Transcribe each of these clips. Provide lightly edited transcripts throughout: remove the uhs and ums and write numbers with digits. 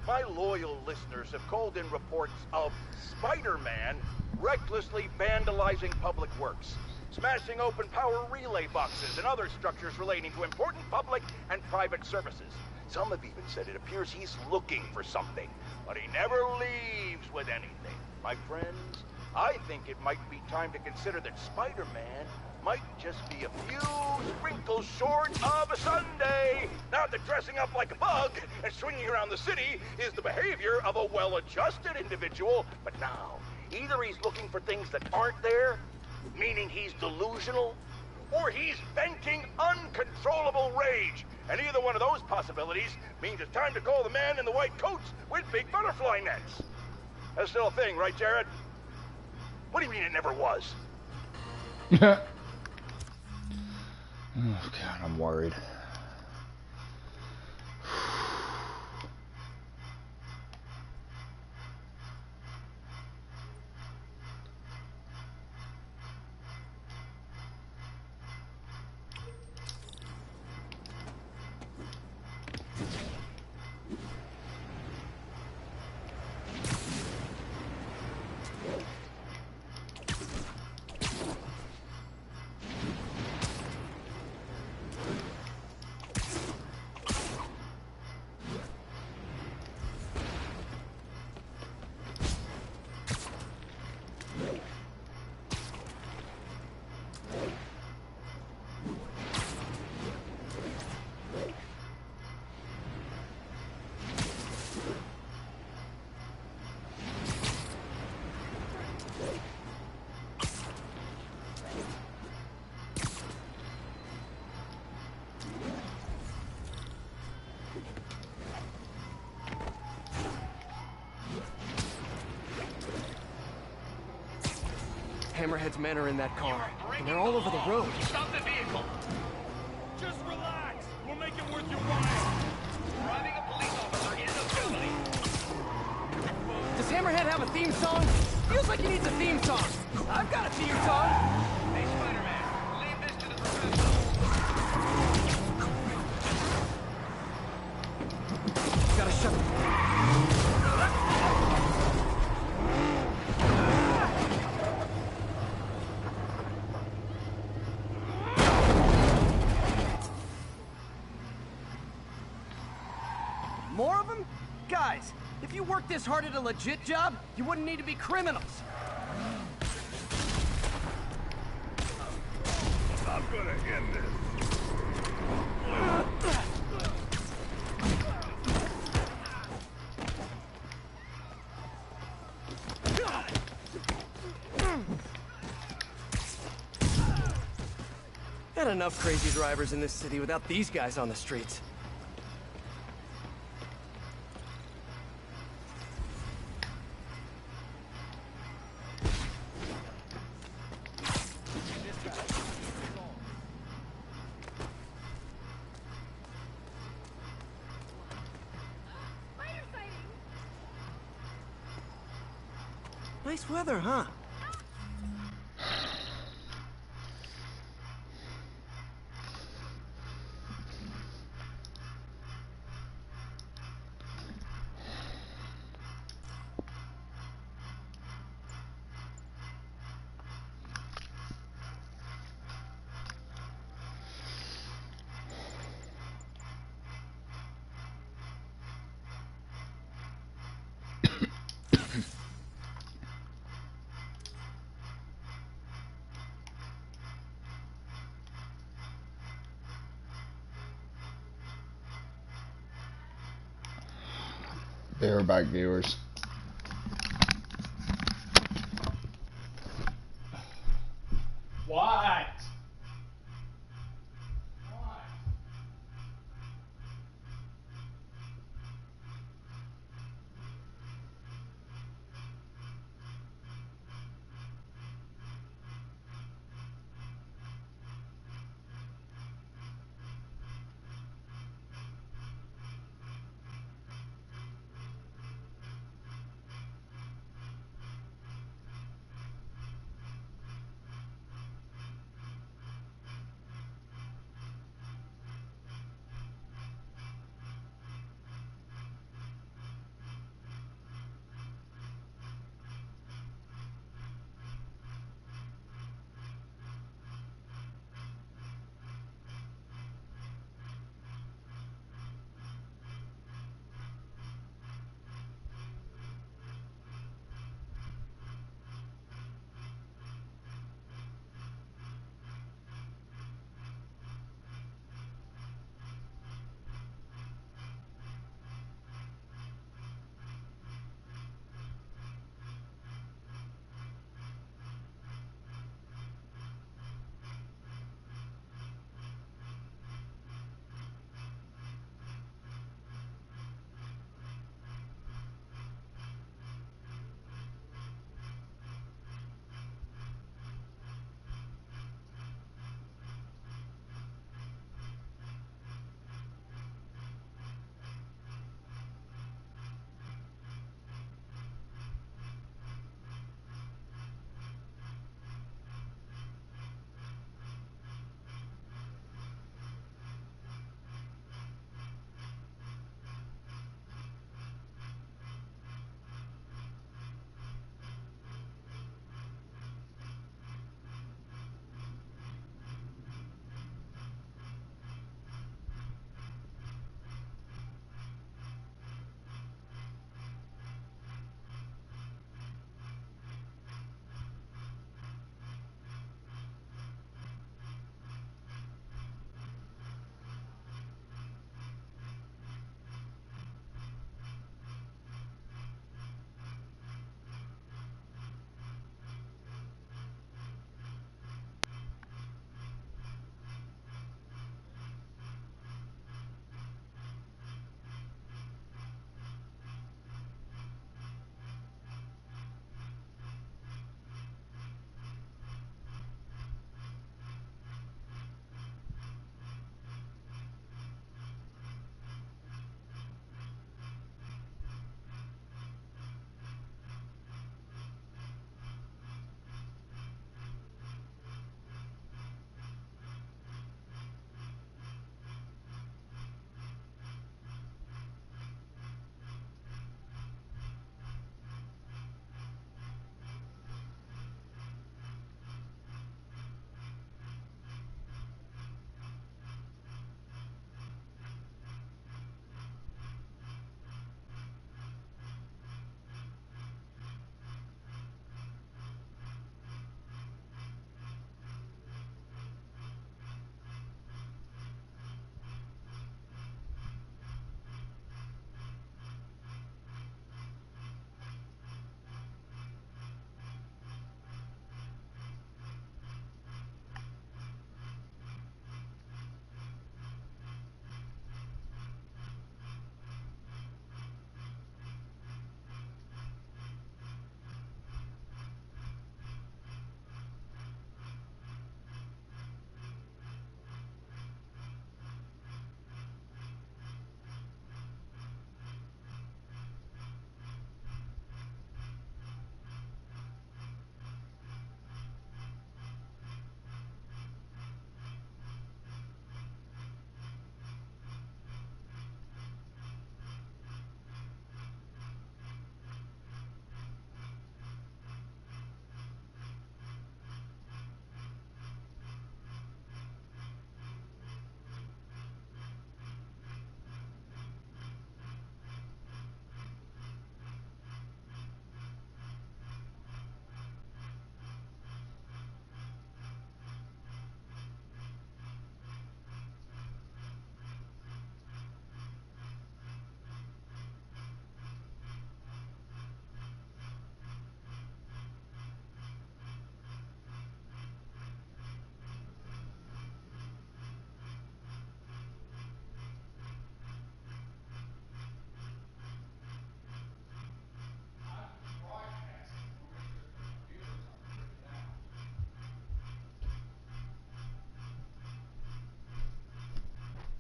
My loyal listeners have called in reports of Spider-Man recklessly vandalizing public works, smashing open power relay boxes and other structures relating to important public and private services. Some have even said it appears he's looking for something, but he never leaves with anything. My friends, I think it might be time to consider that Spider-Man might just be a few sprinkles short of a sundae. Not that dressing up like a bug and swinging around the city is the behavior of a well-adjusted individual, but now, either he's looking for things that aren't there, meaning he's delusional, or he's venting uncontrollable rage. And either one of those possibilities means it's time to call the man in the white coats with big butterfly nets. That's still a thing, right, Jared? What do you mean it never was? Oh God, I'm worried. Hammerhead's men are in that car, and they're all over the road. Stop the vehicle! Just relax! We'll make it worth your while! Driving a police officer is a felony! Does Hammerhead have a theme song? Feels like he needs a theme song. I've got a theme song! Hey, Spider-Man, leave this to the professionals. Gotta shut it. More of them? Guys, if you worked this hard at a legit job, you wouldn't need to be criminals. I'm gonna end this. Got enough crazy drivers in this city without these guys on the streets. Nice weather, huh? They're back, viewers. What?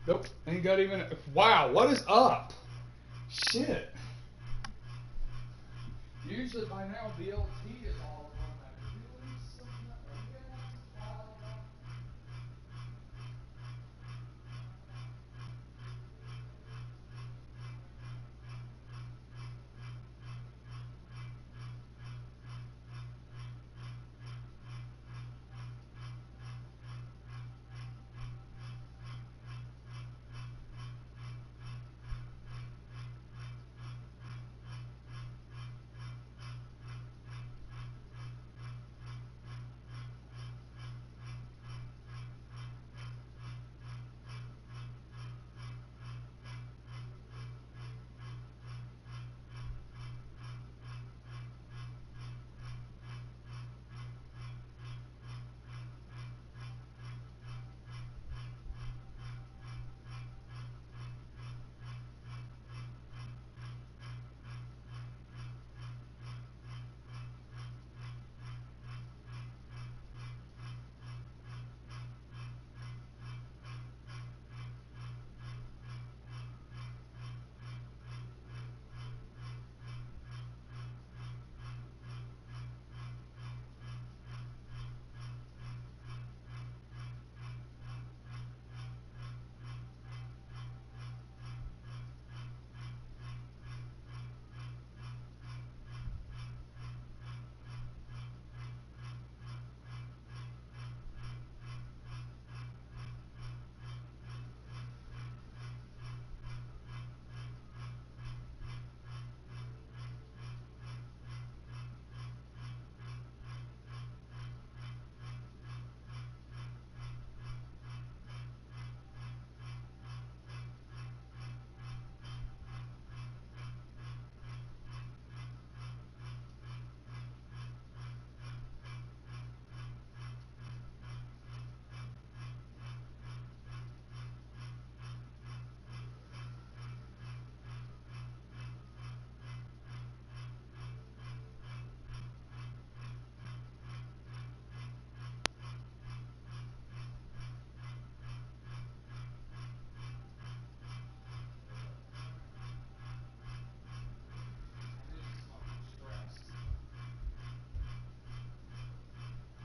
Nope. Ain't got even. Wow, what is up? Shit. Usually by now, BLT is all on that.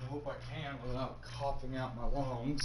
I hope I can without coughing out my lungs.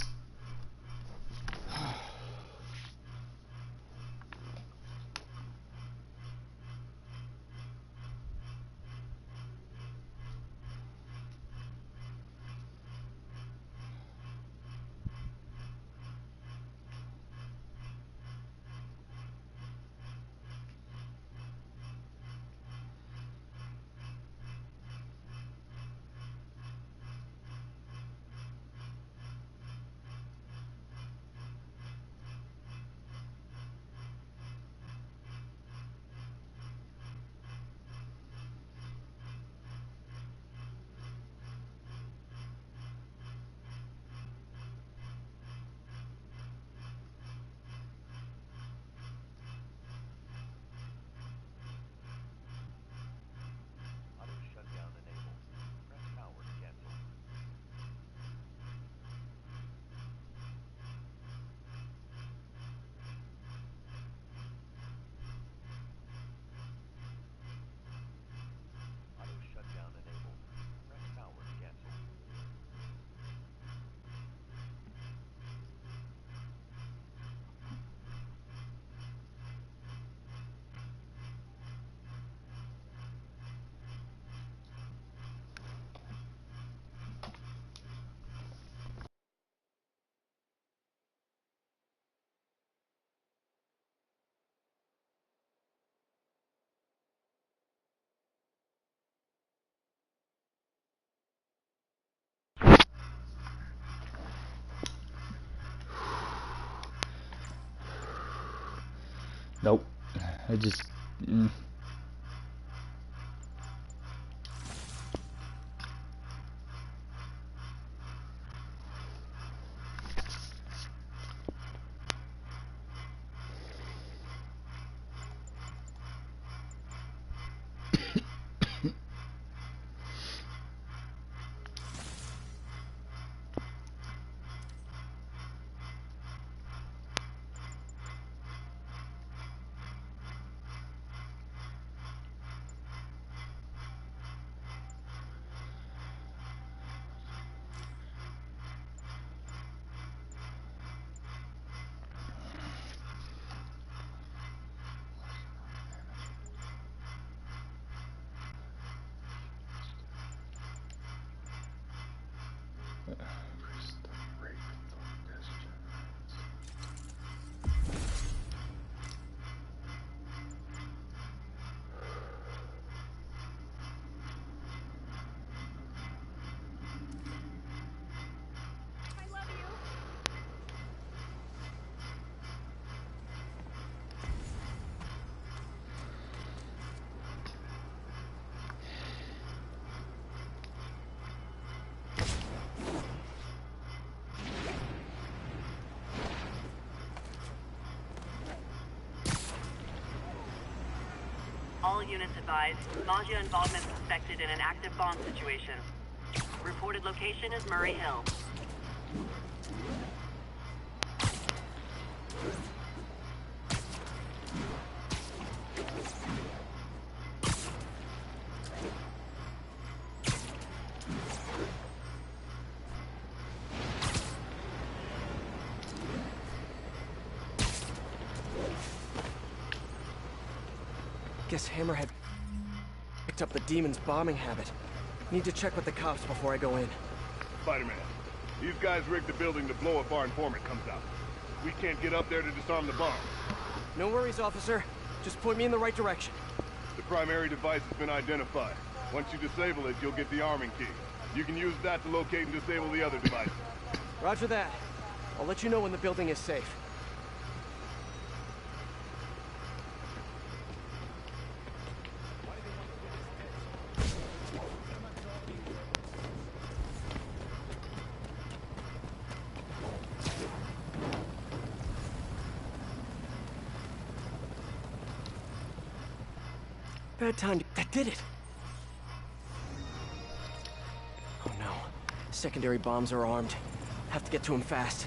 Nope. I just. units advised. Maggia involvement suspected in an active bomb situation. Reported location is Murray Hill. Guess Hammerhead picked up the demon's bombing habit. Need to check with the cops before I go in. Spider-Man, these guys rigged the building to blow if our informant comes out. We can't get up there to disarm the bomb. No worries, officer. Just point me in the right direction. The primary device has been identified. Once you disable it, you'll get the arming key. You can use that to locate and disable the other devices. Roger that. I'll let you know when the building is safe. Bad time. That did it. Oh no. Secondary bombs are armed. Have to get to him fast.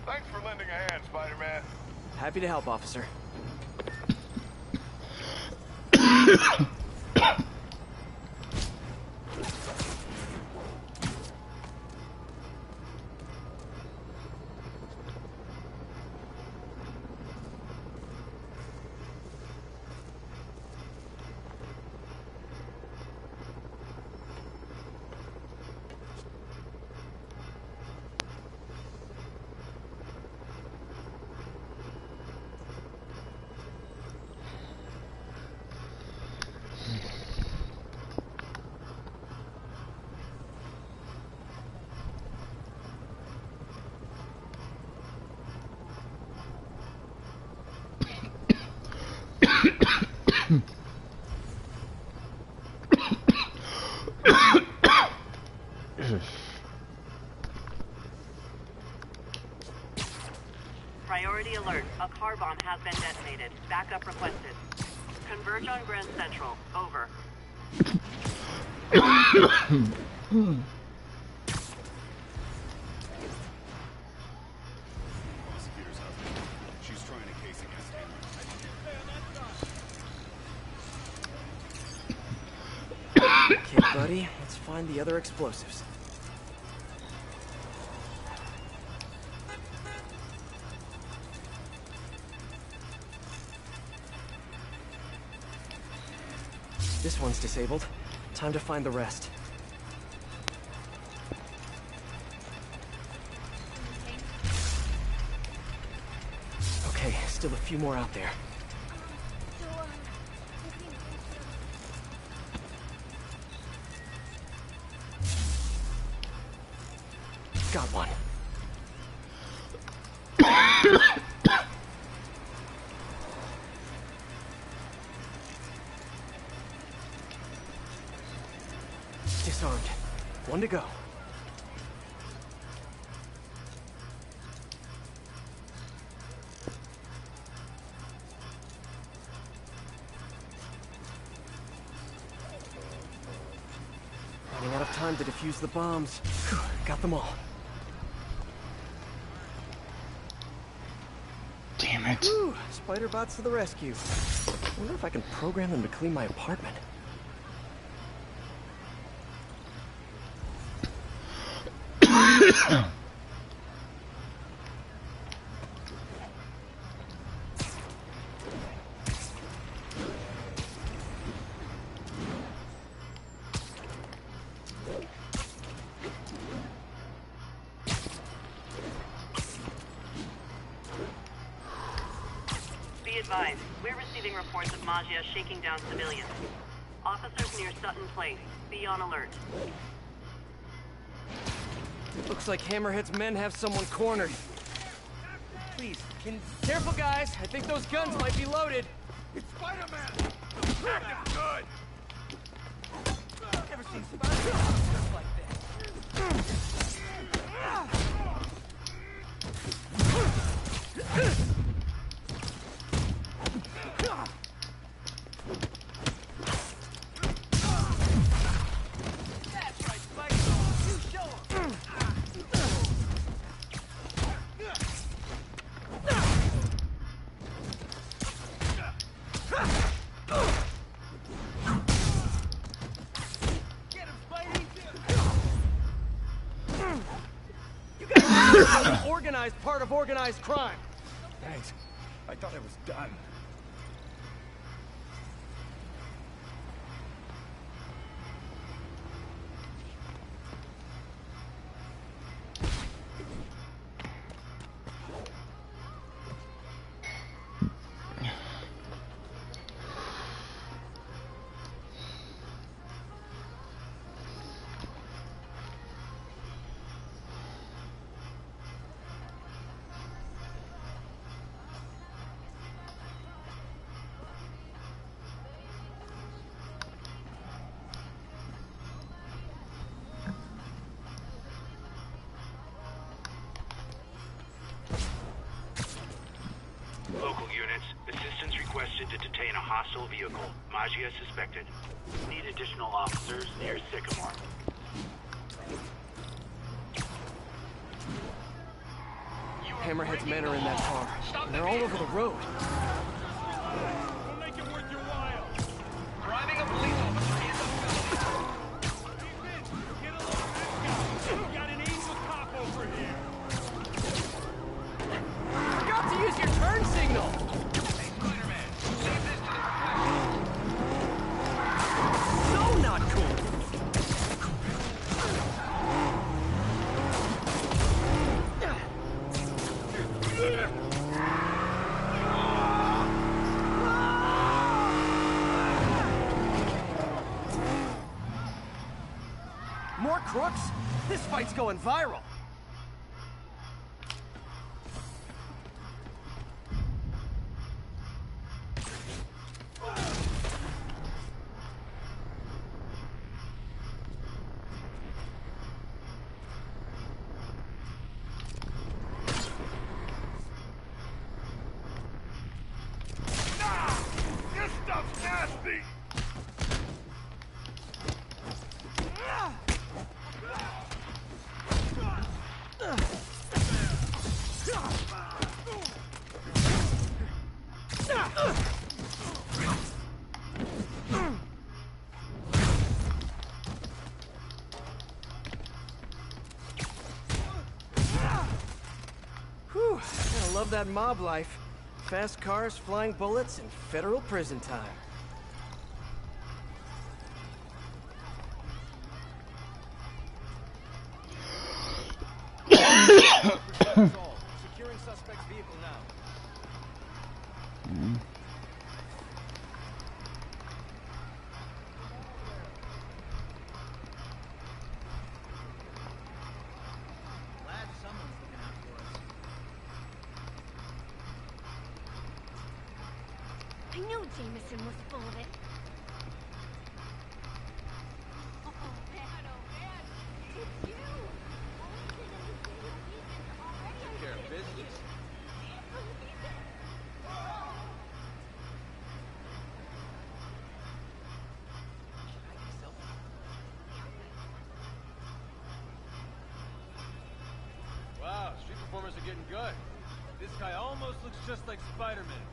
Thanks for lending a hand, Spider-Man. Happy to help, officer. Priority alert. A car bomb has been detonated. Backup requested. Converge on Grand Central. Over. She's trying a case against him. Okay, buddy. Let's find the other explosives. This one's disabled. Time to find the rest. Okay, still a few more out there. Got one. Disarmed. One to go. Running out of time to defuse the bombs. Whew, got them all. Damn it. Whew, spider bots to the rescue. Wonder if I can program them to clean my apartment. Be advised, we're receiving reports of Maggia shaking down civilians. Officers near Sutton Place. Be on alert. Looks like Hammerhead's men have someone cornered. Please, careful guys. I think those guns might be loaded. It's Spider-Man! Active good! Never seen Spider-Man just like this. That's right, Spike. You show 'em. Get him, Spidey! You guys are an organized part of organized crime. Thanks. I thought I was done. Local units, assistance requested to detain a hostile vehicle. Maggia suspected. Need additional officers near Sycamore. Hammerhead's men are in that car. And they're all over the road. We'll make it worth your while. Driving a police officer is a felony. Get a load of this guy. We got an angel cop over here. Forgot to use your turn signal. Hey, Spider-Man, leave this to the So not cool. More crooks? This fight's going viral. This stuff's nasty! Whew, gotta love that mob life. Fast cars, flying bullets, and federal prison time. Securing suspect's vehicle now. Glad someone's looking out for us. I knew Jameson was full of it. Oh, man, it's you! Take care of business. Wow, street performers are getting good. This guy almost looks just like Spider-Man.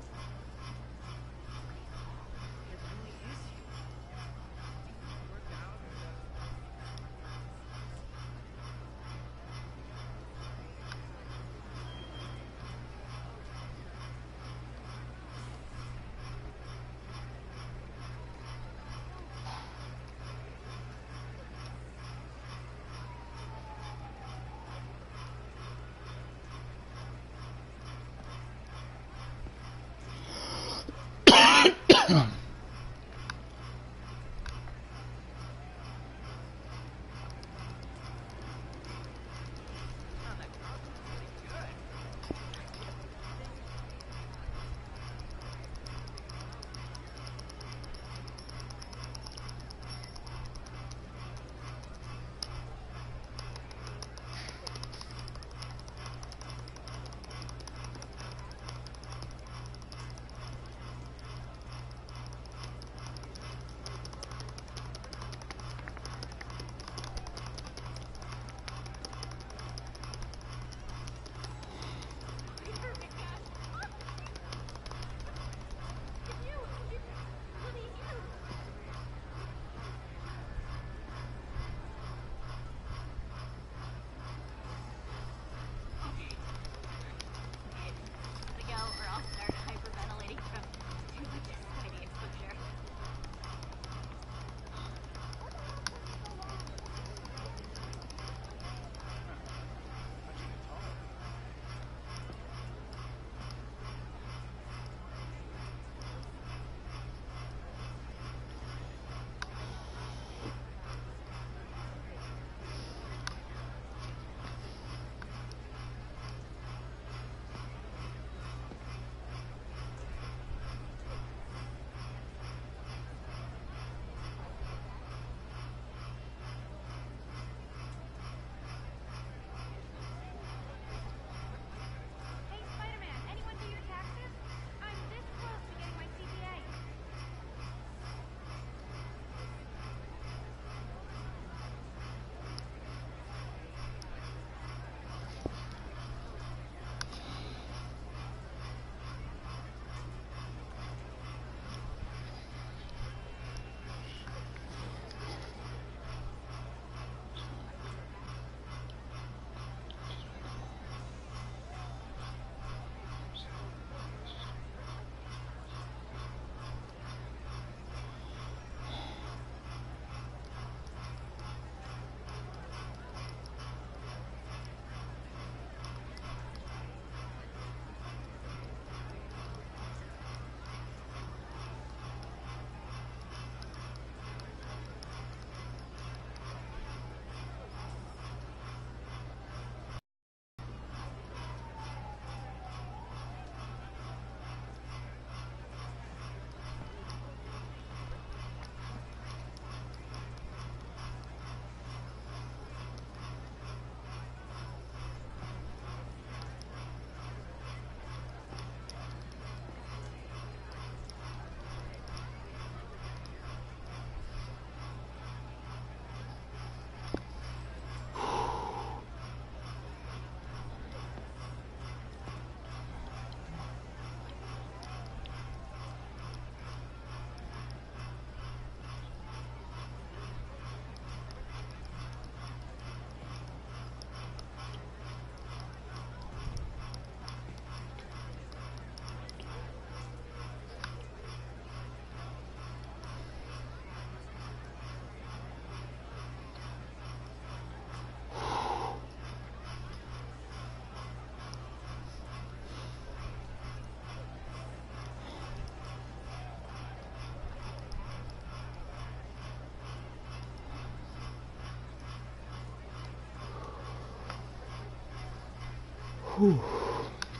Whew.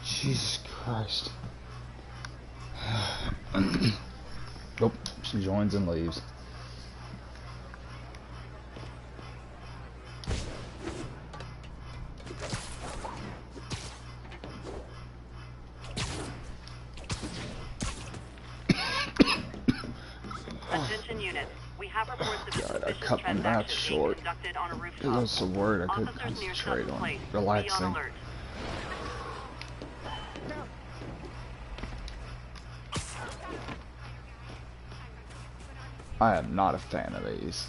Jesus Christ. Nope, she joins and leaves. Attention units. We have reports of a God, I suspicious cut my mouth transaction being short. conducted on a It rooftop. was a word I couldn't Officers near concentrate Sutton on. Place. Be Relaxing. on alert. I am not a fan of these.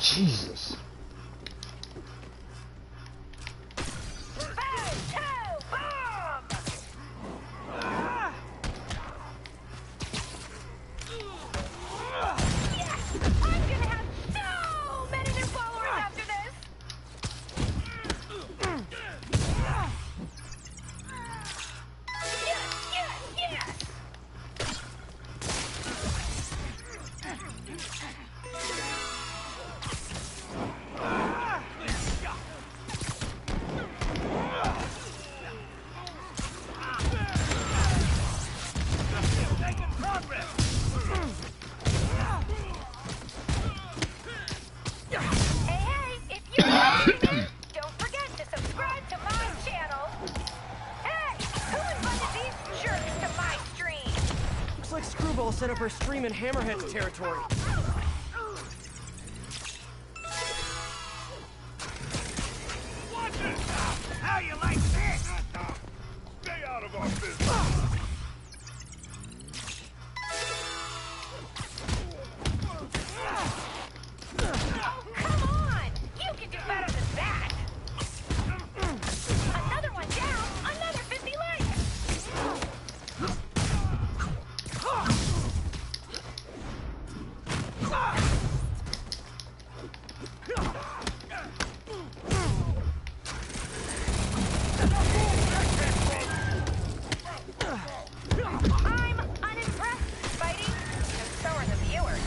Jesus. Roswell set up her stream in Hammerhead's territory. Watch it! How you like this? Stay out of our business. Oh, come on! You can do better than that! Another one down! Another 50 life! I'm unimpressed, Spidey. And so are the viewers.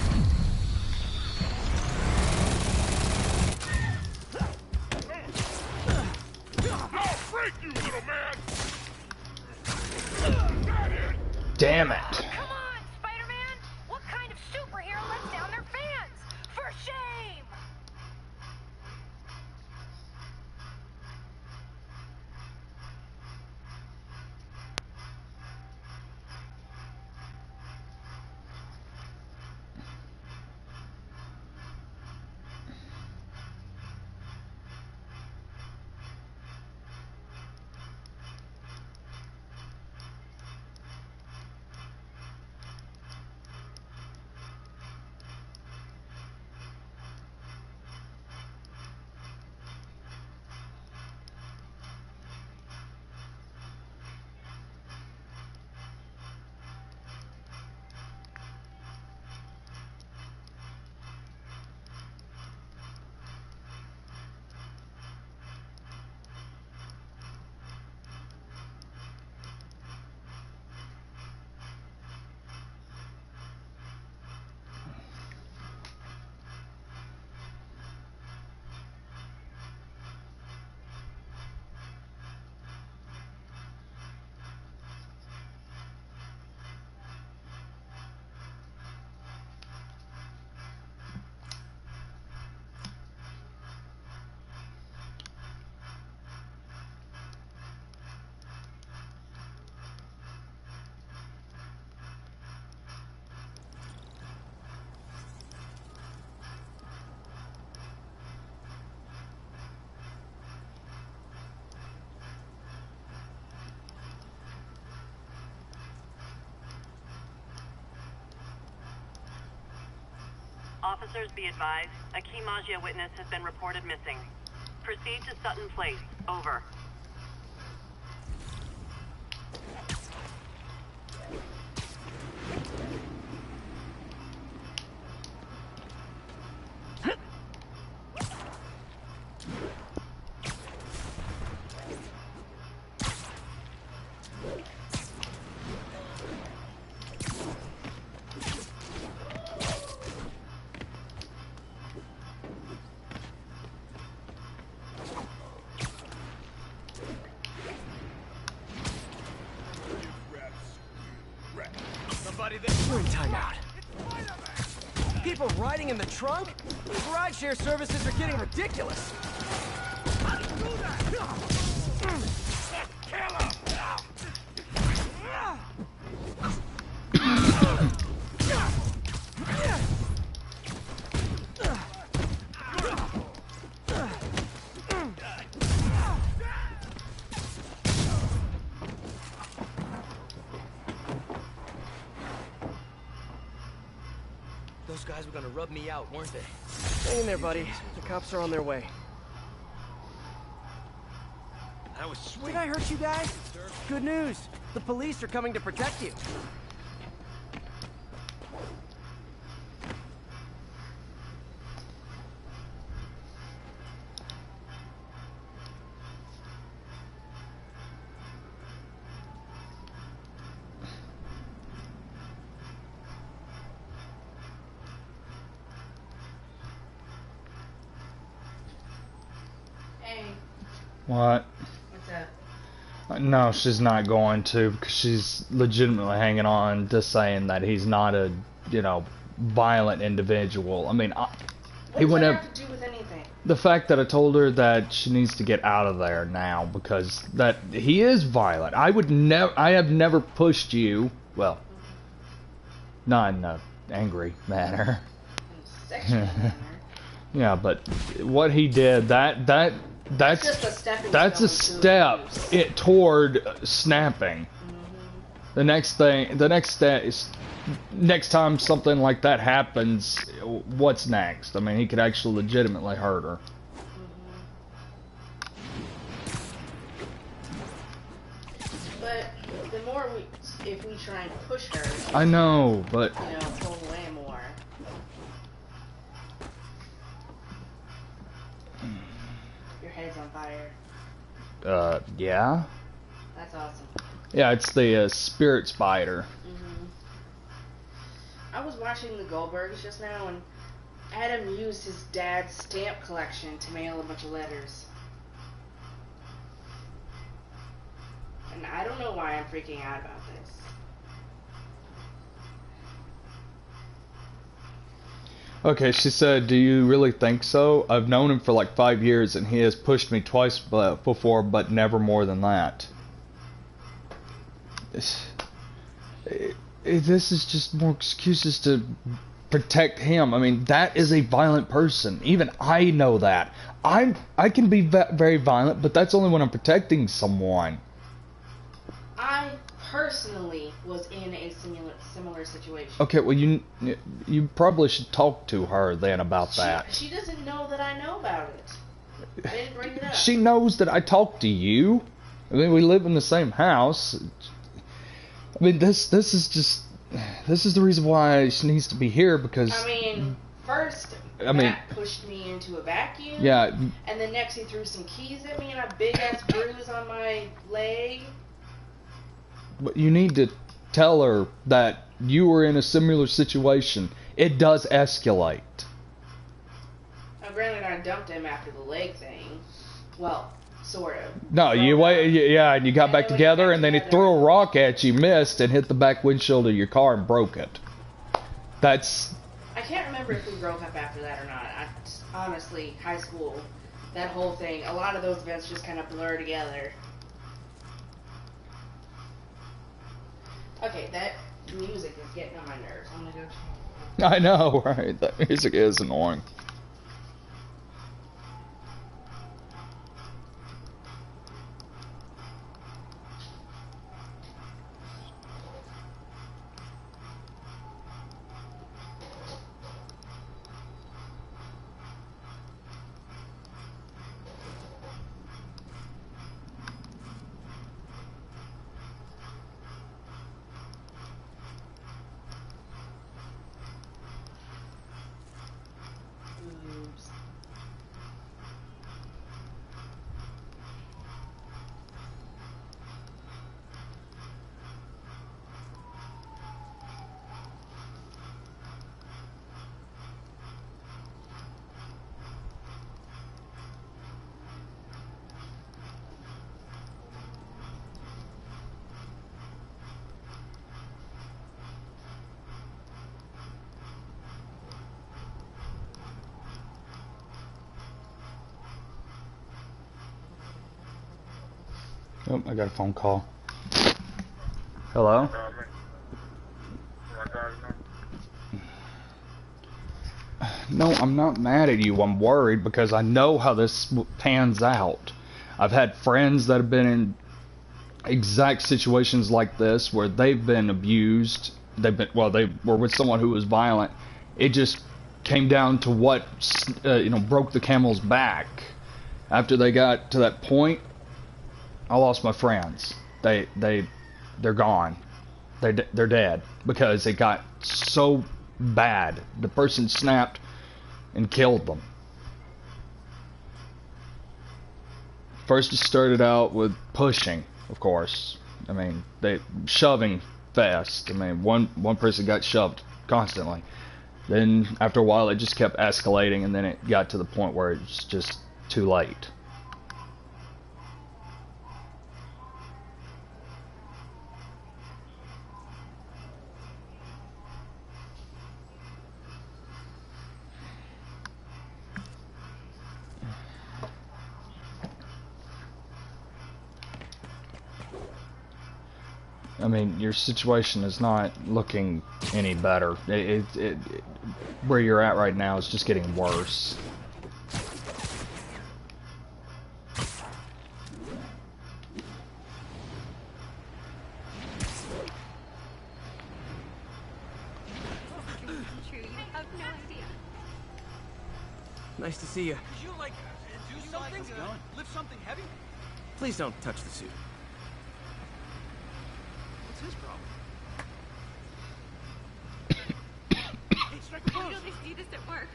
I'll break you, little man! Damn it. Come on, Spider-Man! What kind of superhero lets down their fans? For shame! Officers be advised, a key Maggia witness has been reported missing. Proceed to Sutton Place. Over. We're in timeout. People riding in the trunk? These rideshare services are getting ridiculous. Those guys were gonna rub me out, weren't they? Hang in there, buddy. The cops are on their way. That was sweet. Did I hurt you guys? Good news. The police are coming to protect you. What? What's that? No, she's not going to, because she's legitimately hanging on to saying that he's not a, violent individual. I mean, he What went does up. that have to do with anything? The fact that I told her that she needs to get out of there now because that he is violent. I have never pushed you. Well, Not in a angry manner. Sexual manner. Yeah, but what he did, that's just a stepping that's a stone to step abuse. toward snapping. The next step is next time something like that happens, what's next? I mean, he could actually legitimately hurt her. But the more if we try and push her, I know, but you know, pull away more. Your head's on fire. yeah. That's awesome. Yeah, it's the spirit spider. I was watching the Goldbergs just now, and Adam used his dad's stamp collection to mail a bunch of letters. And I don't know why I'm freaking out about this. Okay, she said, do you really think so? I've known him for like 5 years, and he has pushed me twice before, but never more than that. This is just more excuses to protect him. I mean, that is a violent person. Even I know that. I can be very violent, but that's only when I'm protecting someone. I personally was in a similar situation. Okay, well, you probably should talk to her then about that. She doesn't know that I know about it. I didn't bring it up. She knows that I talk to you. I mean, we live in the same house. I mean, this is the reason why she needs to be here, because I mean, first Matt pushed me into a vacuum. Yeah. And then next he threw some keys at me and a big ass bruise on my leg. But you need to tell her that you were in a similar situation. It does escalate. Now, granted, I dumped him after the leg thing. Well, sort of. No, and you got back together, and then he threw a rock at you, missed, and hit the back windshield of your car and broke it. That's... I can't remember if we broke up after that or not. Honestly, high school, that whole thing, a lot of those events just kind of blur together. Okay, that music is getting on my nerves. I'm gonna go change. I know, right? That music is annoying. Oh, I got a phone call. Hello? No, I'm not mad at you. I'm worried because I know how this pans out. I've had friends that have been in exact situations like this where they've been abused. They were with someone who was violent. It just came down to what broke the camel's back. After they got to that point, I lost my friends. They're gone. They're dead because it got so bad. The person snapped and killed them. First, it started out with pushing, of course. I mean, they shoving fast. I mean, one person got shoved constantly. Then after a while, it just kept escalating, and then it got to the point where it's just too late. I mean, your situation is not looking any better. Where you're at right now is just getting worse. Nice to see you. Did you, like, do something? Lift something heavy? Please don't touch the suit. What's his problem? Hey, strike a pose. They see this at work.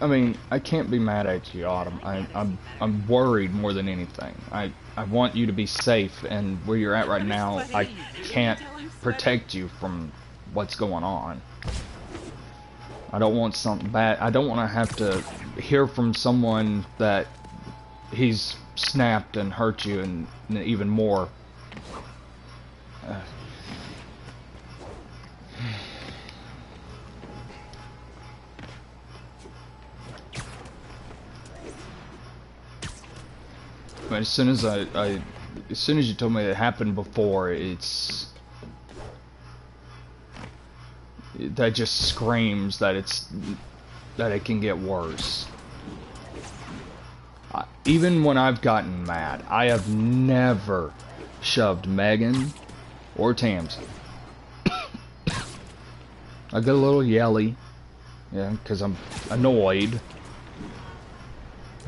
I mean, I can't be mad at you, Autumn. I'm worried more than anything. I want you to be safe, and where you're at right now, I can't protect you from what's going on. I don't want something bad. I don't want to have to hear from someone that he's snapped and hurt you, and even more. But as soon as as soon as you told me it happened before, that just screams that it can get worse. Even when I've gotten mad, I have never shoved Megan or Tamsin. I get a little yelly, yeah, because I'm annoyed.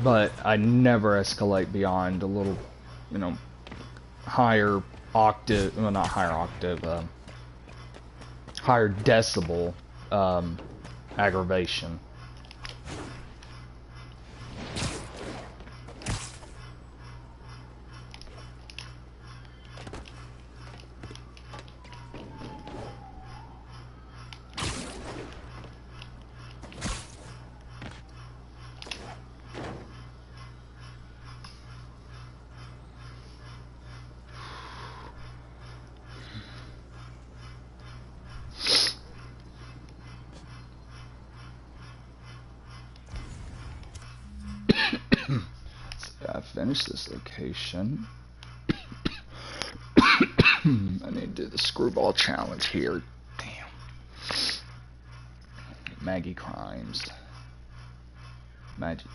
But I never escalate beyond a little, you know, higher octave, well, not higher octave, higher decibel aggravation. Finish this location. I need to do the screwball challenge here. Damn. Maggie Crimes. Maggie.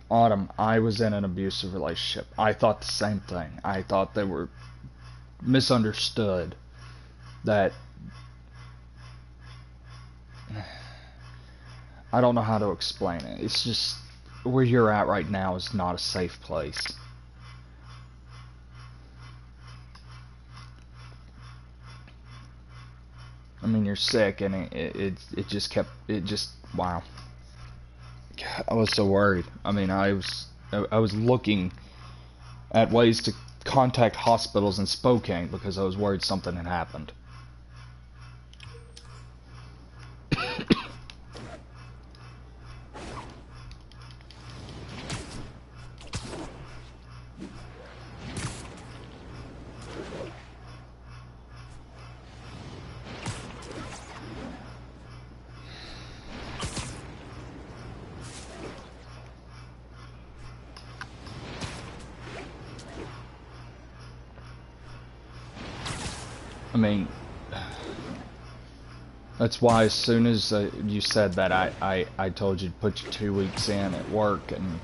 Autumn, I was in an abusive relationship. I thought the same thing. I thought they were misunderstood. That I don't know how to explain it. It's just where you're at right now is not a safe place. I mean, you're sick, and it just wow. I was so worried. I mean, I was looking at ways to contact hospitals in Spokane because I was worried something had happened. I mean, that's why as soon as you said that, I told you to put your 2 weeks in at work and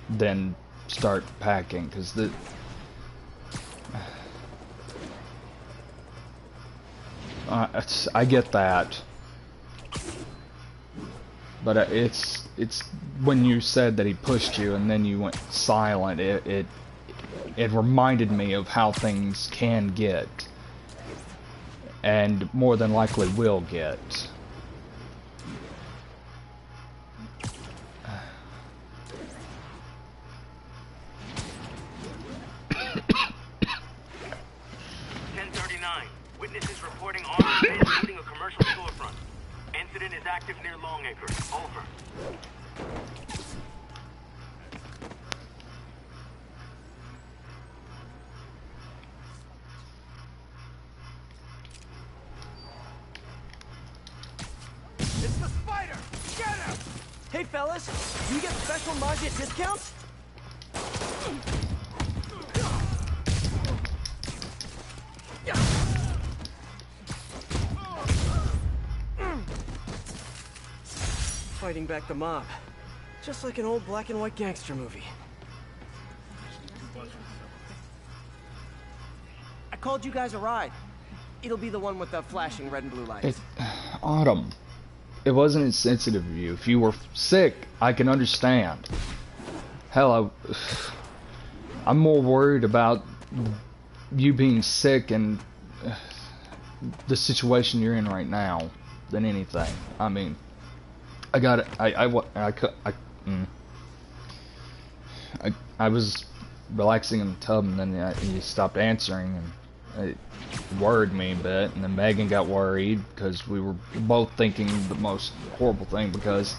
then start packing, because I get that, but it's when you said that he pushed you and then you went silent, it reminded me of how things can get. And more than likely will get. Witnesses reporting armed men shooting a commercial storefront. Incident is active near Longacre. Over. Hey, fellas! Alice? Do you get special Maggia discounts? Fighting back the mob. Just like an old black and white gangster movie. I called you guys a ride. It'll be the one with the flashing red and blue lights. Autumn, it wasn't insensitive of you. If you were sick, I can understand. Hell, I'm more worried about you being sick and the situation you're in right now than anything. I mean, I got it. I was relaxing in the tub, and then you stopped answering, and it worried me a bit. And then Megan got worried because we were both thinking the most horrible thing, because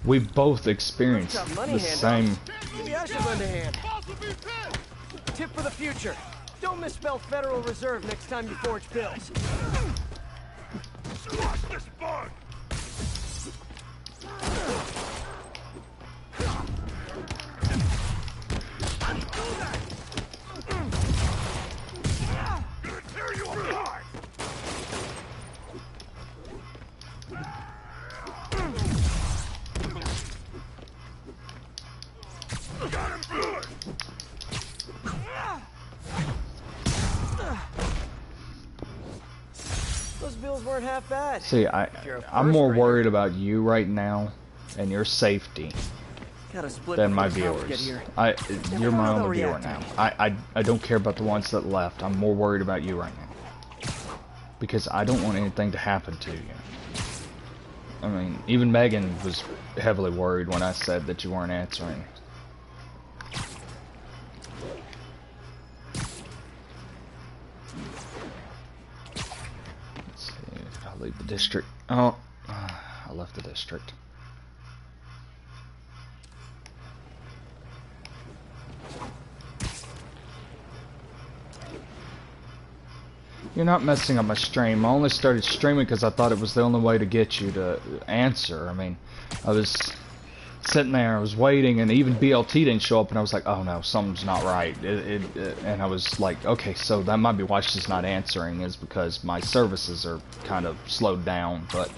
we both experienced the same. Maybe I should lend a hand. Tip for the future: don't misspell Federal Reserve next time you forge bills. Squash this bug! Gonna tear you apart! Got him good! Those bills weren't half bad. See, I'm more worried about you right now and your safety than my viewers. You're my only viewer now. I don't care about the ones that left. I'm more worried about you right now, because I don't want anything to happen to you. I mean, even Megan was heavily worried when I said that you weren't answering. Let's see, I'll leave the district. Oh, I left the district. You're not messing up my stream. I only started streaming because I thought it was the only way to get you to answer. I mean, I was sitting there, I was waiting, and even BLT didn't show up, and I was like, oh no, something's not right. And I was like, okay, so that might be why she's not answering, is because my services are kind of slowed down, but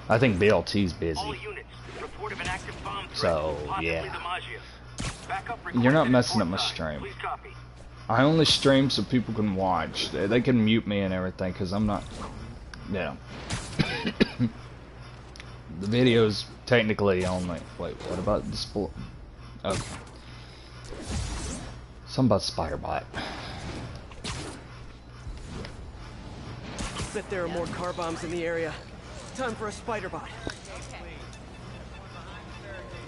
I think BLT's busy. All units, report of an active bomb threat, So, possibly yeah. the Maggia. Backup You're not requested messing at up my Portside. stream. Please copy. I only stream so people can watch. They can mute me and everything, because I'm not, yeah. The video's technically only, wait, what about this? Okay. Something about Spider-Bot. Bet there are more car bombs in the area. Time for a Spider-Bot.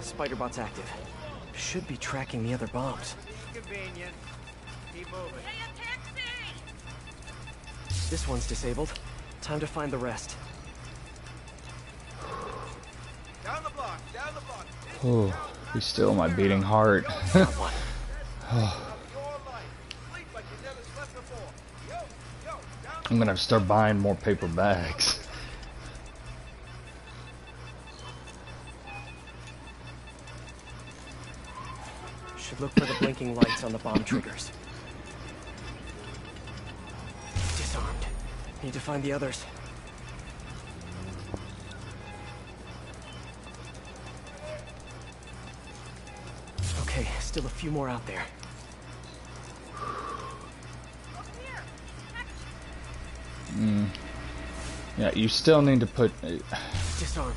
Spider-Bot's active. Should be tracking the other bombs. Convenient. Keep moving. This one's disabled. Time to find the rest. Down the block, down the block. Oh, be still my beating heart. Got one. I'm gonna have to start buying more paper bags. Should look for the blinking lights on the bomb triggers. Disarmed. Need to find the others. Okay, still a few more out there. Yeah, you still need to put. Disarmed.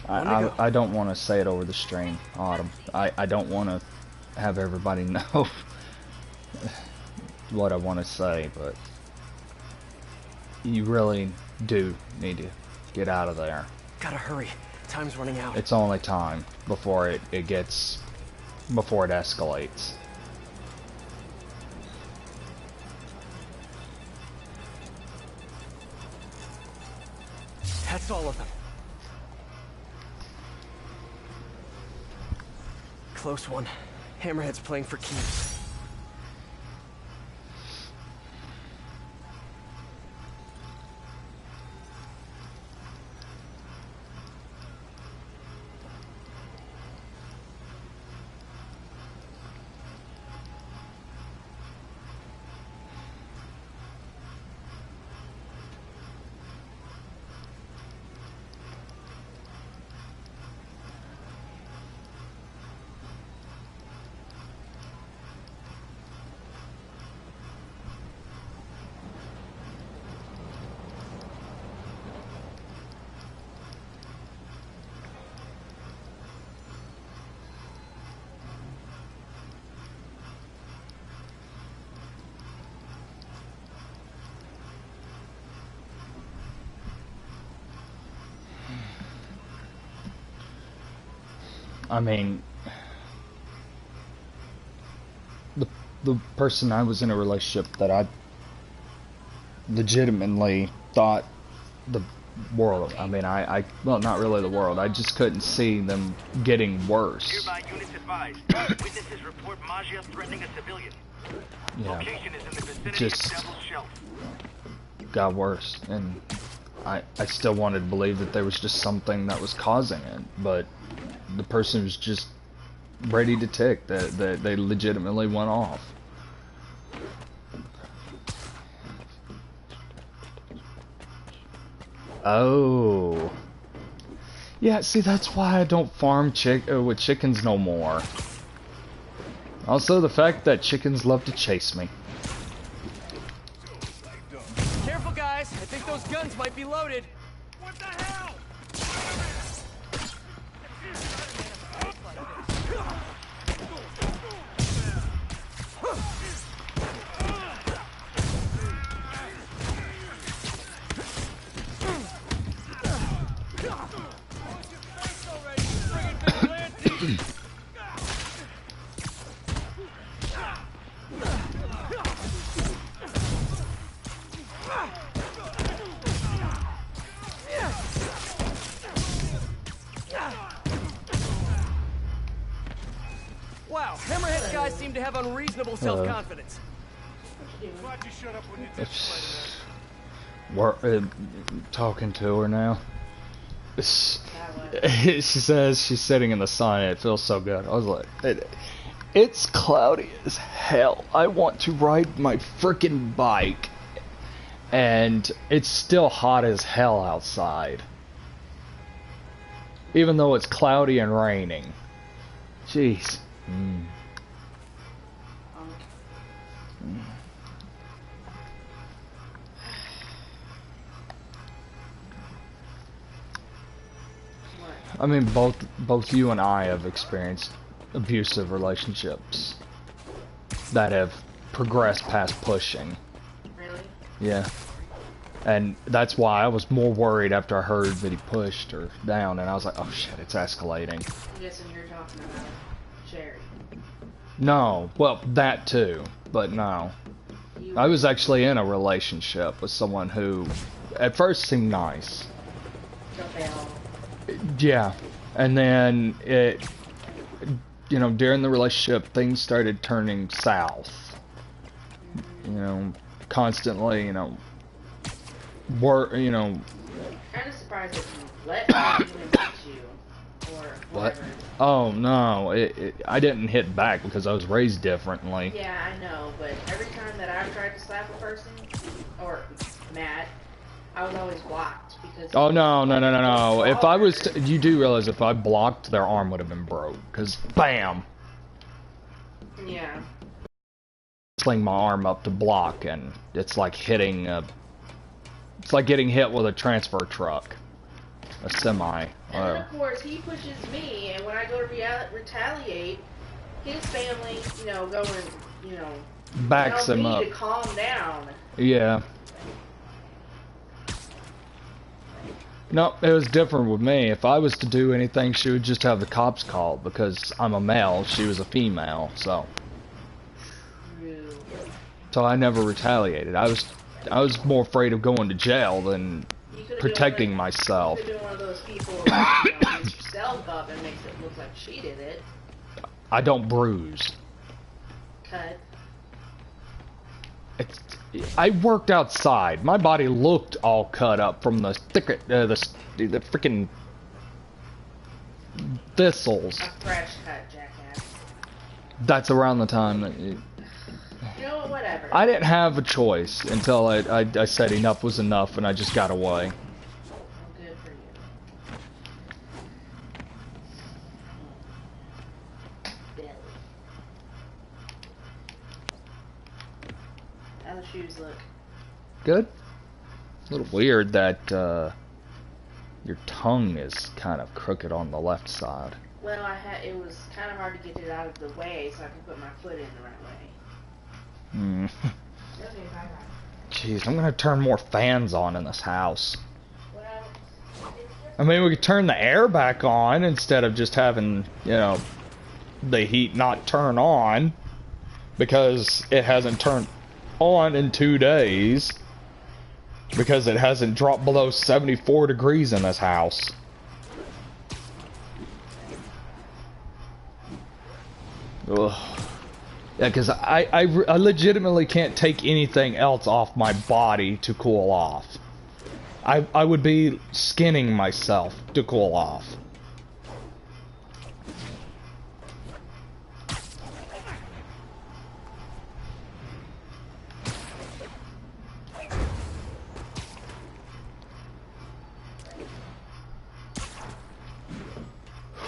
I don't want to say it over the stream, Autumn. I don't want to have everybody know what I want to say, but you really do need to get out of there. Gotta hurry. Time's running out. It's only time before it escalates. That's all of them. Close one. Hammerhead's playing for keeps. I mean, the person I was in a relationship that I legitimately thought the world. I mean, well, not really the world. I just couldn't see them getting worse. Hereby, units advised. Witnesses report Maggia threatening a civilian. Yeah, Location is in the vicinity just of Devil's Shelf. got worse, and I still wanted to believe that there was just something that was causing it, but the person was just ready to tick. That they legitimately went off. Oh. Yeah, see, that's why I don't farm with chickens no more. Also, the fact that chickens love to chase me. Careful, guys. I think those guns might be loaded. What the hell? Wow, Hammerhead guys seem to have unreasonable self-confidence. Glad you shut up when you did, Spider-Man. We're talking to her now. She says she's sitting in the sun and it feels so good. I was like, it's cloudy as hell. I want to ride my freaking bike. And it's still hot as hell outside. Even though it's cloudy and raining. Jeez. I mean, both you and I have experienced abusive relationships that have progressed past pushing. Really? Yeah. And that's why I was more worried after I heard that he pushed her down, and I was like, oh shit, it's escalating. I'm guessing you're talking about Sherry. No, well, that too, but no. I was actually in a relationship with someone who at first seemed nice. Don't they all? Yeah, and then it, you know, during the relationship, things started turning south. You know, constantly, you know, Kind of surprised that you let him even hit you, or what? whatever. Oh no, I didn't hit back because I was raised differently. Yeah, I know, but every time that I've tried to slap a person, or Matt, I was always blocked because. Oh no! If I was, you do realize if I blocked, their arm would have been broke. Cause bam. Yeah. Sling my arm up to block, and it's like hitting a. It's like getting hit with a transfer truck, a semi. And then of course he pushes me, and when I go to retaliate, his family, you know, go and, you know, backs tell him me up. to calm down. Yeah. No, it was different with me. If I was to do anything, she would just have the cops called because I'm a male. She was a female, so. True. So I never retaliated. I was more afraid of going to jail than protecting myself. You could be one of those people that, you know, beats yourself up and makes it look like she did it. I don't bruise. Cut. I worked outside. My body looked all cut up from the the freaking thistles. A fresh cut, jackass. That's around the time that You know what? Whatever. I didn't have a choice until I said enough was enough, and I just got away. Good for you. Billy. How the shoes look? Good. A little weird that your tongue is kind of crooked on the left side. Well, it was kind of hard to get it out of the way so I could put my foot in the right way. Hmm. Okay, bye-bye. Jeez, I'm gonna turn more fans on in this house. Well, it's I mean, we could turn the air back on instead of just having, you know, the heat not turn on because it hasn't turned on in 2 days because it hasn't dropped below 74 degrees in this house. Ugh. Yeah, because I legitimately can't take anything else off my body to cool off. I would be skinning myself to cool off.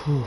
Whew.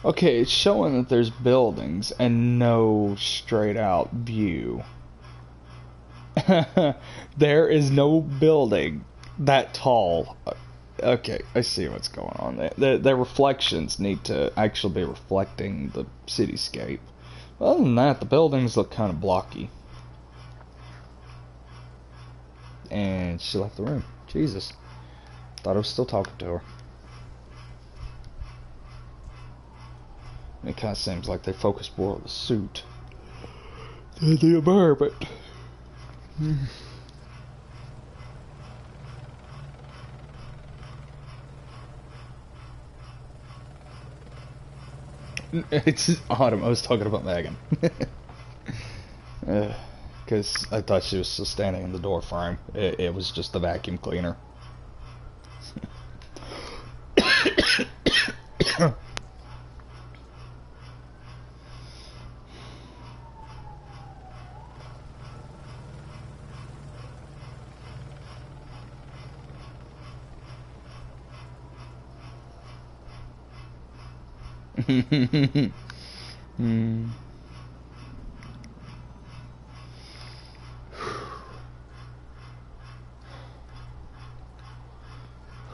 Okay, it's showing that there's buildings and no straight out view. There is no building that tall. Okay, I see what's going on there. The reflections need to actually be reflecting the cityscape. Other than that, the buildings look kind of blocky. And she left the room. Jesus. Thought I was still talking to her. It kind of seems like they focus more on the suit than the environment. It's Autumn. I was talking about Megan. Because I thought she was still standing in the door frame. It was just the vacuum cleaner.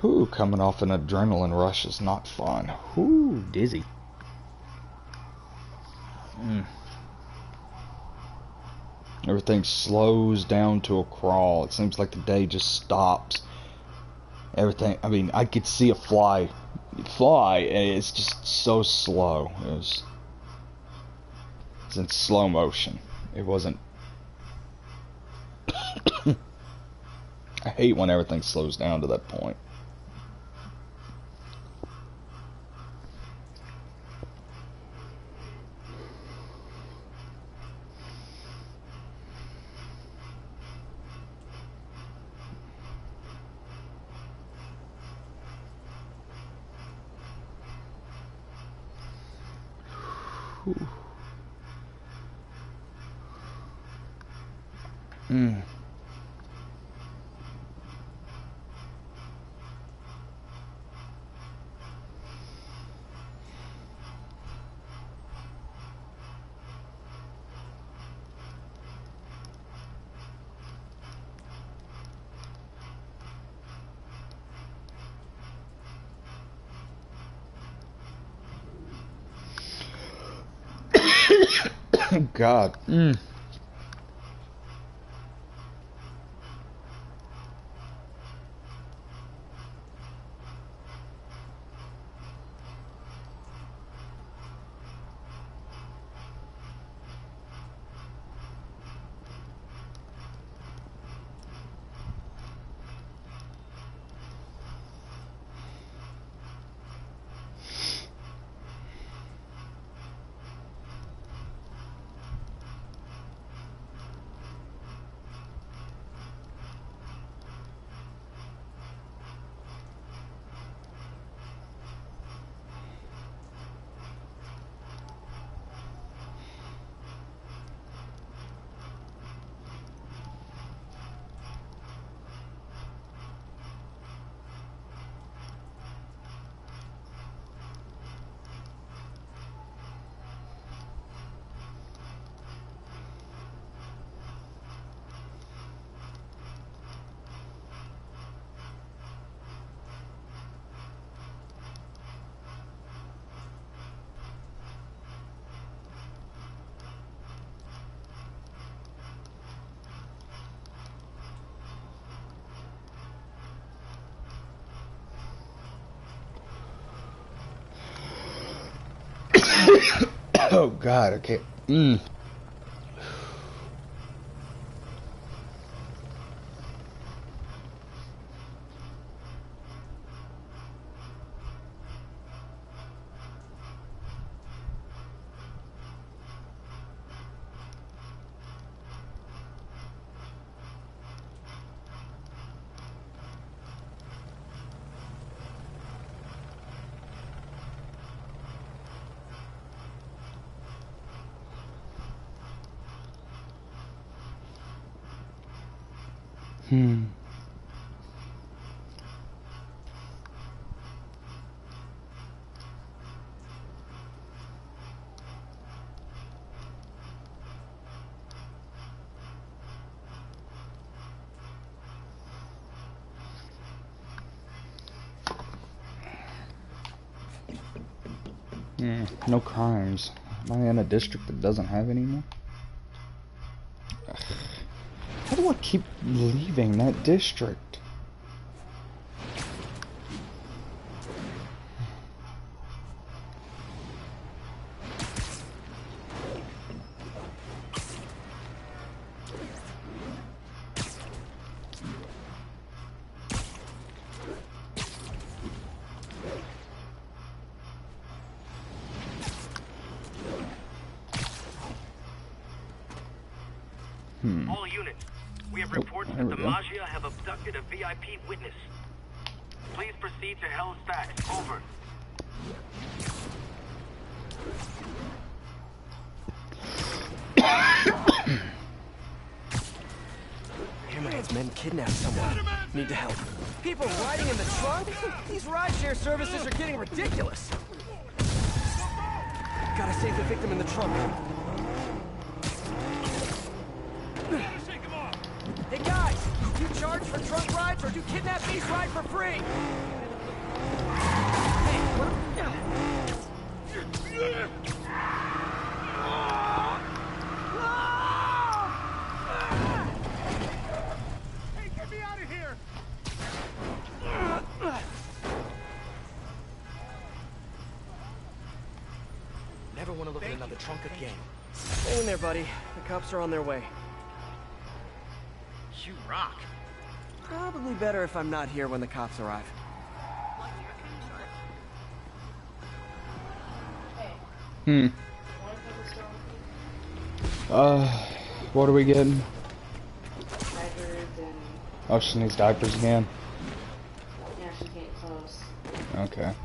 Whew, coming off an adrenaline rush is not fun. Whew, dizzy. Everything slows down to a crawl. It seems like the day just stops. Everything, I mean, I could see a fly, and it's just so slow. It's in slow motion. It wasn't. I hate when everything slows down to that point. God. Oh God, okay. No crimes. Am I in a district that doesn't have any more? Ugh. How do I keep leaving that district? All units, we have reports that the Maggia have abducted a VIP witness. Please proceed to Halifax. Over. Hammerhead's men kidnapped someone. Need to help. People riding in the trunk? These rideshare services are getting ridiculous. Gotta save the victim in the trunk. Hey guys, do you charge for trunk rides or do kidnappees ride for free? Hey, what? Hey, get me out of here! Never want to look at another trunk again. Hang in there, buddy. The cops are on their way. You rock. Probably better if I'm not here when the cops arrive. What are we getting? Diapers and... Oh, she needs diapers again. Yeah, she's getting close. Okay. And,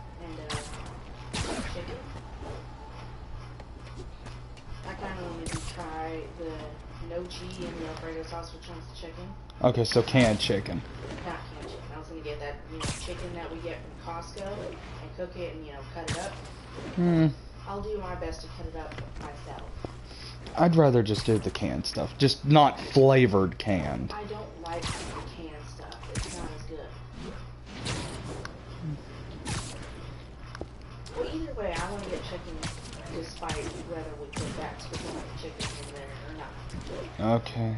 chicken. I kind of wanted to try the gnocchi and the Alfredo sauce with chunks of chicken. Okay, so canned chicken. Not canned chicken. I was gonna get that, chicken that we get from Costco and cook it and, cut it up. I'll do my best to cut it up myself. I'd rather just do the canned stuff, just not flavored canned. I don't like the canned stuff. It's not as good. Well, either way, I want to get chicken despite whether we put that specific chicken in there or not. Okay.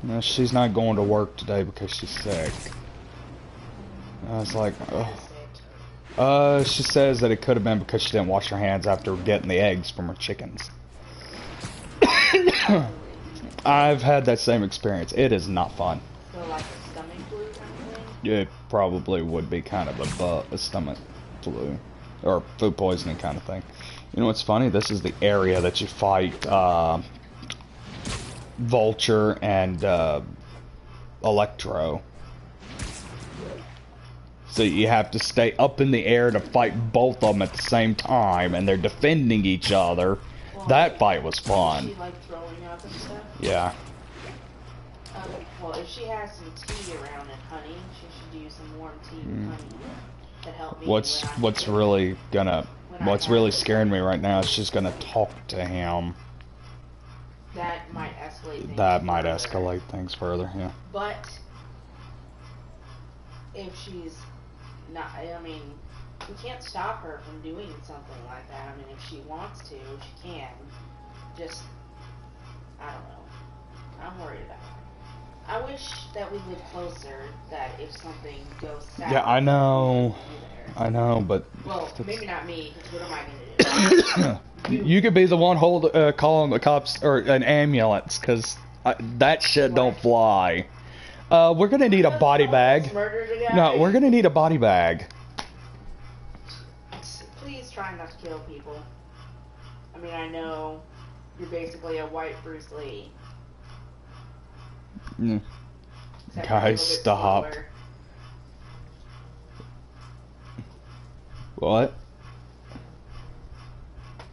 No, she's not going to work today because she's sick. I was like, oh. She says that it could have been because she didn't wash her hands after getting the eggs from her chickens. I've had that same experience. It is not fun. So like a stomach flu kind of thing? It probably would be kind of a stomach flu or food poisoning kind of thing. You know what's funny? This is the area that you fight Vulture and Electro. So you have to stay up in the air to fight both of them at the same time, and they're defending each other. Well, that fight was fun. She like throwing up and stuff? Yeah. Well, if she has some tea around and honey, she should use some warm tea and honey to help me. What's really scaring me right now is she's gonna talk to him. That might escalate things. That might escalate things further, yeah. But if she's not, we can't stop her from doing something like that. If she wants to, she can. Just, I don't know. I'm worried about her. I wish that we lived closer, that if something goes south... Yeah, I know. There. I know, but... Well, maybe not me, because what am I going to do? You could be the one calling the cops or an ambulance, because that shit don't fly. We're going to need a body bag. No, we're going to need a body bag. Please try not to kill people. I mean, I know you're basically a white Bruce Lee. Mm. Guys, stop. Slower. What?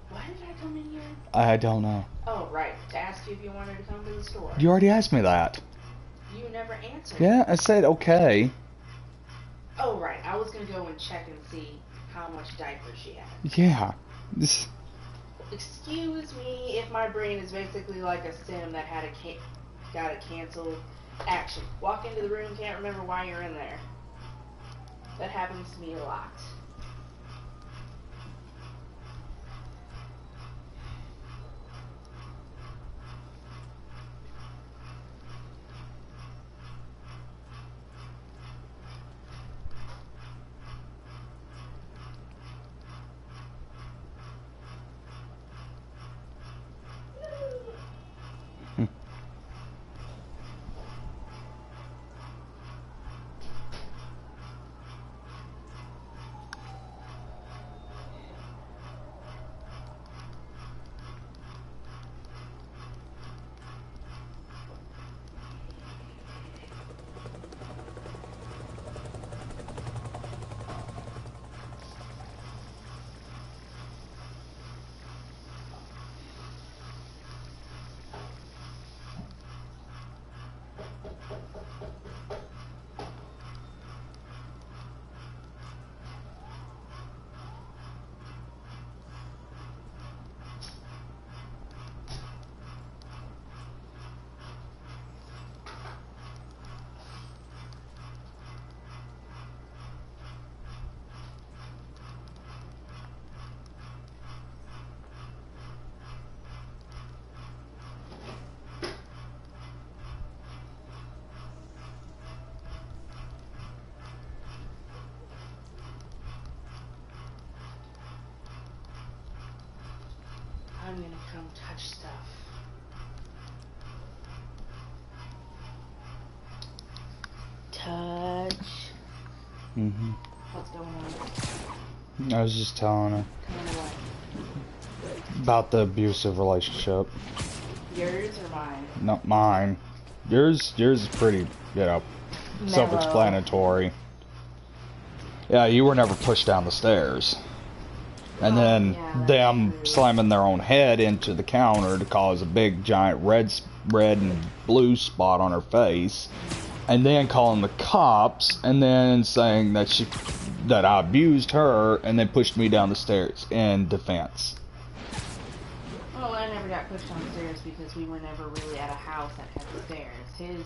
Why did I come in here? I don't know. Oh, right. To ask you if you wanted to come to the store. You already asked me that. You never answered. Yeah, I said okay. Oh, right. I was going to go and check and see how much diaper she had. Yeah. Excuse me if my brain is basically like a sim that had got a canceled action. Walk into the room, can't remember why you're in there. That happens to me a lot. I'm gonna come touch stuff. Touch. Mm-hmm. What's going on? I was just telling her Kind of what? about the abusive relationship. Yours or mine? Not mine. Yours is pretty, self-explanatory. Yeah, you were never pushed down the stairs. And then them slamming their own head into the counter to cause a big giant red and blue spot on her face, and then calling the cops, and then saying that I abused her, and then pushed me down the stairs in defense. Well, I never got pushed down the stairs because we were never really at a house that had the stairs. His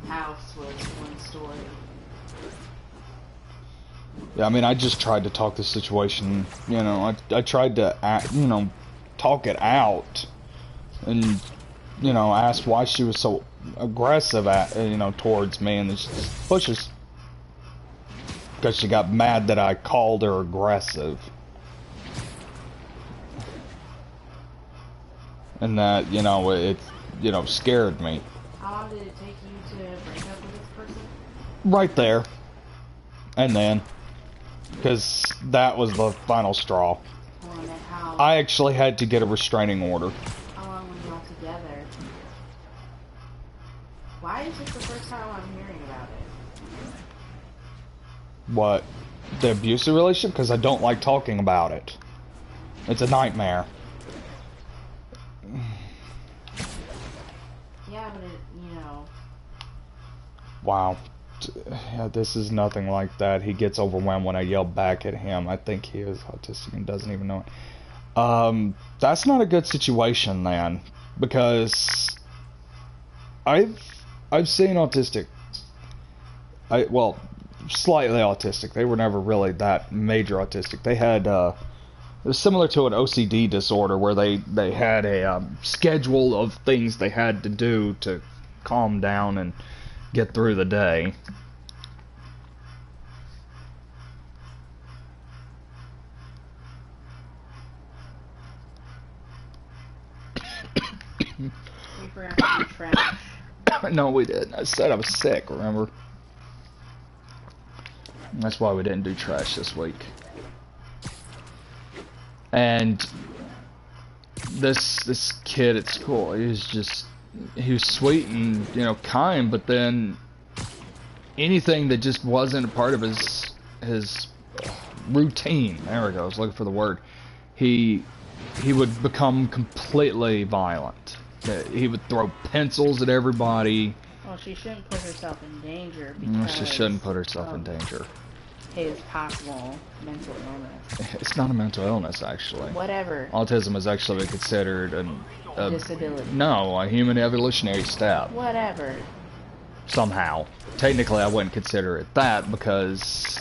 house was one story. Yeah, I mean, I just tried to talk the situation, I tried to, talk it out, and, ask why she was so aggressive towards me, and then she just pushes. Because she got mad that I called her aggressive. And that, it, scared me. How long did it take you to break up with this person? Right there. And then. Because that was the final straw. I actually had to get a restraining order. How long were you all together? Why is this the first time I'm hearing about it? What? The abusive relationship? Because I don't like talking about it. It's a nightmare. Yeah, but Wow. Yeah, this is nothing like that. He gets overwhelmed when I yell back at him. I think he is autistic and doesn't even know it. That's not a good situation, then, because I've seen autistic. Slightly autistic. They were never really that major autistic. They had it was similar to an OCD disorder where they had a schedule of things they had to do to calm down and get through the day. We forgot to do trash. No, we didn't. I said I was sick, remember? That's why we didn't do trash this week. And this kid at school, he was sweet and, you know, kind, but then anything that just wasn't a part of his routine, there we go, I was looking for the word, he would become completely violent. He would throw pencils at everybody. Well, she shouldn't put herself in danger No, because she shouldn't put herself in danger. his possible mental illness. It's not a mental illness, actually. Whatever. Autism is actually considered a Disability. No, a human evolutionary step. Whatever. Somehow. Technically, I wouldn't consider it that because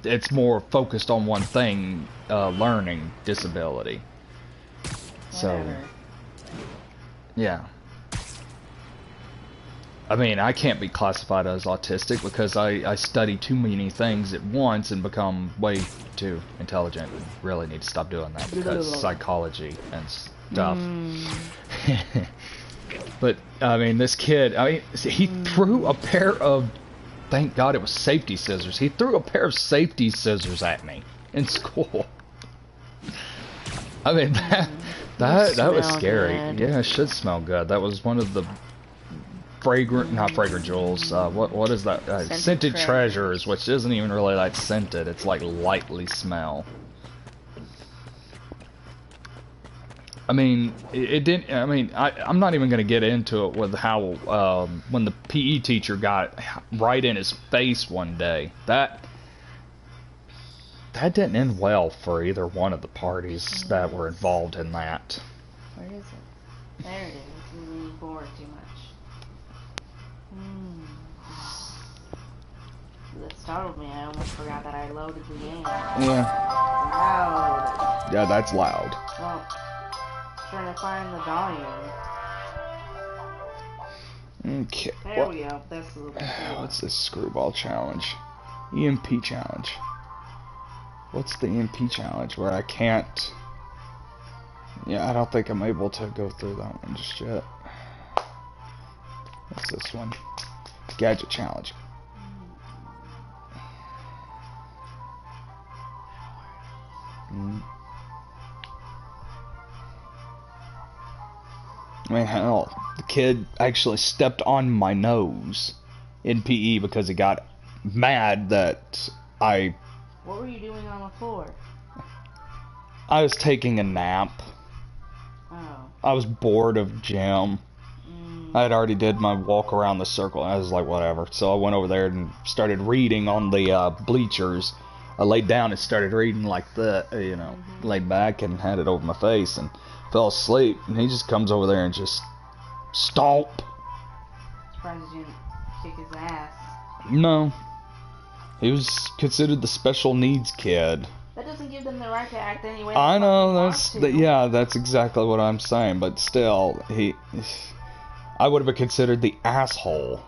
it's more focused on one thing, learning disability. So, Whatever. yeah. I mean, I can't be classified as autistic because I study too many things at once and become way too intelligent. Really need to stop doing that because psychology and stuff. But, I mean, this kid, he threw a pair of, thank God it was safety scissors. He threw a pair of safety scissors at me in school. I mean, that was scary. Good. Yeah, it should smell good. That was one of the not fragrant jewels. What is that? Scented treasures, which isn't even really like scented. It's like lightly smell. I mean, it didn't. I mean, I'm not even gonna get into it with how when the PE teacher got right in his face one day. That didn't end well for either one of the parties that were involved in that. Where is it? There it is. It's moving me forward too much. That startled me. I almost forgot that I loaded the game. Yeah. Loud. Yeah, that's loud. Well, trying to find the volume. Okay. There we go. That's a little bit cool. What's this screwball challenge? EMP challenge. What's the EMP challenge where I can't... Yeah, I don't think I'm able to go through that one just yet. What's this one? Gadget challenge. I mean, hell, the kid actually stepped on my nose in PE because he got mad that What were you doing on the floor? I was taking a nap. Oh. I was bored of gym. I had already did my walk around the circle, and I was like, whatever. So I went over there and started reading on the bleachers. I laid down and started reading like that, you know, laid back and had it over my face and fell asleep. And he just comes over there and just stomp. Surprised you didn't kick his ass. No. He was considered the special needs kid. That doesn't give them the right to act any way. I know, Yeah. that's exactly what I'm saying, but still, I would have been considered the asshole.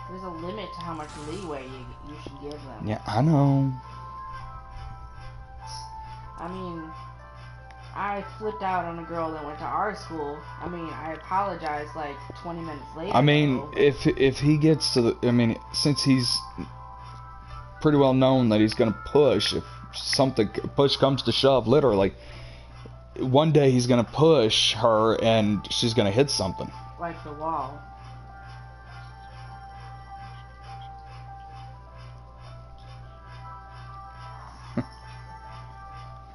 There's a limit to how much leeway you should give them. Yeah, I know. I mean, I flipped out on a girl that went to our school. I mean, I apologized like 20 minutes later. I mean, if he gets to the, I mean, since he's pretty well known that he's gonna push, if push comes to shove, literally, one day he's gonna push her and she's gonna hit something. Like the wall.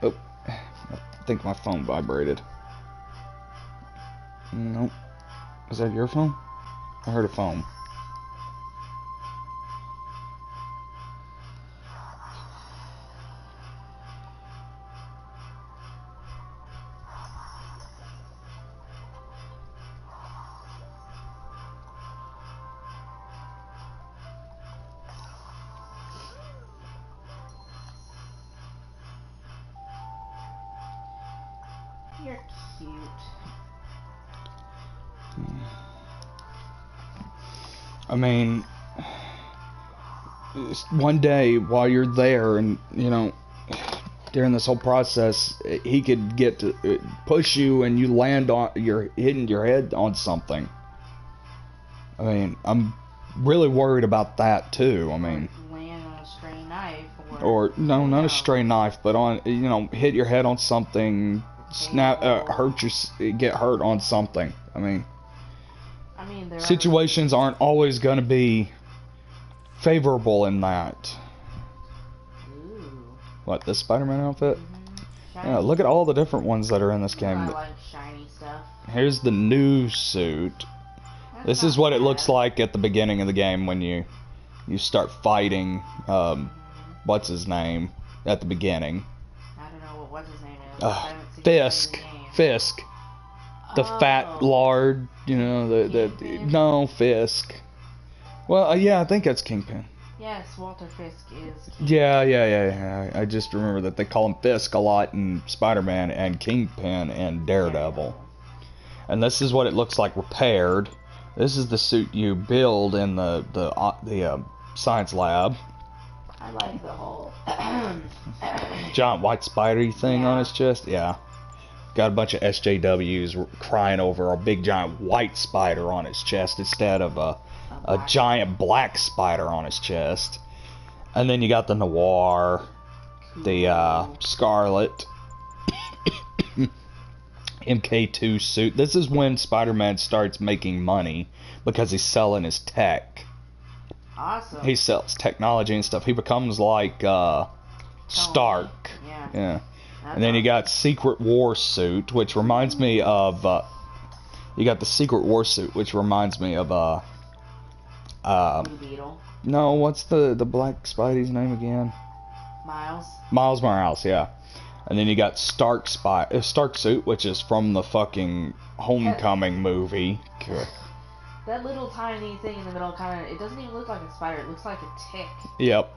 Oh, I think my phone vibrated. Nope. Is that your phone? I heard a phone. You're cute. I mean, one day while you're there and, you know, during this whole process, he could get to push you and you land on, you're hitting your head on something. I mean, I'm really worried about that too. I mean, land on a stray knife. Or no, not a stray knife, but on, you know, hit your head on something, snap, get hurt on something. I mean, there situations aren't always going to be favorable in that. Ooh. What, this Spider-Man outfit? Mm-hmm. Yeah, look at all the different ones that are in this game. I like shiny stuff. Here's the new suit. This is what it looks like at the beginning of the game when you start fighting, what's his name, at the beginning. I don't know what's his name is. Fisk. Fisk. The fat lard, you know, no, Fisk. Well, yeah, I think that's Kingpin. Yes, Walter Fisk is Kingpin. Yeah. I just remember that they call him Fisk a lot in Spider-Man and Kingpin and Daredevil. And this is what it looks like repaired. This is the suit you build in the science lab. I like the whole giant white spidery thing on his chest. Yeah. Got a bunch of SJWs crying over a big giant white spider on his chest instead of a giant black spider on his chest. And then you got the Noir, the Scarlet, MK2 suit. This is when Spider-Man starts making money because he's selling his tech. Awesome. He sells technology and stuff. He becomes like Stark. Yeah. And then you got Secret War suit, which reminds me of. You got the Secret War suit, which reminds me of Blue Beetle. No, what's the Black Spidey's name again? Miles Morales, yeah. And then you got Stark suit, which is from the fucking Homecoming movie. That little tiny thing in the middle, it doesn't even look like a spider. It looks like a tick. Yep.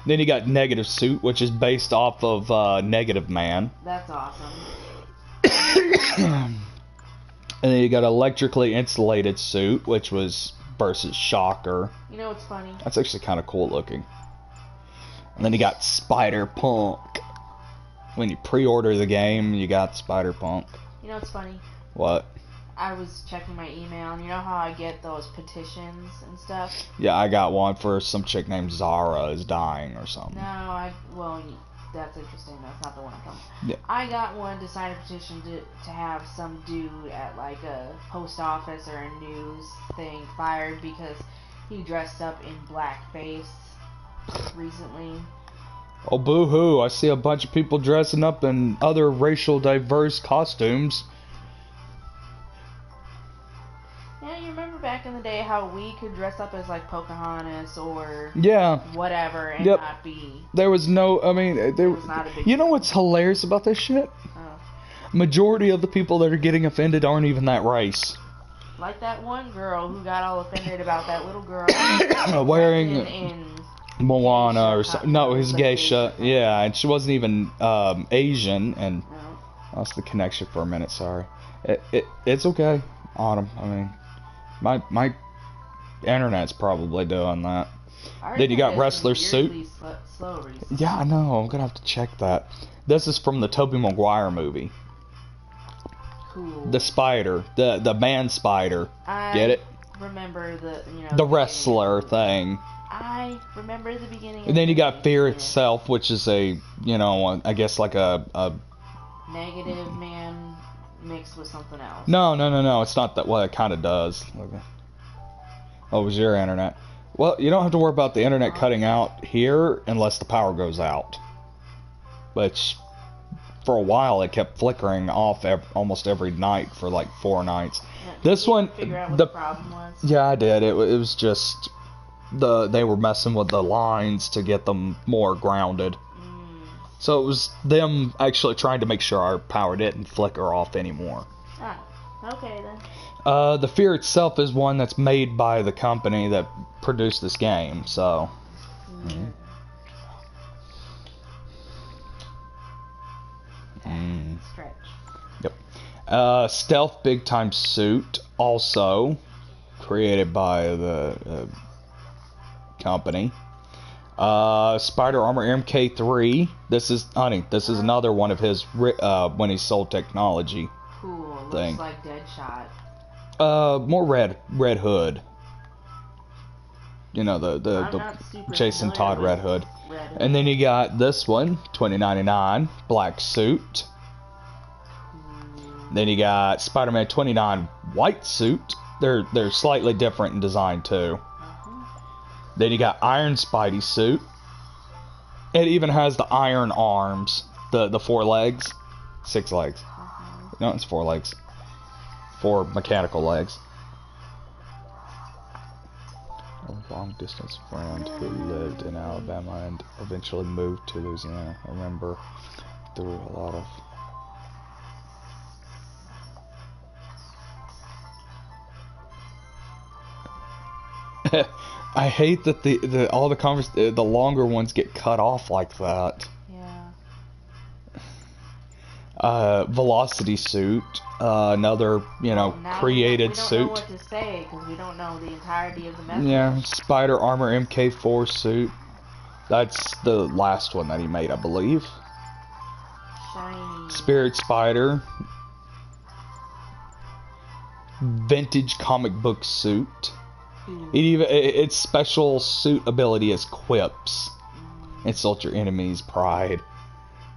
Then you got Negative suit, which is based off of Negative Man. That's awesome. And then you got Electrically Insulated suit, which was versus Shocker. You know what's funny? That's actually kind of cool looking. And then you got Spider-Punk. When you pre-order the game, you got Spider-Punk. You know what's funny? What? I was checking my email, and you know how I get those petitions and stuff? Yeah, I got one for some chick named Zara is dying or something. No, well, that's interesting. That's not the one I'm talking about. Yeah. I got one to sign a petition to have some dude at like a post office or a news thing fired because he dressed up in blackface recently. Oh, boo-hoo. I see a bunch of people dressing up in other racial diverse costumes. Yeah, you remember back in the day how we could dress up as like Pocahontas or whatever and not be. There was no, I mean, there was not a big you know what's hilarious about this shit? Majority of the people that are getting offended aren't even that race. Like that one girl who got all offended about that little girl wearing in Moana or something. No, his geisha. Yeah, and she wasn't even Asian. And I lost the connection for a minute. Sorry. It's okay, Autumn. I mean, my internet's probably doing that. Then you got Wrestler suit. Yeah, I know. I'm gonna have to check that. This is from the Tobey Maguire movie. Cool. The spider, the man spider. Get it? Remember the wrestler thing. I remember the beginning. And then you got Fear itself, which is I guess like a Negative Man mixed with something else. No. It's not that. Well, it kind of does. Okay. Oh, it was your internet. Well, you don't have to worry about the internet cutting out here unless the power goes out. Which, for a while, it kept flickering off almost every night for like 4 nights. This one, figure out what the problem was? Yeah, I did. It was just they were messing with the lines to get them more grounded. So it was them actually trying to make sure our power didn't flicker off anymore. Ah, okay then. The Fear itself is one that's made by the company that produced this game, so. Stretch. Yep. Stealth big time suit also. created by the company. Spider Armor MK3. This is another one of his when he sold technology. Cool. Thing. Looks like Deadshot. More Red Hood. You know, the Jason Todd Red Hood. And then you got this one, 2099, black suit. Then you got Spider-Man 29 white suit. They're slightly different in design too. Then you got Iron Spidey suit. It even has the iron arms, the 4 legs, 6 legs. No, it's 4 legs. 4 mechanical legs. A long-distance friend who lived in Alabama and eventually moved to Louisiana. I remember through a lot of... I hate that the longer ones get cut off like that. Yeah. Velocity suit, another created suit. We don't know what to say because we don't know the entirety of the message. Yeah, Spider Armor MK4 suit. That's the last one that he made, I believe. Shiny. Spirit Spider. Vintage comic book suit. Its special suit ability is quips. Insult your enemy's pride.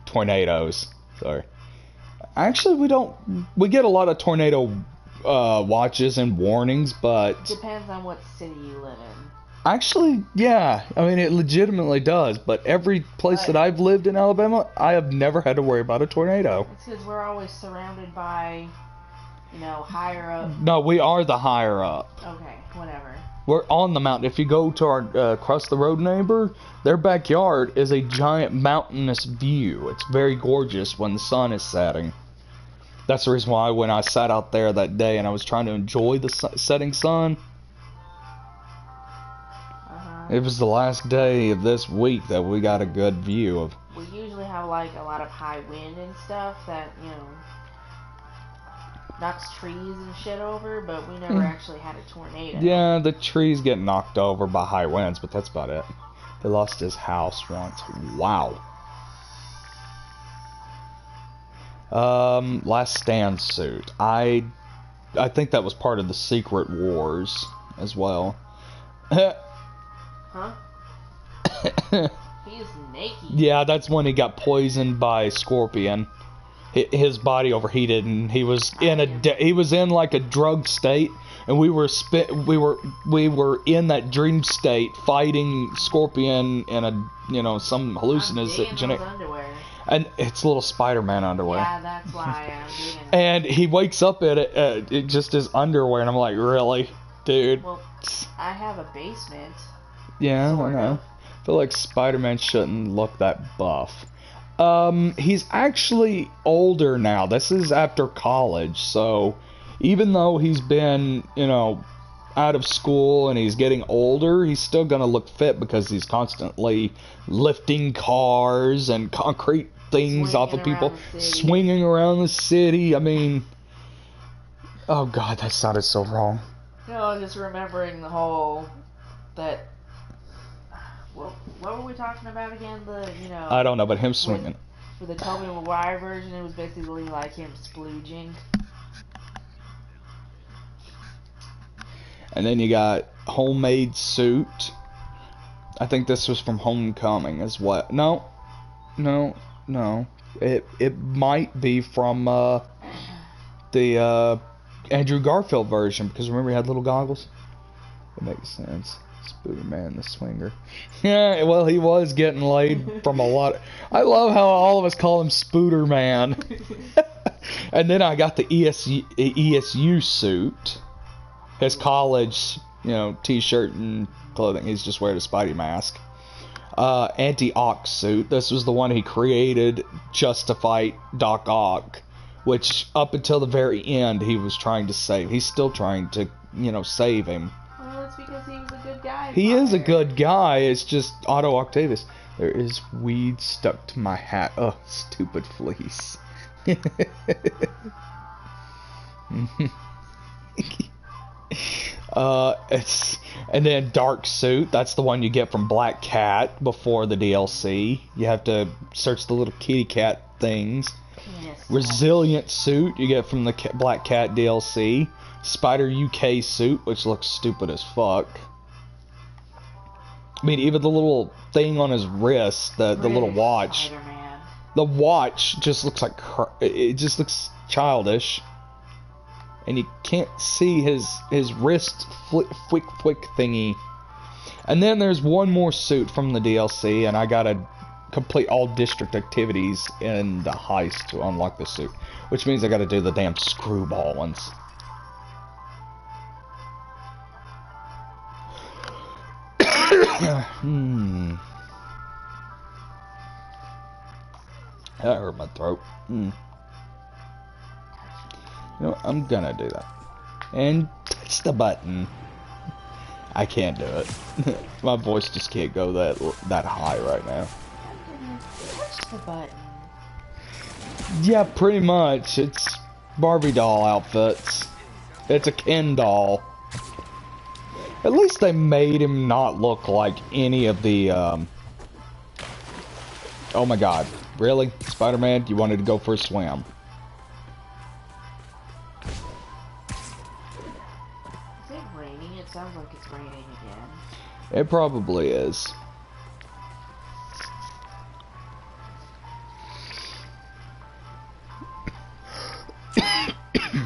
Tornadoes. Sorry. Actually, we get a lot of tornado watches and warnings, but... Depends on what city you live in. Actually, yeah. I mean, it legitimately does, but every place that I've lived in Alabama, I have never had to worry about a tornado. It's because we're always surrounded by, higher up... No, we are the higher up. Okay, whatever. We're on the mountain. If you go to our across the road neighbor, their backyard is a giant mountainous view. It's very gorgeous when the sun is setting. That's the reason why when I sat out there that day and I was trying to enjoy the setting sun, it was the last day of this week that we got a good view of. We usually have like a lot of high wind and stuff that, knocks trees and shit over, but we never actually had a tornado. Yeah, the trees get knocked over by high winds, but that's about it. They lost his house once. Wow. Last Stand suit. I think that was part of the Secret Wars as well. Huh? He's naked. Yeah, that's when he got poisoned by Scorpion. His body overheated, and he was in like a drug state, and we were in that dream state fighting Scorpion in a some hallucinogenic. And it's little Spider-Man underwear. Yeah, that's why I'm digging it. And he wakes up in it just his underwear, and I'm like, really, dude? Well, I have a basement. Yeah, I know. I feel like Spider-Man shouldn't look that buff. He's actually older now. This is after college, so even though he's been, out of school and he's getting older, he's still gonna look fit because he's constantly lifting cars and concrete things off of people, swinging around the city. I mean, oh god, that sounded so wrong. Just remembering the whole what were we talking about again? I don't know, but him swinging. For the Tobey Maguire version, it was basically like him splooging. And then you got Homemade Suit. I think this was from Homecoming as well. No. It might be from the Andrew Garfield version, because remember he had little goggles? It makes sense. Spooderman the Swinger. Yeah, well, he was getting laid from a lot. I love how all of us call him Spooderman. And then I got the ESU suit. His college, t-shirt and clothing. He's just wearing a Spidey mask. Anti-Ock suit. This was the one he created just to fight Doc Ock, which up until the very end he was trying to save. He's still trying to, save him. Well, it's because he was a good guy. He is a good guy. It's just Otto Octavius. There is weed stuck to my hat. Oh, stupid fleece. And then Dark Suit, that's the one you get from Black Cat before the DLC. You have to search the little kitty cat things. Yes. Resilient Suit you get from the Black Cat DLC. Spider UK Suit, which looks stupid as fuck. I mean, even the little thing on his wrist, the little watch. Spider-Man. The watch just looks like it just looks childish. And you can't see his wrist flick thingy. And then there's one more suit from the DLC, and I gotta complete all district activities in the heist to unlock the suit, which means I gotta do the damn screwball ones. That hurt my throat. You know, I'm gonna do that. And touch the button. I can't do it. My voice just can't go that high right now. Touch the button. Yeah, pretty much. It's Barbie doll outfits. It's a Ken doll. At least they made him not look like any of the, Oh my god. Really? Spider-Man, you wanted to go for a swim. Is it raining? It sounds like it's raining again. It probably is.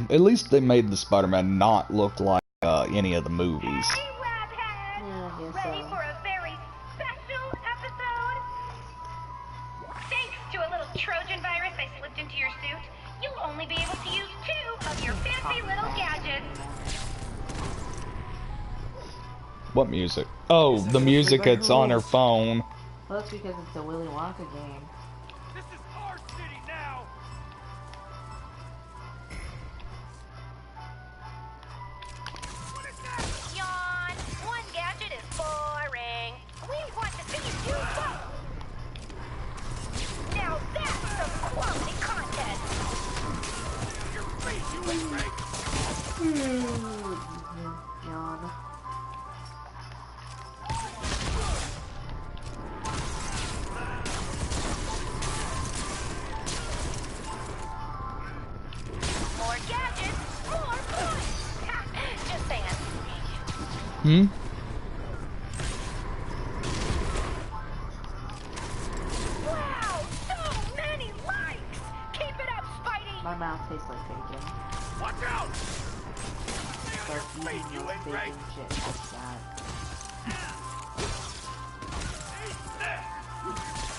At least they made the Spider-Man not look like any of the movies. Hey, Webhead! Ready for a very special episode? Thanks to a little Trojan virus I slipped into your suit, you'll only be able to use 2 of your fancy little gadgets. What music? Oh, the music that's on her phone. Well, that's because it's a Willy Wonka game. This is our city now! Yawn! One gadget is boring. We want to see you do both. Now that's some quality content. Your face, you ain't right! Yawn. More gadgets, more points. Just saying. Wow, so many likes. Keep it up, Spidey. My mouth tastes like bacon. Watch out! Start eating you those ain't bacon right. shit like that.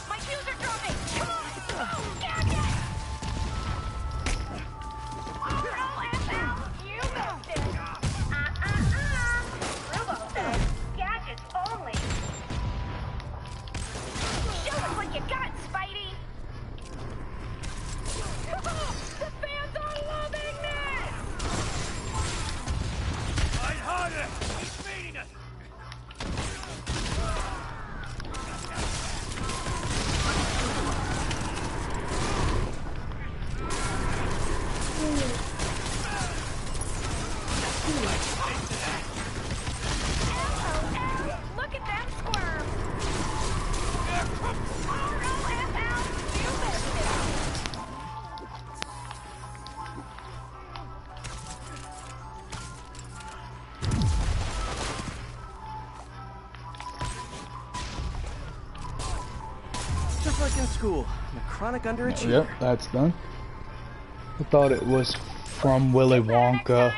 My shoes are dropping. Come on. Gadget. ROFL, you missed it. Rubo says gadgets only. Show us what you got, Spidey. The fans are loving this. Fight harder! He's beating us! LOL, look at them squirm. ROFL, you missed it. Just like in school, I'm a chronic underachiever. Yep, that's done. I thought it was from Willy Wonka.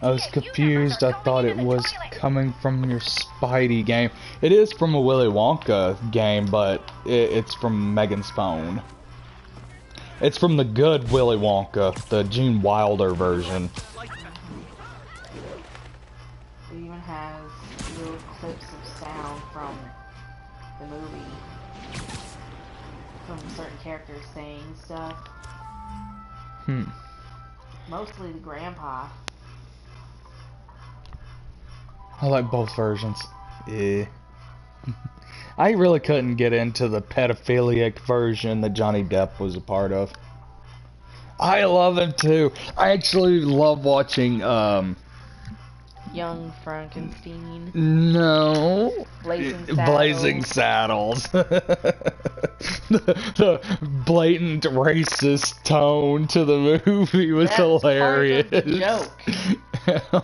I was confused. I thought it was coming from your Spidey game. It is from a Willy Wonka game, but it's from Megan's phone. It's from the good Willy Wonka, the Gene Wilder version. It even has little clips of sound from the movie. From certain characters saying stuff. Mostly the grandpa. I like both versions. Yeah. I really couldn't get into the pedophilic version that Johnny Depp was a part of. I love him too. I actually love watching Young Frankenstein. No. Blazing Saddles. Blazing Saddles. the blatant racist tone to the movie was hilarious. Part of the joke.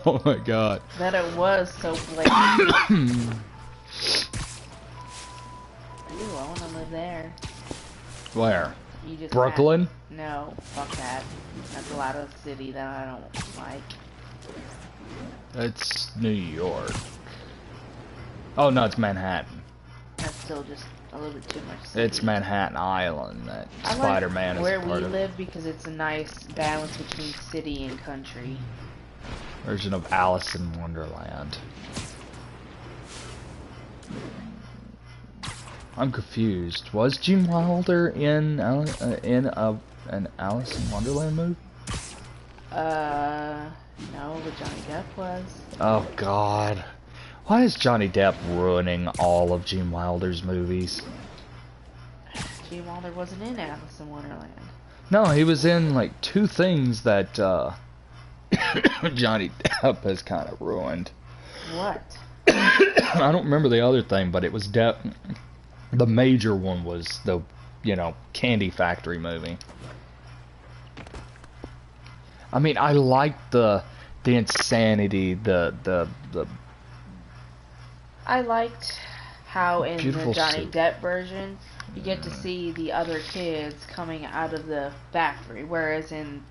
Oh my god. That it was so blatant. Ooh, I want to live there. Where? You just Brooklyn? No, fuck that. That's a lot of city that I don't like. It's New York. Oh no, it's Manhattan. That's still just a little bit too much city. It's Manhattan Island that I Spider-Man like is where a part we of. live because it's a nice balance between city and country. Version of Alice in Wonderland. I'm confused. Was Gene Wilder in an Alice in Wonderland movie? No, but Johnny Depp was. Oh God, why is Johnny Depp ruining all of Gene Wilder's movies? Gene Wilder wasn't in Alice in Wonderland. No, he was in like 2 things that Johnny Depp has kind of ruined. What? I don't remember the other thing, but it was the major one was the, Candy Factory movie. I mean, I liked the insanity, I liked how in the Beautiful Johnny suit. Depp version, you get to see the other kids coming out of the factory, whereas in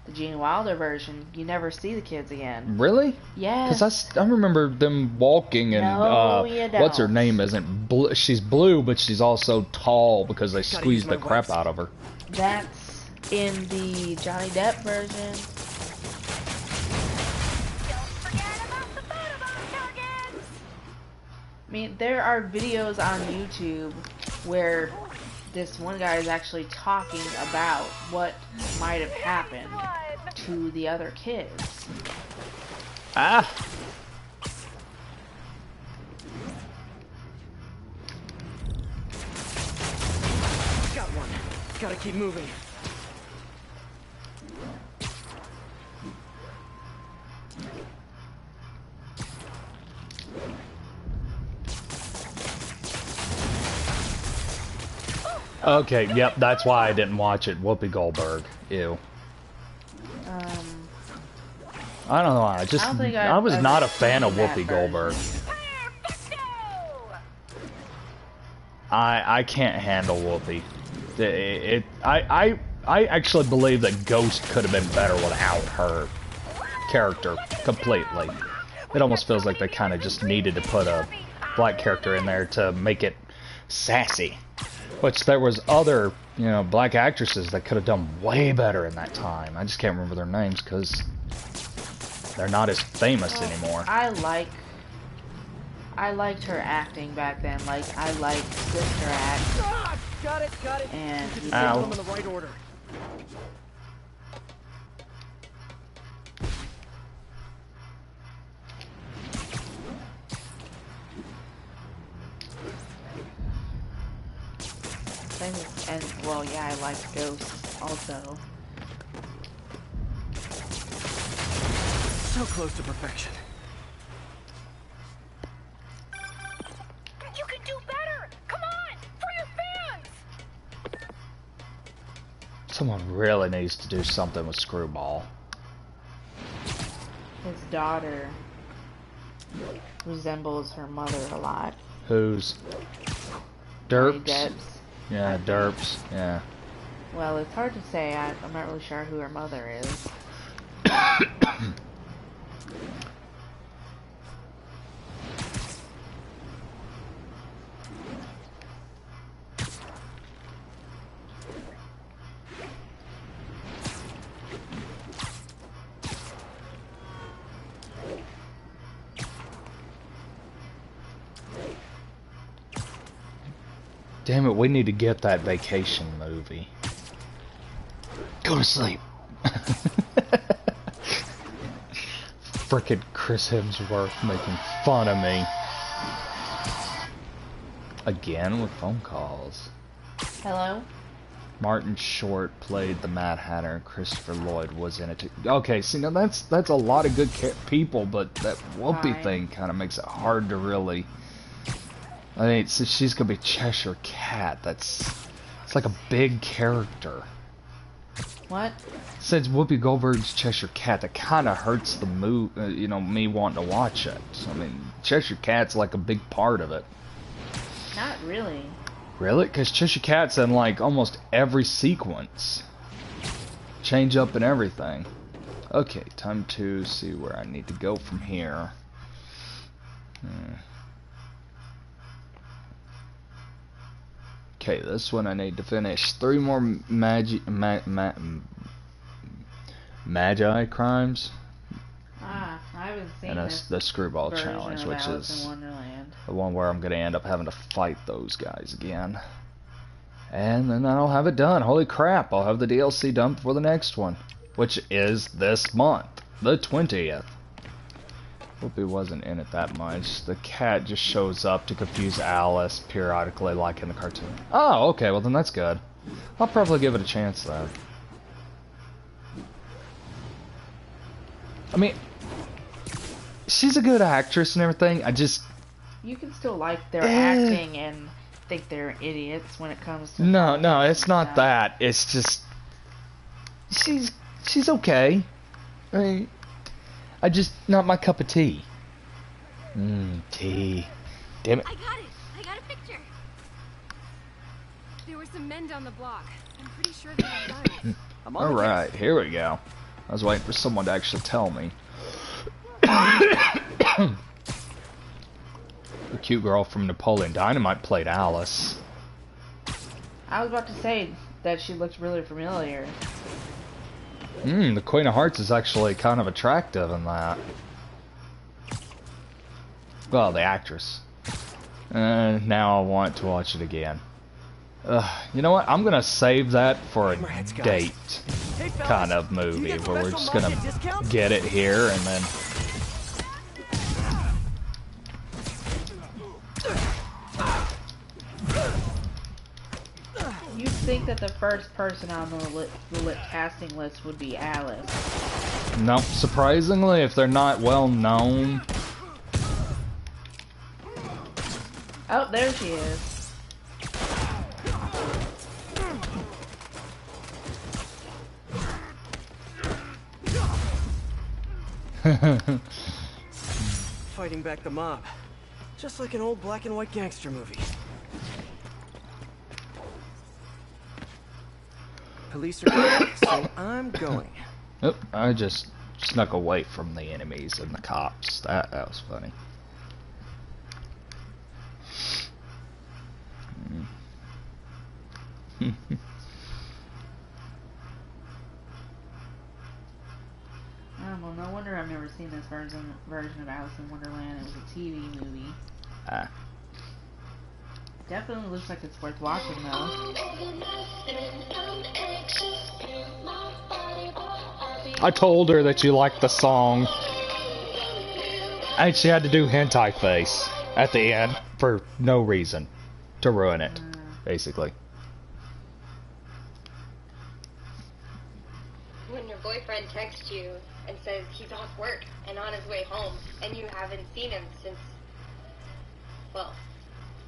the Gene Wilder version, you never see the kids again. Really? Yes. Because I remember them walking and No, you don't. what's her name isn't blue. She's blue, but she's also tall because they squeezed the crap out of her. That's in the Johnny Depp version. I mean, there are videos on YouTube where this one guy is actually talking about what might have happened to the other kids. Ah! Got one. Gotta keep moving. Okay, yep, that's why I didn't watch it. Whoopi Goldberg. Ew. I don't know. I was not a fan of Whoopi Goldberg. I can't handle Whoopi. I actually believe that Ghost could have been better without her character completely. It almost feels like they kind of just needed to put a black character in there to make it sassy. Which there was other, black actresses that could have done way better in that time. I just can't remember their names because they're not as famous anymore. I liked her acting back then. Like, I liked Sister Act. Ah, got it. And You them in the right order. And well, yeah, I liked Ghost also. So close to perfection. You can do better! Come on! For your fans! Someone really needs to do something with Screwball. His daughter resembles her mother a lot. Who's? Johnny Derps? Depp's. Yeah, Derps. Yeah. Well, it's hard to say. I'm not really sure who her mother is. Damn it, we need to get that vacation movie. Go to sleep. Frickin' Chris Hemsworth making fun of me. Again with phone calls. Hello? Martin Short played the Mad Hatter, and Christopher Lloyd was in it too. Okay, see, now that's a lot of good people, but that Whoopi Fine. thing kind of makes it hard to really. I mean, so she's gonna be Cheshire Cat. It's like a big character. What? Since Whoopi Goldberg's Cheshire Cat, that kind of hurts the mood. You know, me wanting to watch it. I mean, Cheshire Cat's like a big part of it. Not really. Really? Because Cheshire Cat's in like almost every sequence. Change up and everything. Okay, time to see where I need to go from here. Okay, this one I need to finish. 3 more Magi crimes. Ah, I haven't seen And this the Screwball version Challenge, of which Alice is in Wonderland. the one where I'm going to end up having to fight those guys again. And then I'll have it done. Holy crap, I'll have the DLC done for the next one, which is this month, the 20th. Whoopi wasn't in it that much. The cat just shows up to confuse Alice periodically, like in the cartoon. Oh, okay, well then that's good. I'll probably give it a chance then. I mean, she's a good actress and everything. I just... You can still like their acting and think they're idiots when it comes to... No, it's not that. It's just... She's okay. I mean... I just... Not my cup of tea. Tea. Damn it. I got a picture. There were some men down the block. I'm pretty sure they had guns. Alright, here we go. I was waiting for someone to actually tell me. The cute girl from Napoleon Dynamite played Alice. I was about to say that she looked really familiar. The Queen of Hearts is actually kind of attractive in that. Well, the actress. Now I want to watch it again. You know what? I'm gonna save that for a date kind of movie where we're just gonna get it here and then. You'd think that the first person on the casting list would be Alice. Nope. Surprisingly, if they're not well known. Oh, there she is. Fighting back the mob. Just like an old black and white gangster movie. Police are coming, so I'm going. Oop, I just snuck away from the enemies and the cops. That was funny. Well, no wonder I've never seen this version of Alice in Wonderland. It was a TV movie. Definitely looks like it's worth watching, though. I told her that you liked the song. And she had to do hentai face at the end for no reason. To ruin it, basically. When your boyfriend texts you and says he's off work and on his way home, and you haven't seen him since, well,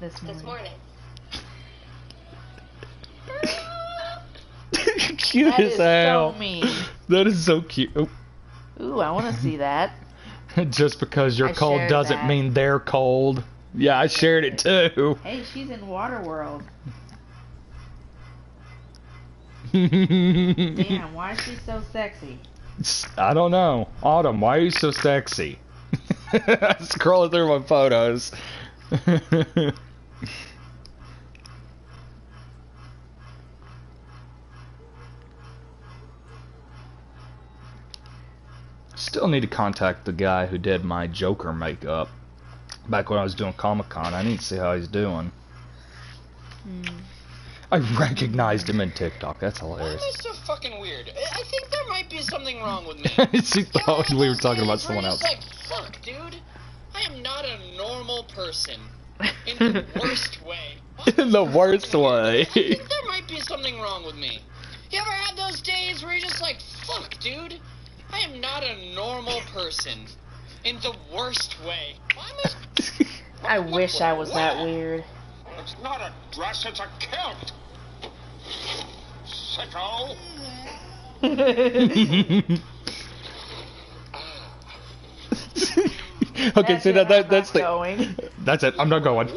this morning. Cute as hell. So mean. That is so cute. Oh. Ooh, I want to see that. Just because you're cold doesn't that. mean they're cold. Yeah, I shared it too. Hey, she's in Waterworld. Damn, why is she so sexy? I don't know. Autumn, why are you so sexy? Scrolling through my photos. Still need to contact the guy who did my Joker makeup back when I was doing Comic-Con. I need to see how he's doing. I recognized him in TikTok. That's hilarious. Why is this so fucking weird? I think there might be something wrong with me. She thought we were talking about someone else. Like, fuck, dude. I am not a normal person. In the worst way. In the worst way. I think there might might be something wrong with me. You ever had those days where you're just like, fuck, dude, I am not a normal person. In the worst way. I wish I was that weird. It's not a dress, it's a kilt. Sicko. Okay, see that's the going. That's it. I'm not going.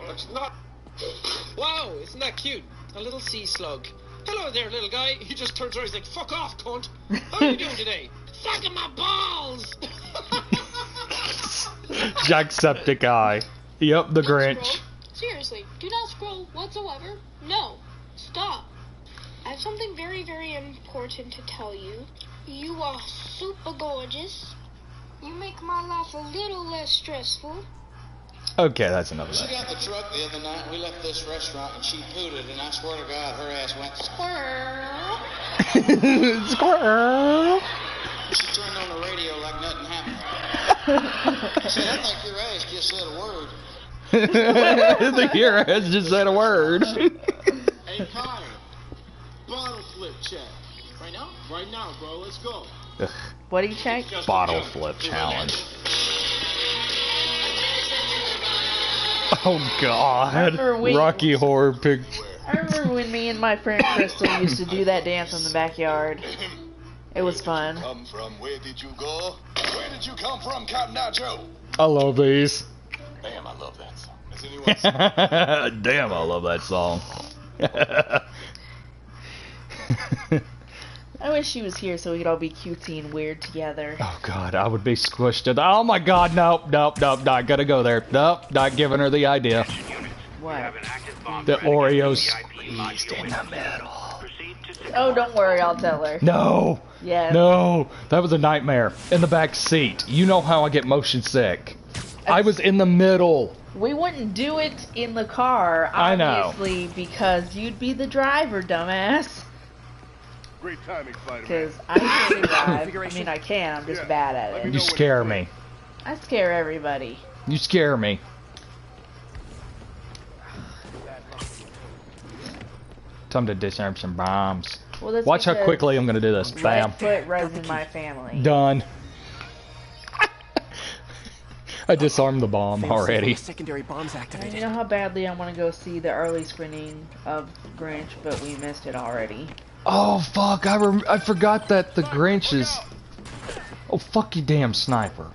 It's not. Wow, isn't that cute? A little sea slug. Hello there, little guy. He just turns around. He's like, "Fuck off, cunt. How are you doing today?" Sucking my balls. Jacksepticeye. Yep, the Grinch. Scroll. Seriously, do not scroll whatsoever. No, stop. I have something very, very important to tell you. You are super gorgeous. You make my life a little less stressful. Okay, that's enough of She that. got the truck the other night. We left this restaurant and she pooted, and I swear to God, her ass went squirrel. Squirrel. She turned on the radio like nothing happened. I said, I think your ass just said a word. The hero has just said a word. Hey, Kyle. Bottle flip check. Right now? Right now, bro. Let's go. What do you check? Bottle flip challenge. Oh God. Rocky Horror Picture. I remember when me and my friend Crystal used to do that dance in the backyard. It was fun. Come from? Where did you go? Where did you come from, Cotton Eye Joe? I love these. Damn, I love that song. Has anyone Damn, I love that song. I wish she was here so we could all be cutesy and weird together. Oh God, I would be squished to oh my God, nope, not gotta go there. Nope, not giving her the idea. What? The Oreos squeezed in the middle. Oh, don't worry, I'll tell her. No. Yeah. No, that was a nightmare. In the back seat. You know how I get motion sick. I was in the middle. We wouldn't do it in the car, I know. obviously, because you'd be the driver, dumbass. Great timing, Spider-Man. Because I can't drive. I mean, I can, I'm just bad at it. You scare me. I scare everybody. You scare me. Time to disarm some bombs. Well, that's Watch how because quickly I'm gonna do this. Bam. Foot runs in my family. Done. I disarmed the bomb already. Secondary bombs activated. You know how badly I want to go see the early screening of Grinch, but we missed it already. Oh fuck! I forgot that the Grinch is. Oh fuck you, damn sniper!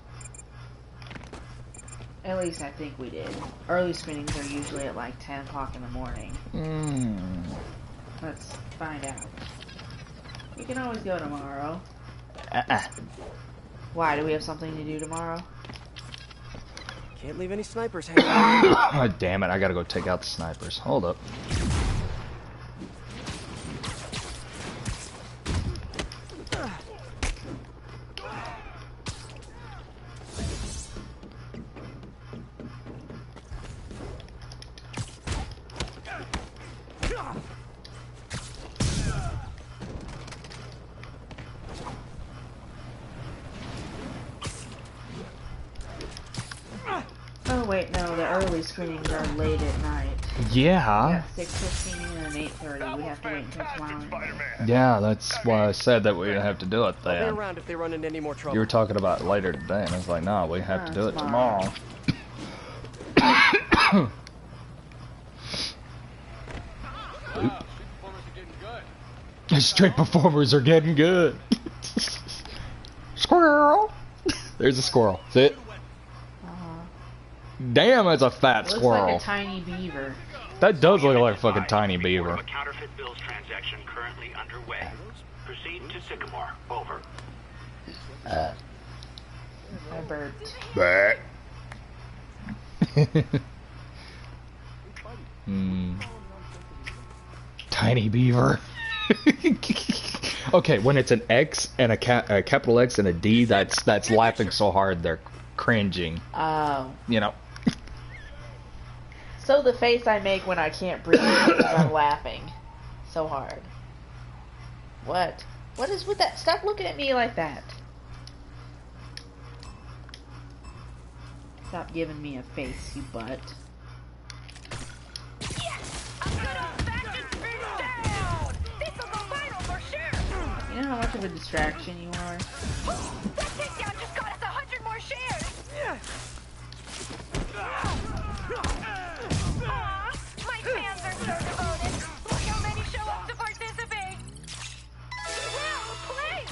At least I think we did. Early screenings are usually at like 10 o'clock in the morning. Let's find out. We can always go tomorrow. Why? Do we have something to do tomorrow? Can't leave any snipers hanging out. Oh, damn it! I gotta go take out the snipers. Hold up. Oh wait, no, the early screenings are late at night. Yeah. 6:15 and 8:30. We have to wait until tomorrow. Yeah, that's why I said that we have to do it I'll be then. around if they run into any more trouble. You were talking about it later today, and I was like, no, we have to do it tomorrow. Street performers are getting good. Squirrel. There's a squirrel. See it? Damn, that's a fat Looks squirrel. like a tiny beaver. That does look like a fucking tiny beaver. Counterfeit bills transaction currently underway. Proceed to Sycamore. Over. I burped. Bah. Tiny beaver. Okay, when it's an X and a capital X and a D, that's laughing so hard they're cringing. Oh. You know. So the face I make when I can't breathe because I'm laughing so hard. What? What is with that? Stop looking at me like that. Stop giving me a face, you butt. Yes! A good old-fashioned how much of a distraction you are? That takedown just got us 100 more shares! Aw, my fans are so devoted. Look how many show up to participate. Well played!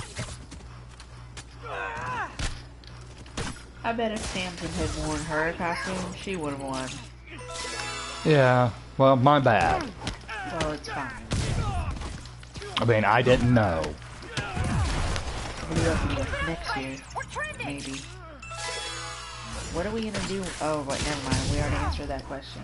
I bet if Samson had worn her costume, she would have won. Yeah, well, my bad. Well, it's fine. I mean, I didn't know. Maybe next year. Maybe. What are we gonna do? Oh, wait, never mind. We already answered that question.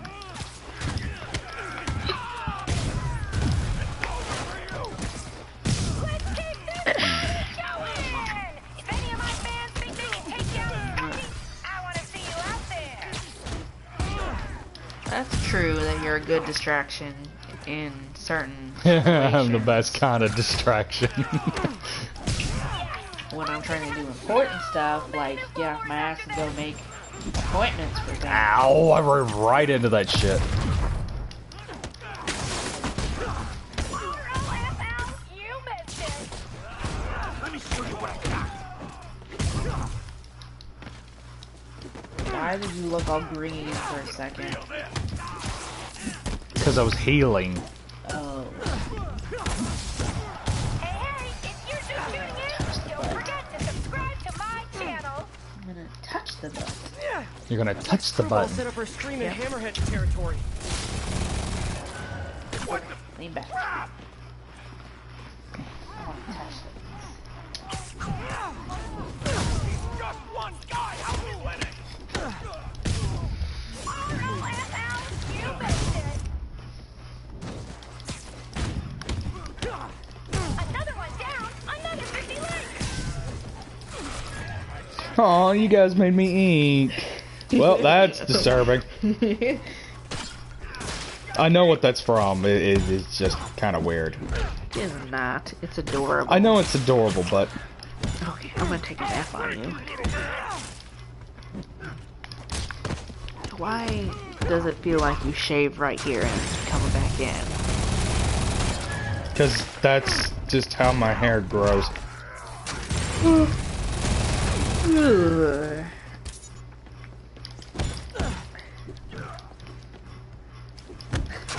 That's true that you're a good distraction in certain I'm the best kind of distraction. When I'm trying to do important stuff, like get off my ass and go make appointments for things. Ow, I ran right into that shit. Why did you look all green for a second? Because I was healing. Oh. Hey, if you're just tuning in, don't forget to subscribe to my channel. I'm gonna touch the button. You're gonna touch the I'll button. set up her scream in Hammerhead territory. Lean back. I want to touch Just one guy, how we winning? Another one down, another 50 likes. Aw, you guys made me ink. Well, that's disturbing. I know what that's from. It's just kind of weird. It's not. It's adorable. I know it's adorable, but... Okay, I'm gonna take an F on you. Why does it feel like you shaved right here and it's coming back in? Because that's just how my hair grows.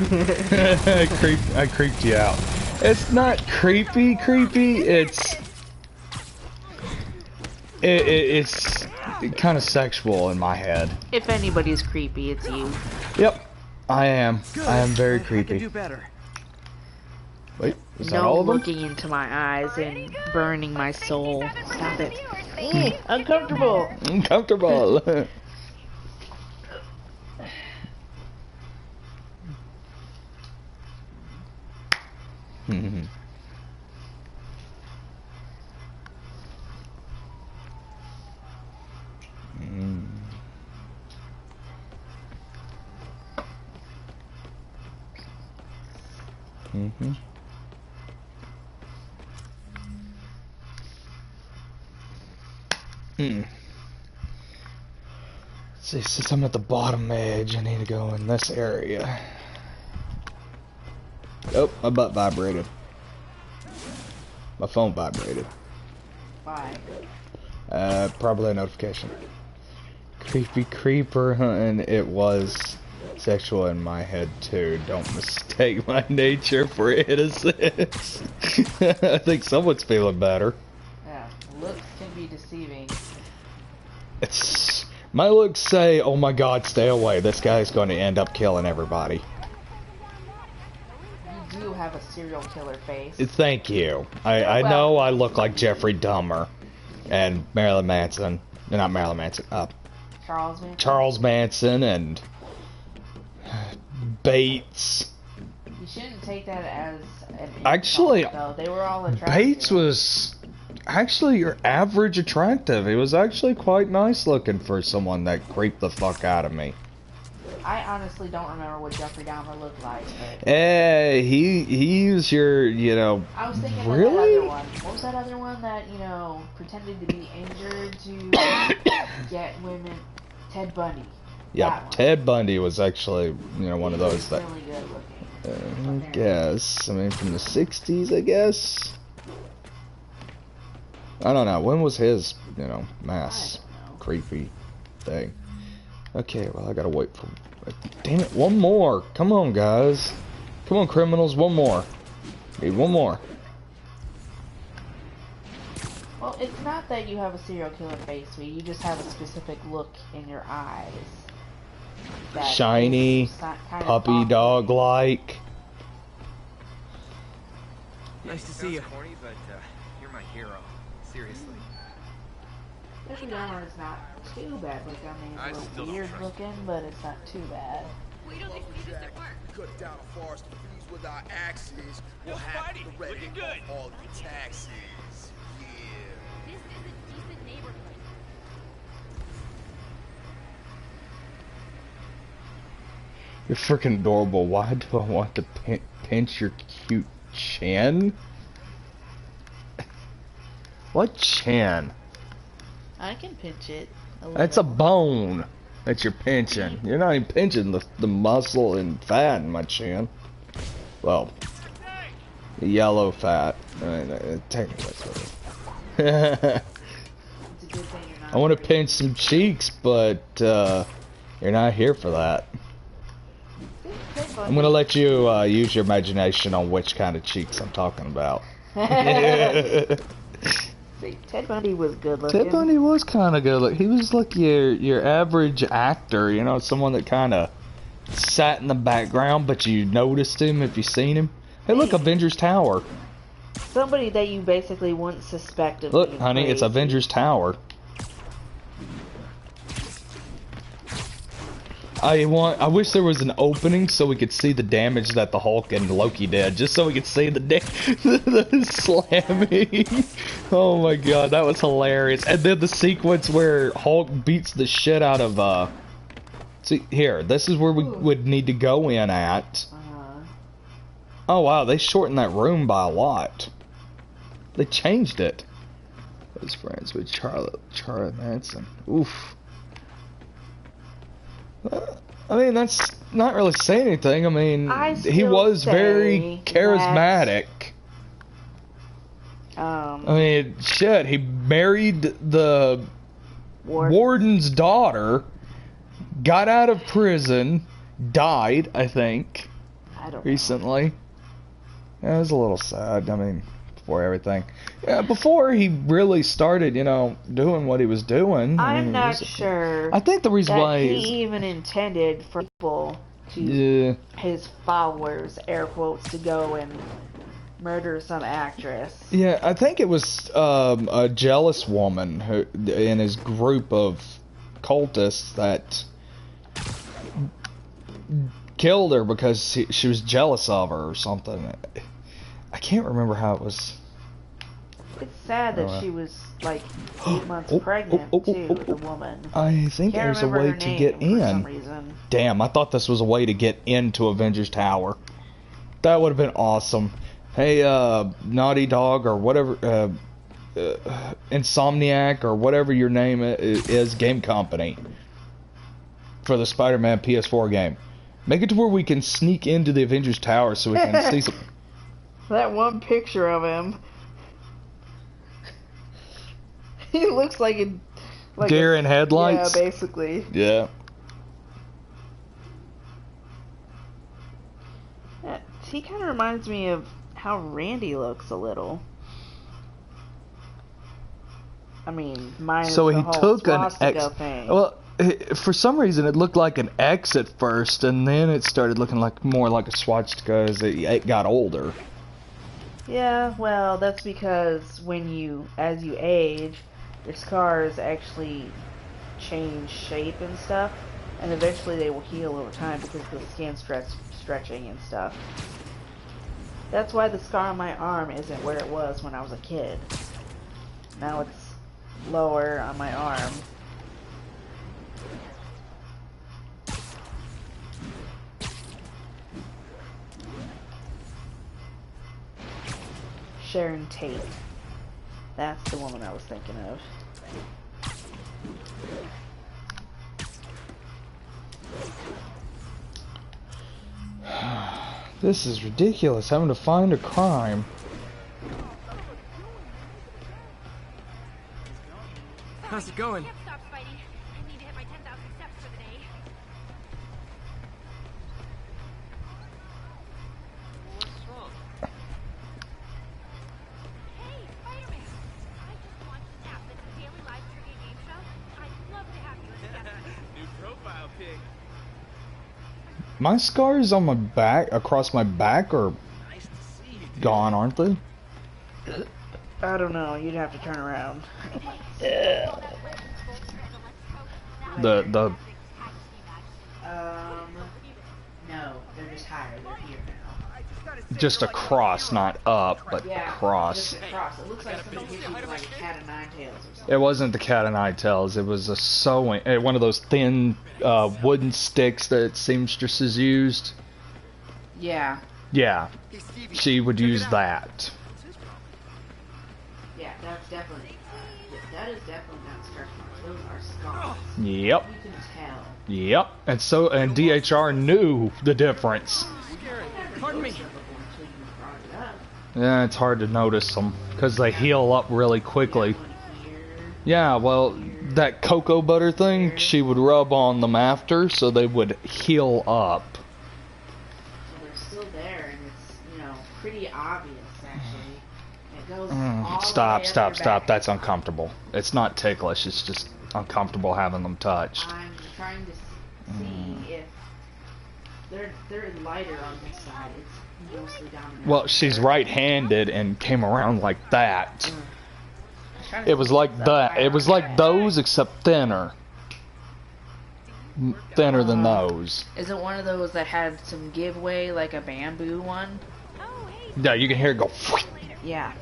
I creeped you out. It's not creepy, it's kind of sexual in my head. If anybody's creepy, it's you. Yep, I am. I am very creepy. I can do better. Wait, is that No all of them? looking into my eyes and burning my soul. Stop it. Uncomfortable. Uncomfortable. Mm-hmm. See, since I'm at the bottom edge, I need to go in this area. Oh, my butt vibrated. My phone vibrated. Why? Probably a notification. Creepy creeper hunting. It was sexual in my head too. Don't mistake my nature for innocence. I think someone's feeling better. Yeah, looks can be deceiving. It's my looks say, "Oh my God, stay away! This guy's going to end up killing everybody." You do have a serial killer face. Thank you. I know I look like Jeffrey Dahmer and Marilyn Manson. Not Marilyn Manson. Charles Manson. Charles Manson and Bates. You shouldn't take that as an Actually, insult, though. They were all attractive. Bates was actually your average attractive. He was actually quite nice looking for someone that creeped the fuck out of me. I honestly don't remember what Jeffrey Dahmer looked like. But He was your, you know, I was thinking really? of that other one. What was that other one that, you know, pretended to be injured to get women? Ted Bundy. Yeah, Ted Bundy was actually, you know, one of those that... really good looking. I guess. I mean, from the 60s, I guess. I don't know. When was his, mass creepy thing? Okay, well, I gotta wait for... Damn it, one more! Come on, guys. Come on, criminals, one more. Need one more. Well, it's not that you have a serial killer face, sweetie. You just have a specific look in your eyes. Shiny, puppy dog-like. Nice to see you. Corny, but you're my hero. Seriously. This armor is not too bad. Like, I mean, it's a little weird looking, but it's not too bad. We don't expect this at work. Cut down a forest of trees with our axes. We'll have to ready all your taxes. Yeah. This is a decent neighborhood. You're freaking adorable. Why do I want to pinch your cute chin? What chin? I can pinch it. That's a bone that you're pinching. You're not even pinching the muscle and fat in my chin. Well, the yellow fat. Technically, I want to pinch some cheeks, but you're not here for that. I'm gonna let you use your imagination on which kind of cheeks I'm talking about. See, Ted Bundy was good looking. Ted Bundy was kind of good looking. He was like your average actor, someone that kind of sat in the background, but you noticed him if you seen him. Hey, look, Avengers Tower. Somebody that you basically wouldn't suspect of. Look, honey, it's Avengers Tower. I wish there was an opening so we could see the damage that the Hulk and Loki did, just so we could see the slamming. Oh my god, that was hilarious. And then the sequence where Hulk beats the shit out of see here, this is where we would need to go in at. Oh wow, they shortened that room by a lot. They changed it. I was friends with Charlie Manson. Oof. I mean, that's not really saying anything. I mean, he was very charismatic. I mean, shit, he married the warden's daughter, got out of prison, died, I think, recently. Yeah, it was a little sad. I mean, before everything. Yeah, before he really started, doing what he was doing. I'm not sure. I think the reason why he even intended for people to, his followers, air quotes, to go and murder some actress. Yeah, I think it was a jealous woman who, in his group of cultists, that killed her because she was jealous of her or something. I can't remember how it was. It's sad that she was like 8 months pregnant too, the woman. I think there's a way to get in. For some reason. Damn, I thought this was a way to get into Avengers Tower. That would have been awesome. Hey, Naughty Dog or whatever, Insomniac or whatever your name is, game company, for the Spider-Man PS4 game. Make it to where we can sneak into the Avengers Tower so we can see some... That one picture of him. He looks like a... deer in headlights? Yeah, basically. Yeah. He kind of reminds me of how Randy looks a little. I mean, minus so he the whole took an swastika thing. Well, for some reason it looked like an X at first, and then it started looking like more like a swastika as it got older. Yeah, well, that's because as you age, your scars actually change shape and stuff, and eventually they will heal over time because the skin's stretching and stuff. That's why the scar on my arm isn't where it was when I was a kid. Now it's lower on my arm. Sharon Tate. That's the woman I was thinking of. This is ridiculous, having to find a crime. How's it going? Can't stop, Spidey. I need to hit my 10,000 steps for the day. What's wrong? Hey, Spider-Man. I just launched an app that's a daily live trivia game show. I'd love to have you as a guest. New profile pic. My scars on my back, across my back, are gone, aren't they? I don't know. You'd have to turn around. The No, they're just higher. They're here now. just across, not up, but Yeah, across. just across. It looks like somebody hit you with like a cat of nine tails or something. It wasn't the cat o' nine tails. It was a sewing, one of those thin wooden sticks that seamstresses used. Yeah. Yeah, she would use that. Yeah, that's definitely. That is definitely not stretch marks. Those are scars. Yep. You can tell. Yep. And DHR knew the difference. Pardon me. Yeah, it's hard to notice them because they heal up really quickly. Yeah, well, that cocoa butter thing, she would rub on them after, so they would heal up. So they're still there, and it's pretty obvious actually. It goes all Stop, the way stop, up your stop. back. That's uncomfortable. It's not ticklish. It's just uncomfortable having them touched. I'm trying to see if they're lighter on this side. It's mostly dominant. Well, she's right-handed and came around like that. It was like that. It was like those, except thinner. Thinner than those. Is it one of those that had some giveaway, like a bamboo one? Yeah, you can hear it go. Yeah.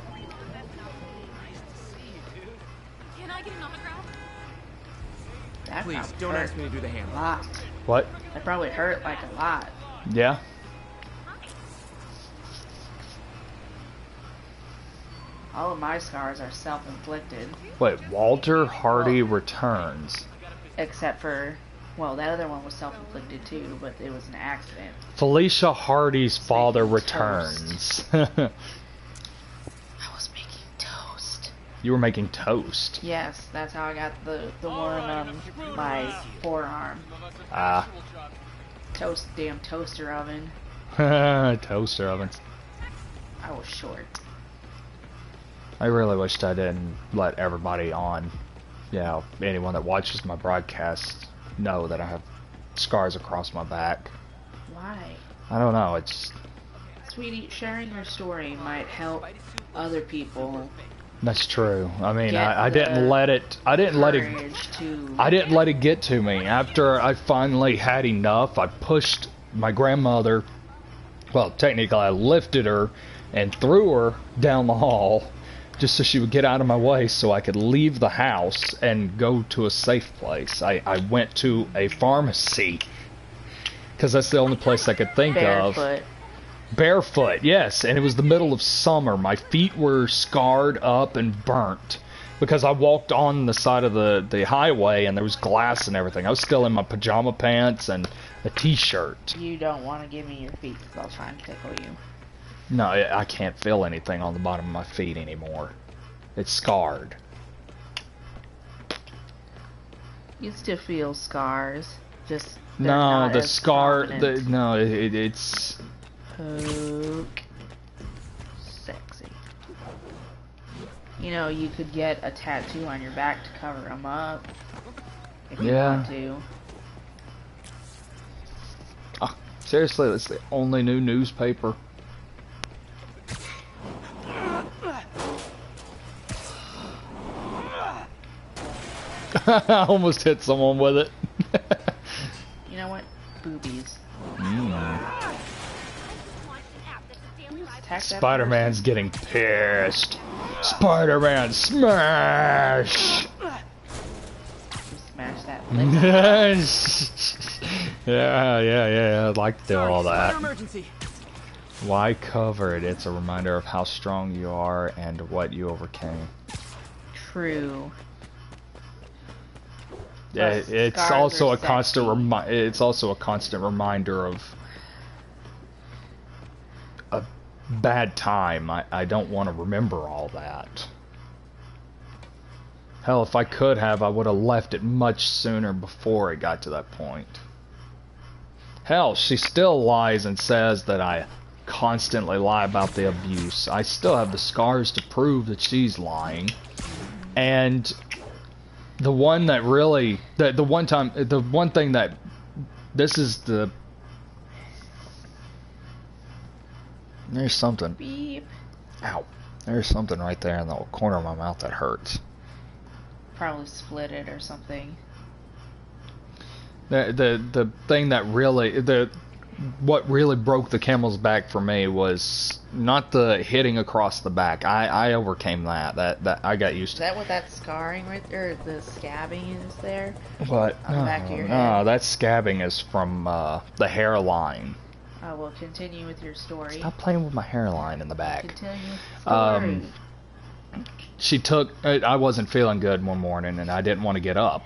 Can I get an autograph? That Please, probably don't hurt ask me to do the hand. a lot. What? That probably hurt like a lot. Yeah. All of my scars are self-inflicted. Wait, Walter Hardy returns. Except for, well, that other one was self-inflicted too, but it was an accident. Felicia Hardy's father returns. I was making toast. You were making toast. Yes, that's how I got the one on my forearm. Ah. Damn toaster oven. Toaster ovens. I was short. I really wished I didn't let everybody on, anyone that watches my broadcast know that I have scars across my back. Why? I don't know, it's... Sweetie, sharing your story might help other people. That's true. I mean, Get I didn't let it... I didn't let it get to me. After I finally had enough, I pushed my grandmother... Well, technically I lifted her and threw her down the hall just so she would get out of my way so I could leave the house and go to a safe place. I went to a pharmacy because that's the only place I could think of. Barefoot, yes, and it was the middle of summer. My feet were scarred up and burnt because I walked on the side of the highway and there was glass and everything. I was still in my pajama pants and a t-shirt. You don't want to give me your feet because I'll try and tickle you. No, I can't feel anything on the bottom of my feet anymore. It's scarred. You still feel scars, just no, the scar. It's. Poke. Sexy. You know, you could get a tattoo on your back to cover them up. If you want to. Oh, seriously, that's the only new newspaper. I almost hit someone with it. You know what? Boobies. Spider-Man's getting pissed. Spider-Man smash! Smash that. Yeah. I'd like to do all that. Emergency. Why cover it? It's a reminder of how strong you are and what you overcame. True. Yeah, it's also a constant it's also a constant reminder of a bad time. I don't want to remember all that. Hell, if I could have, I would have left it much sooner before it got to that point. Hell, she still lies and says that I constantly lie about the abuse. I still have the scars to prove that she's lying. And the one that really, the one thing that, this is the, there's something. Beep. Ow. There's something right there in the corner of my mouth that hurts. Probably split it or something. The thing that really, what really broke the camel's back for me was not the hitting across the back. I overcame that I got used to. Is that what that scarring right there, the scabbing is there? What? On the back of your head? No, that scabbing is from the hairline. I will continue with your story. Stop playing with my hairline in the back. Continue with the story. She took, I wasn't feeling good one morning and I didn't want to get up.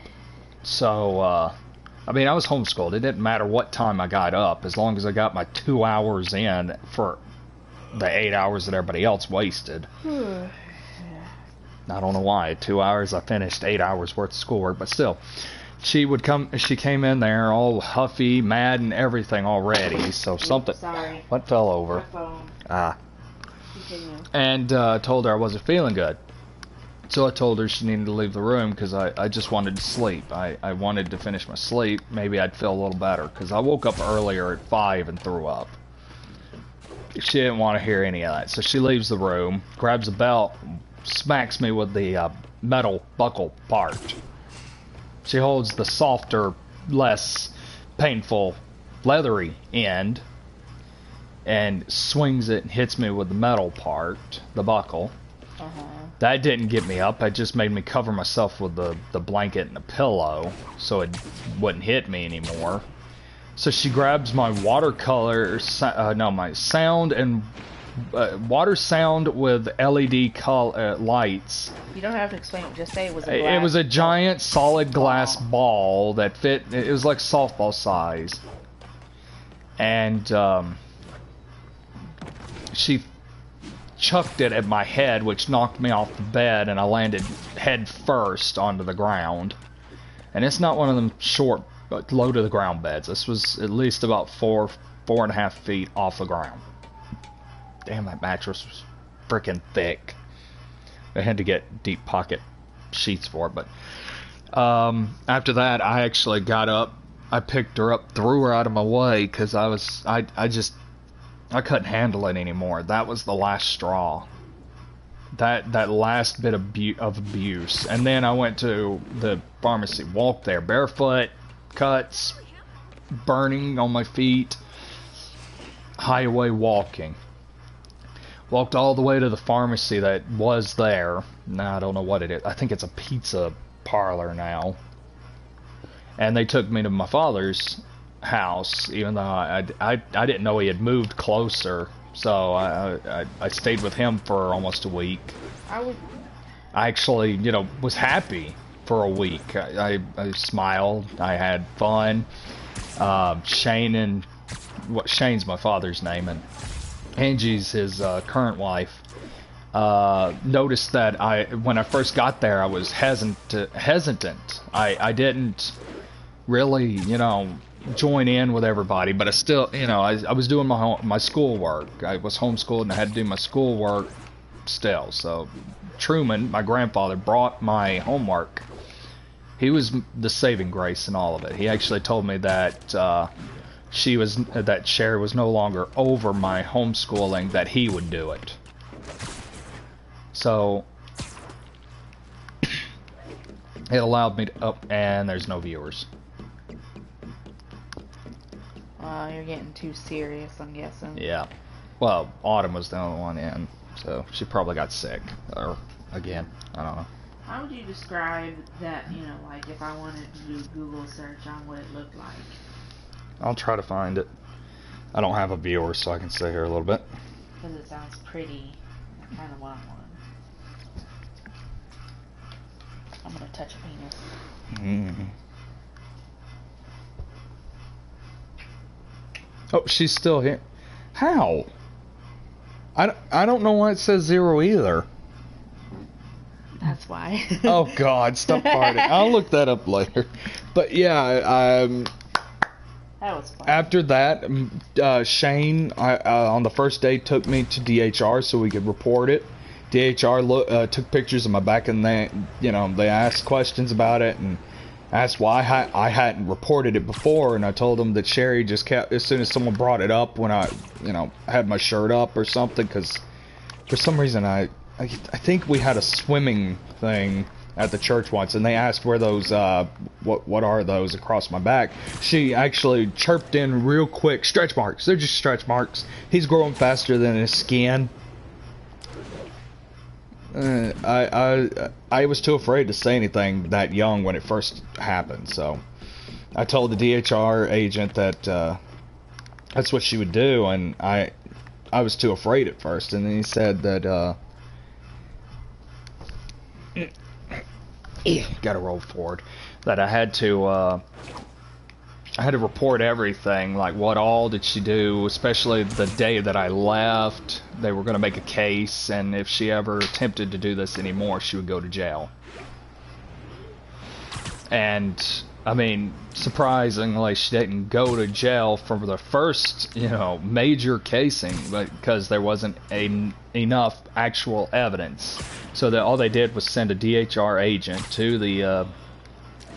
So, I mean, I was homeschooled. It didn't matter what time I got up as long as I got my 2 hours in for the 8 hours that everybody else wasted. I don't know why. 2 hours, I finished 8 hours worth of schoolwork, but still. She came in there all huffy, mad, and everything already. So something. Sorry. What fell over? My phone. Continue. And told her I wasn't feeling good. So I told her she needed to leave the room because I just wanted to sleep. I wanted to finish my sleep. Maybe I'd feel a little better because I woke up earlier at 5 and threw up. She didn't want to hear any of that. So she leaves the room, grabs a belt, smacks me with the metal buckle part. She holds the softer, less painful, leathery end and swings it and hits me with the metal part, the buckle. That didn't get me up. It just made me cover myself with the blanket and the pillow so it wouldn't hit me anymore. So she grabs my watercolor, my sound and water sound with LED lights. You don't have to explain it. Just say it was a glass. It was a giant solid glass ball that fit. It was like softball size. And she chucked it at my head, which knocked me off the bed, and I landed head first onto the ground. And it's not one of them short, low to the ground beds. This was at least about 4.5 feet off the ground. Damn, that mattress was freaking thick. I had to get deep pocket sheets for it, but after that, I actually got up. I picked her up, threw her out of my way because I couldn't handle it anymore. That was the last straw. That last bit of abuse. And then I went to the pharmacy, walked there barefoot, cuts, burning on my feet, highway walking. Walked all the way to the pharmacy that was there. Now I don't know what it is. I think it's a pizza parlor now. And they took me to my father's house, even though I didn't know he had moved closer. So I stayed with him for almost a week. I actually, was happy for a week. I smiled. I had fun. Shane's my father's name, and Angie's his current wife. Noticed that when I first got there, I was hesitant. I didn't really, join in with everybody, but I still, I was doing my schoolwork. I was homeschooled and I had to do my schoolwork still. So Truman, my grandfather, brought my homework. He was the saving grace in all of it. He actually told me that that Sherry was no longer over my homeschooling, that he would do it. So it allowed me to and there's no viewers. You're getting too serious, I'm guessing. Yeah. Well, Autumn was the only one in, so she probably got sick. Or, again, I don't know. How would you describe that, like if I wanted to do Google search on what it looked like? I'll try to find it. I don't have a viewer, so I can stay here a little bit. Because it sounds pretty. I kind of want one. I'm going to touch a penis. Mm-hmm. Oh, she's still here. How? I don't know why it says 0 either. That's That's why. Oh God, stop farting. I'll look that up later. But yeah, that was fun. After that, Shane on the first day took me to DHR so we could report it. DHR took pictures of my back, and they asked questions about it and asked why I hadn't reported it before, and I told them that Sherry just kept, as soon as someone brought it up when I had my shirt up or something, because for some reason I think we had a swimming thing at the church once, and they asked where those what are those across my back. She actually chirped in real quick, stretch marks. They're just stretch marks. He's growing faster than his skin. I was too afraid to say anything that young when it first happened, so I told the DHR agent that that's what she would do, and I was too afraid at first, and then he said that gotta roll forward, that I had to report everything, like what all did she do, especially the day that I left. They were going to make a case, and if she ever attempted to do this anymore, she would go to jail. And I mean, surprisingly, she didn't go to jail for the first, major casing, because there wasn't enough actual evidence. So that all they did was send a DHR agent to the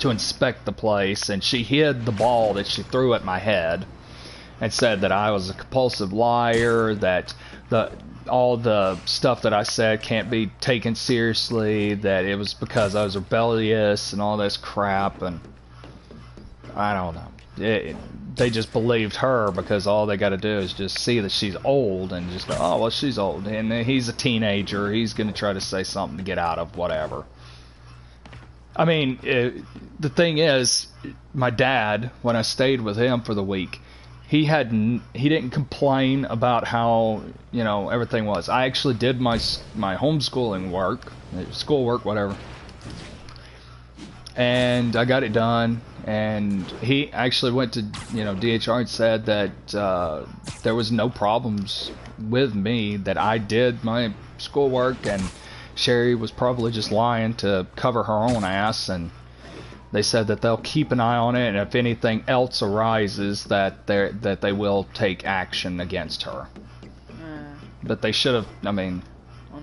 to inspect the place, and she hid the ball that she threw at my head and said that I was a compulsive liar, that all the stuff that I said can't be taken seriously, that it was because I was rebellious and all this crap, and I don't know. They just believed her because all they got to do is just see that she's old and just go, oh, well, she's old, and he's a teenager, he's going to try to say something to get out of whatever. I mean, the thing is, my dad, when I stayed with him for the week, he didn't complain about how, everything was. I actually did my homeschooling work, schoolwork, whatever, and I got it done. And he actually went to, DHR and said that there was no problems with me, that I did my schoolwork, and Sherry was probably just lying to cover her own ass, and they said that they'll keep an eye on it, and if anything else arises, that they will take action against her. But they should have, well,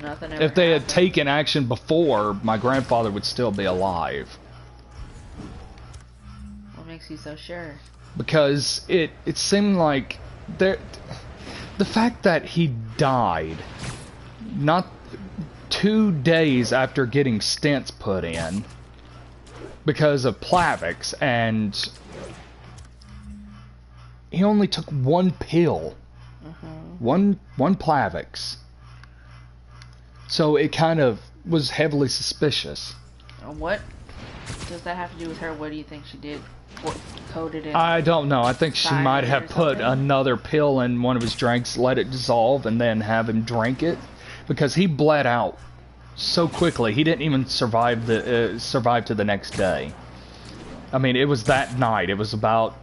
nothing if they had taken action before, my grandfather would still be alive. What makes you so sure? Because it seemed like the fact that he died not 2 days after getting stents put in because of Plavix, and he only took one pill, one Plavix, so it kind of was heavily suspicious. What does that have to do with her? What do you think she did? What coated in? I don't know. I think she might have put another pill in one of his drinks, let it dissolve, and then have him drink it, because he bled out so quickly. He didn't even survive to the next day. I mean, it was that night. It was about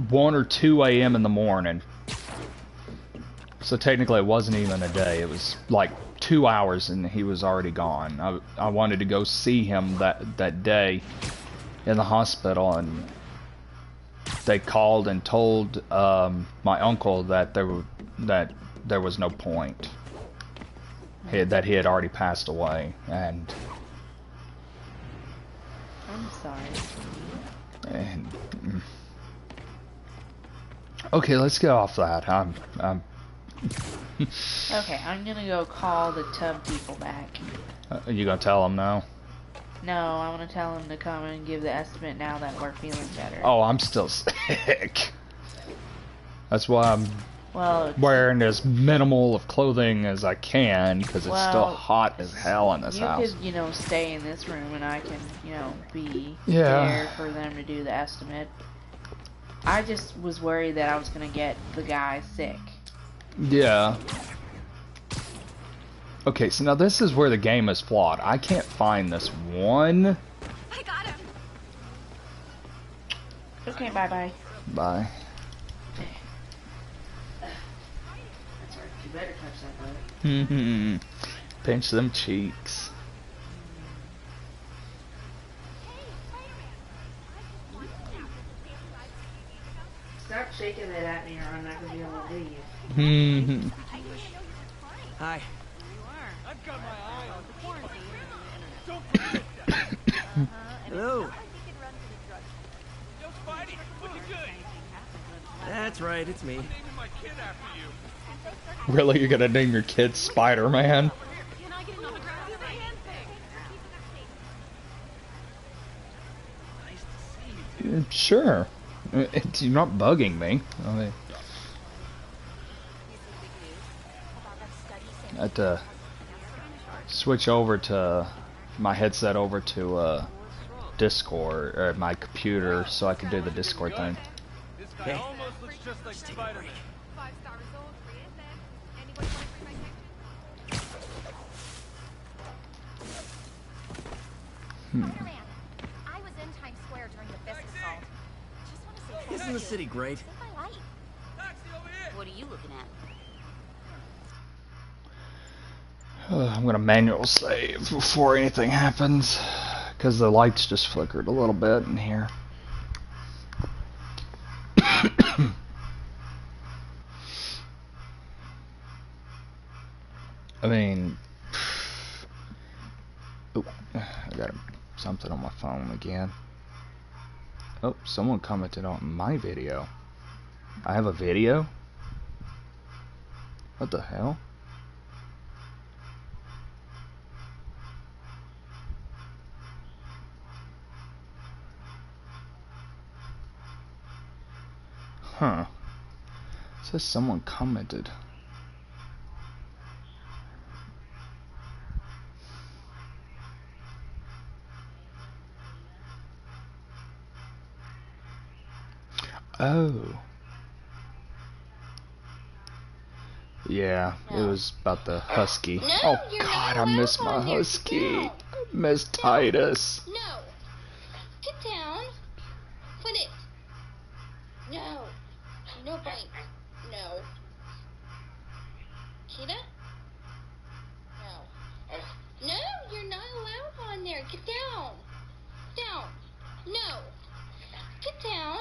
1 or 2 a.m. in the morning. So technically it wasn't even a day. It was like 2 hours and he was already gone. I wanted to go see him that day in the hospital, and they called and told my uncle that there was no point. That he had already passed away, and I'm sorry. And okay, let's get off that. Okay, I'm gonna go call the tub people back. You gonna tell them now? No, I want to tell them to come and give the estimate now that we're feeling better. Oh, I'm still sick. That's why I'm wearing as minimal of clothing as I can, because it's still hot as hell in this house. You could, stay in this room and I can, be Yeah. there for them to do the estimate. I just was worried that I was going to get the guy sick. Yeah. Okay, so now this is where the game is flawed. I can't find this one. I got him. Okay, bye-bye. Bye. That's right. You better touch that, brother. Pinch them cheeks. Stop shaking it at me or I'm not going to be able to leave. Hmm. Hi. I've got my eye on the quarantine. Don't forget that. Hello. Yo, Spidey, looking good. That's right, it's me. I'm naming my kid after you. Really, you're gonna name your kid Spider-Man? Can I get an autograph? Do the hand thing. Sure. You're not bugging me. I mean, I had to switch over to my headset over to Discord or my computer so I could do the Discord thing. This guy almost looks just like Spider-Man. 5-star results, reassess. Anybody want to free my section? Spider-Man, I was in Times Square during the Fisk assault. Just want to say Isn't the city great? save my life. What are you looking at? I'm gonna manual save before anything happens because the lights just flickered a little bit in here. I mean, oh, I got something on my phone again. Oh, someone commented on my video. I have a video? What the hell? Huh. It says someone commented. Oh. Yeah, it was about the husky. No, oh you're God, not I miss allowed my on there. husky. No. Miss Titus. No. Get down. Put it. No. No bite. No. Cheetah? No. No, you're not allowed on there. Get down. Down. No. Get down.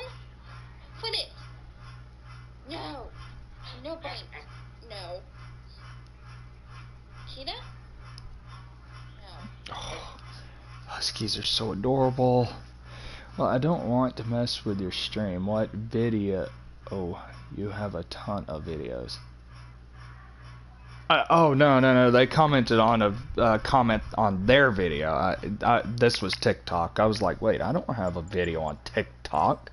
Put it. No. No bite. No. Cheetah? No. Oh, huskies are so adorable. Well, I don't want to mess with your stream. What video? Oh, you have a ton of videos. Oh no! They commented on a comment on their video. This was TikTok. I was like, wait, I don't have a video on TikTok.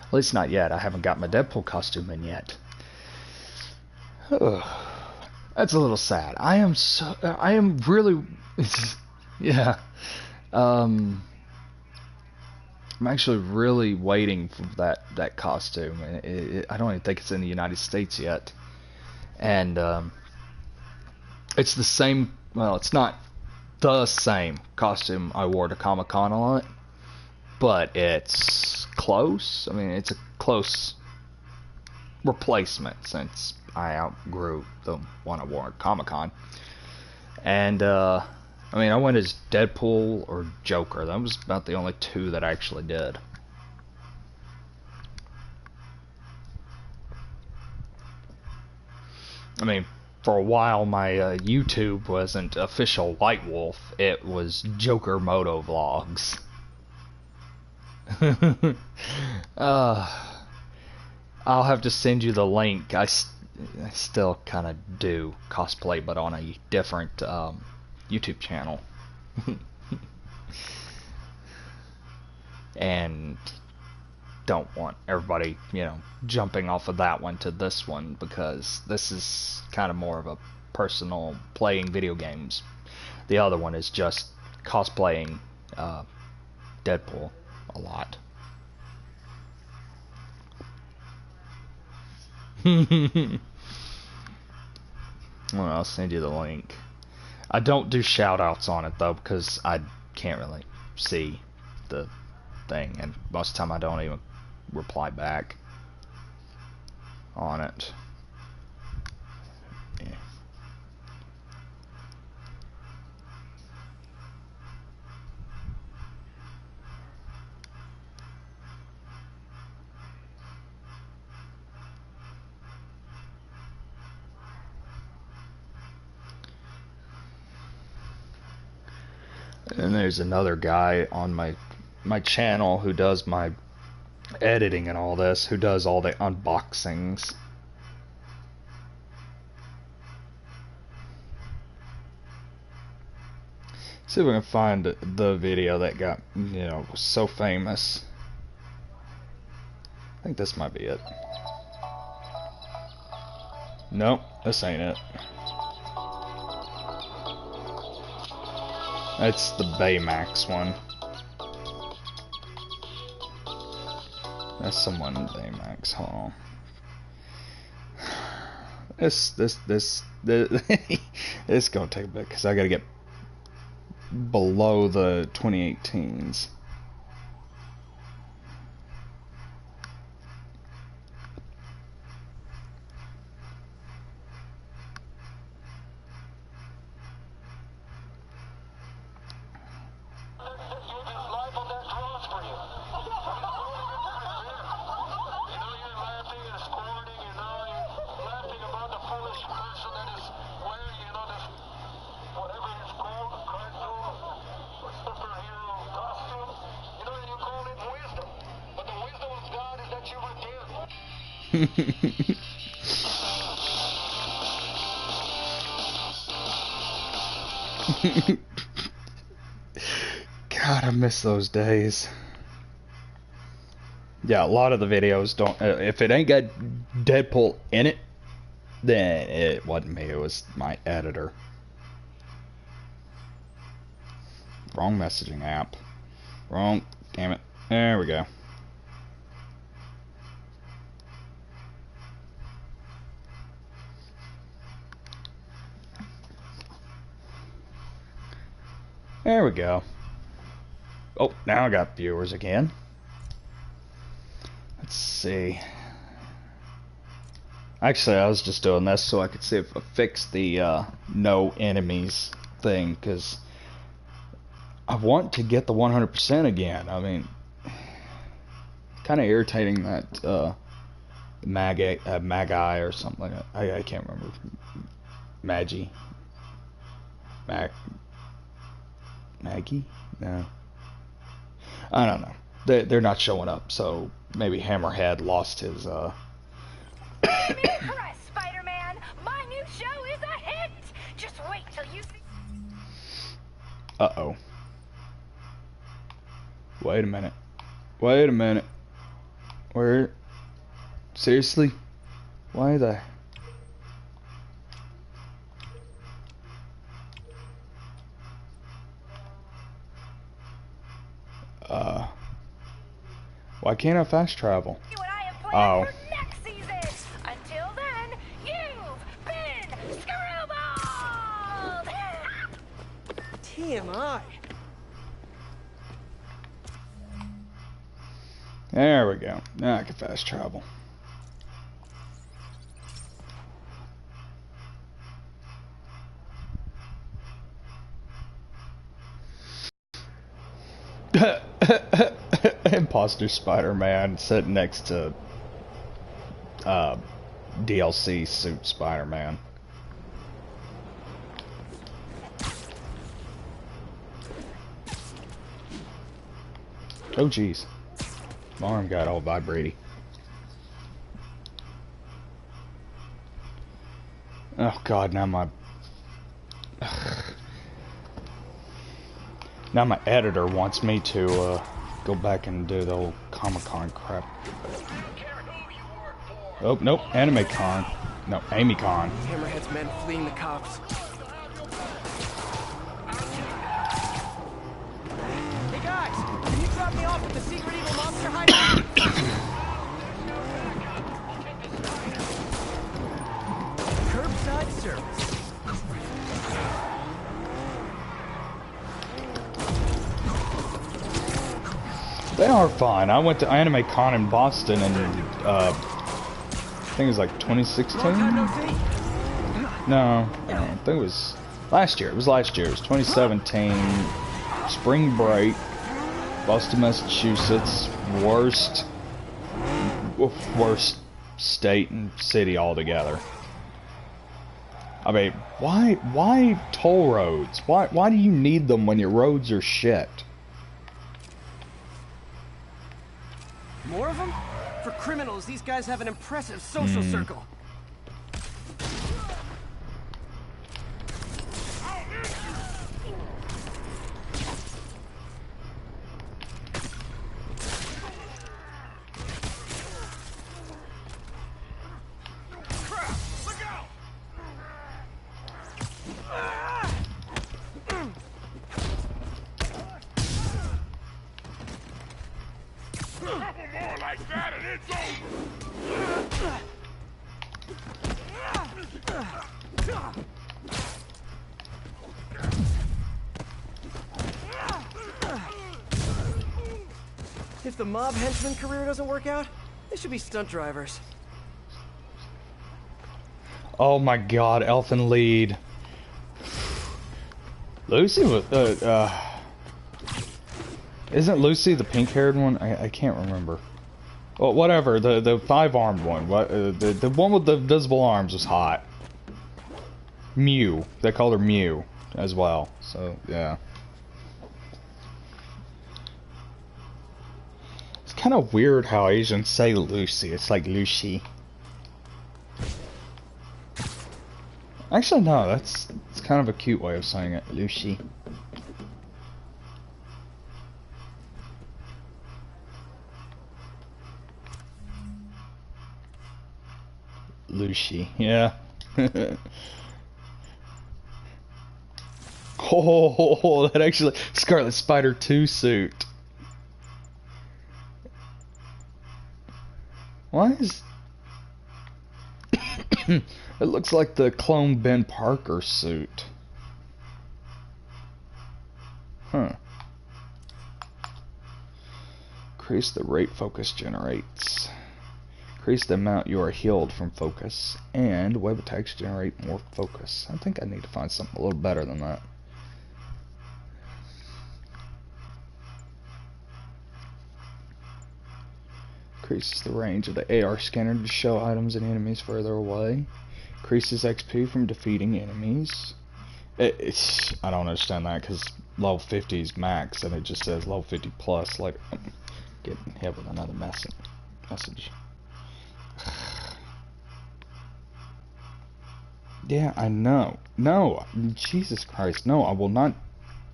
At least not yet. I haven't got my Deadpool costume in yet. That's a little sad. I am really, yeah. I'm actually really waiting for that costume. I don't even think it's in the United States yet. And it's the same. Well, it's not the same costume I wore to Comic-Con a lot, but it's close. I mean, it's a close replacement since I outgrew the one I wore at Comic-Con. And I mean, I went as Deadpool or Joker. That was about the only two that I actually did. I mean, for a while my YouTube wasn't official White Wolf. It was Joker Moto Vlogs. I'll have to send you the link. I still kind of do cosplay, but on a different YouTube channel. And don't want everybody, jumping off of that one to this one, because this is kind of more of a personal playing video games. The other one is just cosplaying Deadpool a lot. Well, I'll send you the link. I don't do shoutouts on it though, because I can't really see the thing, and most of the time I don't even reply back on it. Yeah. And there's another guy on my channel who does my editing and all this, who does all the unboxings. See if we can find the video that got, you know, so famous. I think this might be it. Nope, this ain't it. That's the Baymax one. That's someone in Baymax. Hold on. This it's gonna take a bit because I gotta get below the 2018s. God, I miss those days. Yeah, a lot of the videos don't. If it ain't got Deadpool in it, then it wasn't me. It was my editor. Wrong messaging app. Wrong. Damn it. There we go. There we go. Oh, now I got viewers again. Let's see. Actually, I was just doing this so I could see if I fixed the no enemies thing, because I want to get the 100% again. I mean, kind of irritating that Magi or something like that. I can't remember. Maggie? No. I don't know. They're not showing up, so maybe Hammerhead lost his, Impressed, Spider-Man! My new show is a hit! Just wait till you see... Uh-oh. Wait a minute. Wait a minute. Where... Seriously? Why the... Why can't I fast travel? Oh. Next season. Until then, you've been screwballed! TMI. There we go. Now I can fast travel. Imposter Spider-Man sitting next to DLC suit Spider-Man. Oh jeez, my arm got all vibraty. Oh god, now my editor wants me to go back and do the old Comic-Con crap. Oh, nope, Anime-Con. No, Amy-Con. Hammerhead's men fleeing the cops. Hey guys, can you drop me off at the secret evil monster hideout? Curbside service. They are fine. I went to Anime Con in Boston in, I think it was like 2016? No, I think it was last year. It was last year. It was 2017. Spring break. Boston, Massachusetts. Worst state and city altogether. I mean, why toll roads? Why do you need them when your roads are shit? More of them? For criminals, these guys have an impressive social circle. If the mob henchman career doesn't work out, they should be stunt drivers. Oh my god, Elfin Lead. Lucy was, isn't Lucy the pink-haired one? I can't remember. Well, whatever, the five-armed one. The one with the visible arms was hot. Mew. They called her Mew as well, so, yeah. It's kind of weird how Asians say Lucy. It's like Lucy. Actually, no, it's kind of a cute way of saying it. Lucy. Lucy, yeah. Oh, that actually Scarlet Spider 2 suit. Why is it looks like the clone Ben Parker suit. Huh. Increase the rate focus generates. Increase the amount you are healed from focus. And web attacks generate more focus. I think I need to find something a little better than that. Increases the range of the AR scanner to show items and enemies further away. Increases XP from defeating enemies. I don't understand that because level 50 is max and it just says level 50 plus. Like, I'm getting hit with another message. Yeah, I know. No, Jesus Christ. No, I will not.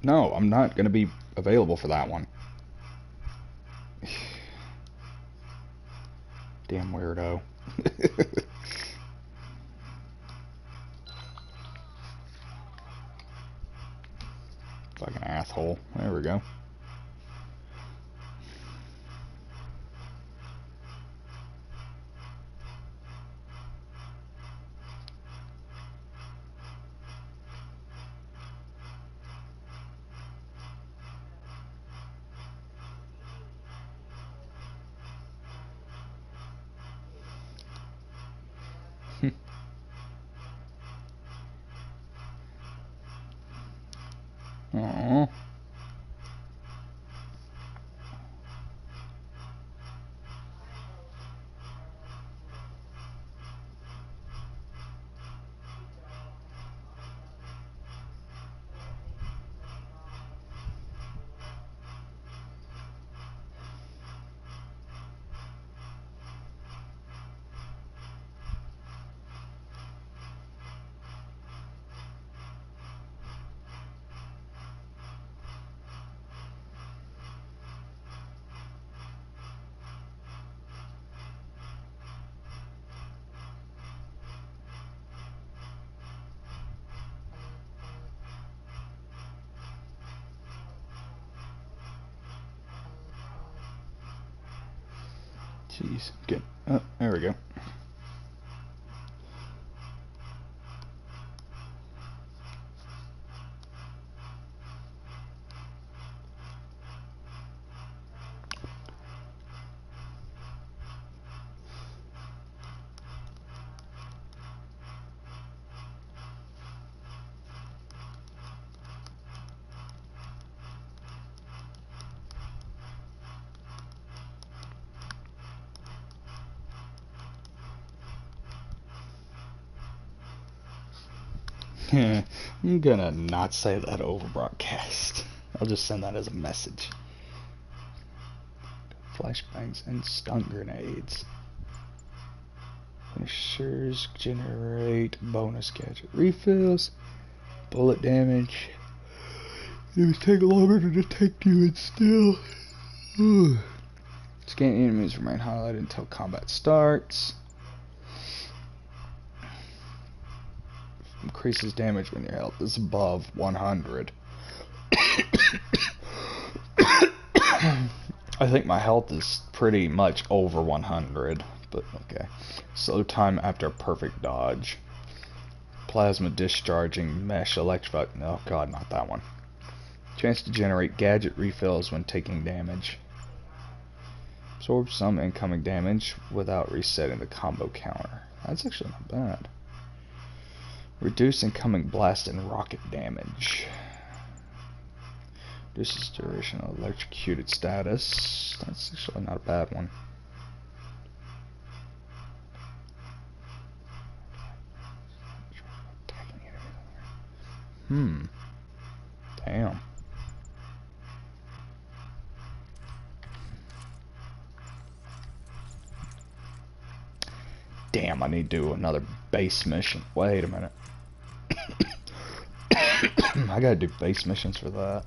No, I'm not going to be available for that one. Damn weirdo. Fucking asshole. There we go. Aww. Jeez, good. Oh, there we go. I'm gonna not say that over broadcast. I'll just send that as a message. Flashbangs and stun grenades. Finishers generate bonus gadget refills. Bullet damage. Enemies take longer to detect you and still. Scan enemies remain highlighted until combat starts. Increases damage when your health is above 100. I think my health is pretty much over 100, but okay. Slow time after perfect dodge. Plasma discharging mesh electrified. Oh god, not that one. Chance to generate gadget refills when taking damage. Absorb some incoming damage without resetting the combo counter. That's actually not bad. Reduce incoming blast and rocket damage. Reduces duration of electrocuted status. That's actually not a bad one. Damn. Damn, I need to do another base mission. Wait a minute. I gotta do base missions for that.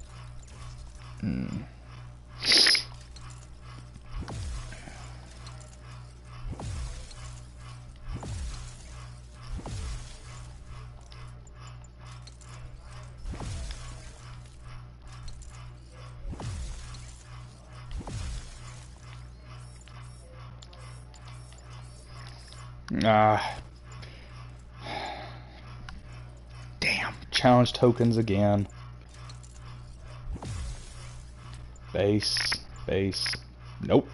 Damn, challenge tokens again. Base. Nope.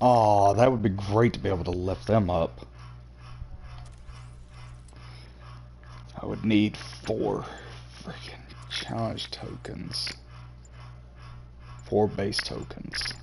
Oh, that would be great to be able to lift them up. I would need 4 freaking challenge tokens. 4 base tokens.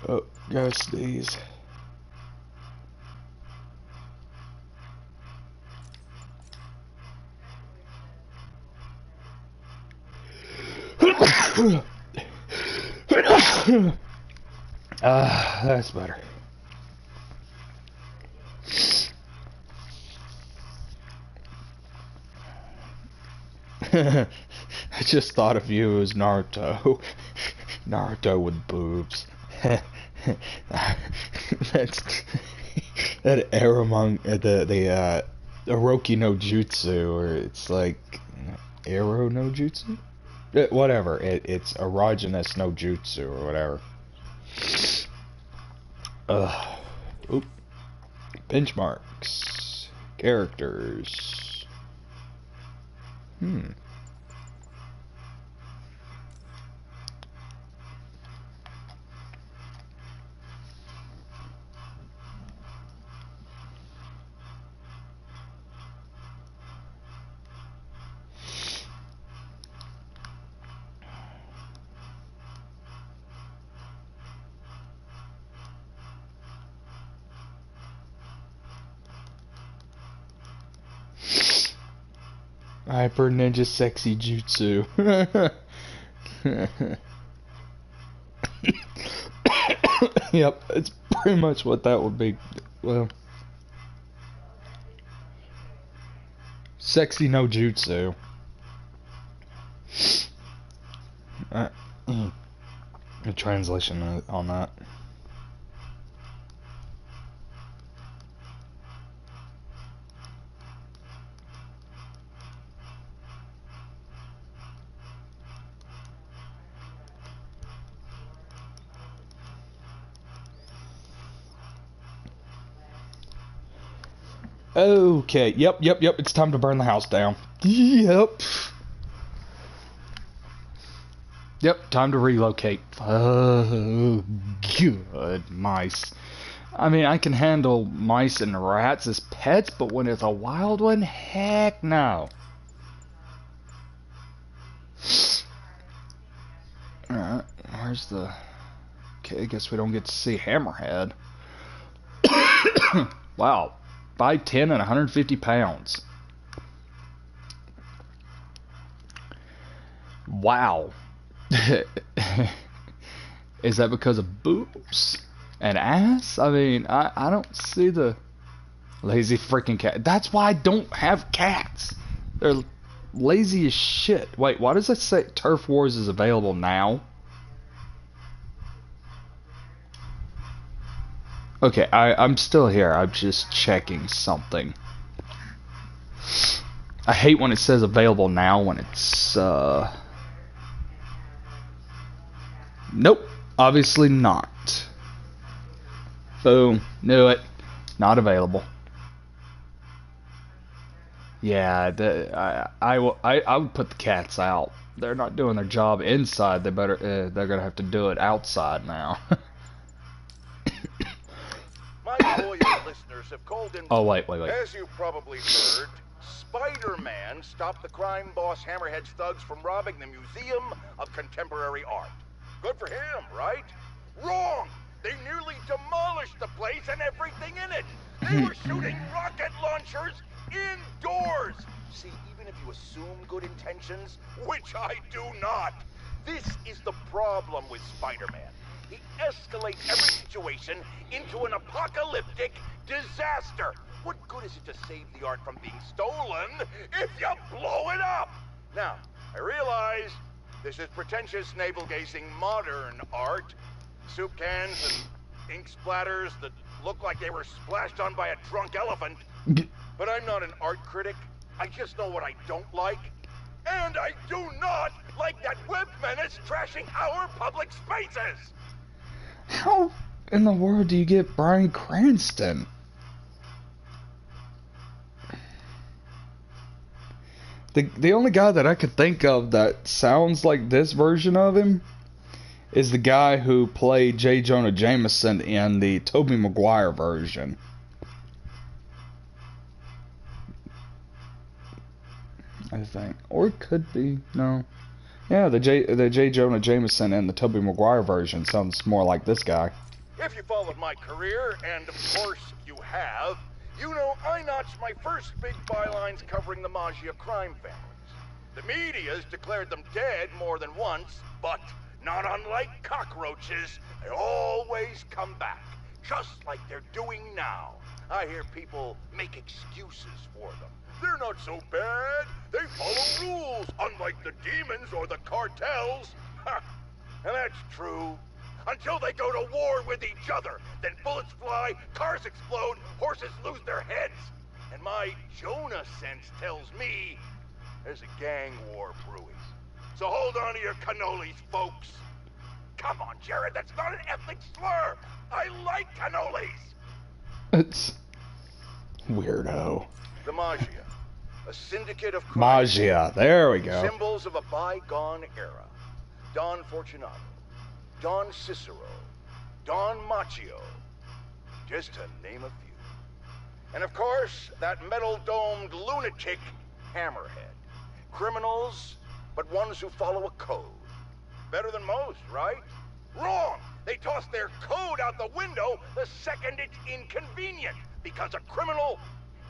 Oh, go sneeze. That's better. I just thought of you as Naruto. Naruto with boobs. That's that Aramon, the Orochi no Jutsu, or it's like Arrow no Jutsu? Whatever, it's erogenous no Jutsu, or whatever. Oop. Benchmarks. Characters. Hyper Ninja Sexy Jutsu. Yep, it's pretty much what that would be. Well, Sexy no Jutsu. The translation on that. Okay, yep, it's time to burn the house down. Yep, time to relocate. Oh, good, mice. I mean, I can handle mice and rats as pets, but when it's a wild one, heck no. Alright, where's the... Okay, I guess we don't get to see Hammerhead. Wow, 5'10" and 150 pounds. Wow. Is that because of boobs and ass? I mean, I don't see the lazy freaking cat. That's why I don't have cats. They're lazy as shit. Wait, why does it say Turf Wars is available now? Okay, I'm still here. I'm just checking something. I hate when it says available now when it's, Nope, obviously not. Boom, knew it. Not available. Yeah, I would put the cats out. They're not doing their job inside. They're gonna have to do it outside now. My loyal listeners have called in. Oh wait. As you probably heard, Spider-Man stopped the crime boss Hammerhead's thugs from robbing the Museum of Contemporary Art. Good for him, right? Wrong! They nearly demolished the place and everything in it. They were shooting rocket launchers indoors. See, even if you assume good intentions, which I do not, this is the problem with Spider-Man. He escalates every situation into an apocalyptic disaster. What good is it to save the art from being stolen if you blow it up? Now, I realize this is pretentious, navel-gazing modern art. Soup cans and ink splatters that look like they were splashed on by a drunk elephant. But I'm not an art critic. I just know what I don't like. And I do not like that web menace trashing our public spaces! How in the world do you get Bryan Cranston? The only guy that I could think of that sounds like this version of him is the guy who played J. Jonah Jameson in the Tobey Maguire version. I think. Or it could be. No. Yeah, the J. Jonah Jameson and the Tobey Maguire version sounds more like this guy. If you followed my career, and of course you have, you know I notched my first big bylines covering the Maggia crime families. The media's declared them dead more than once, but not unlike cockroaches, they always come back, just like they're doing now. I hear people make excuses for them. They're not so bad. They follow rules, unlike the demons or the cartels. Ha! And that's true. Until they go to war with each other. Then bullets fly, cars explode, horses lose their heads. And my Jonah sense tells me there's a gang war brewing. So hold on to your cannolis, folks. Come on, Jared, that's not an ethnic slur. I like cannolis. It's weirdo. The Maggia, a syndicate of crime. Maggia, there we go. Symbols of a bygone era. Don Fortunato, Don Cicero, Don Macchio, just to name a few. And of course, that metal-domed lunatic, Hammerhead. Criminals, but ones who follow a code. Better than most, right? Wrong! They toss their code out the window the second it's inconvenient, because a criminal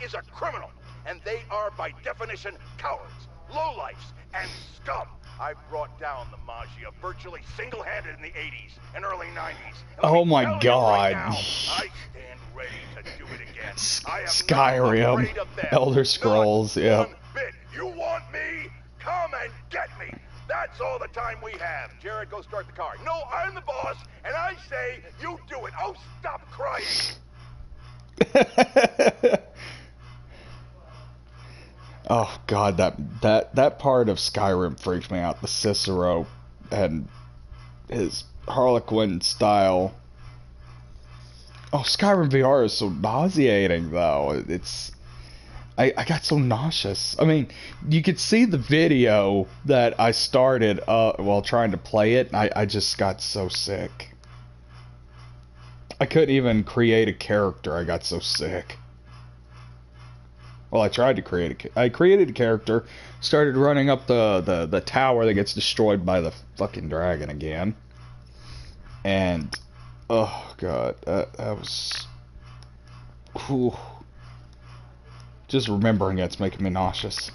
is a criminal, and they are by definition cowards, lowlifes, and scum. I brought down the Maggia virtually single-handed in the 80s and early 90s. Oh my God. Right now, I stand ready to do it again. I am Skyrim, Elder Scrolls, yeah. One bit. You want me? Come and get me. That's all the time we have. Jared, go start the car. No, I'm the boss, and I say you do it. Oh, stop crying. Oh God, that part of Skyrim freaked me out. The Cicero and his Harlequin style. Oh, Skyrim VR is so nauseating though. It's I got so nauseous. I mean, you could see the video that I started while trying to play it. I just got so sick. I couldn't even create a character. I got so sick. Well, I tried to create I created a character, started running up the tower that gets destroyed by the fucking dragon again. And, oh god, that was... Whew. Just remembering it's making me nauseous.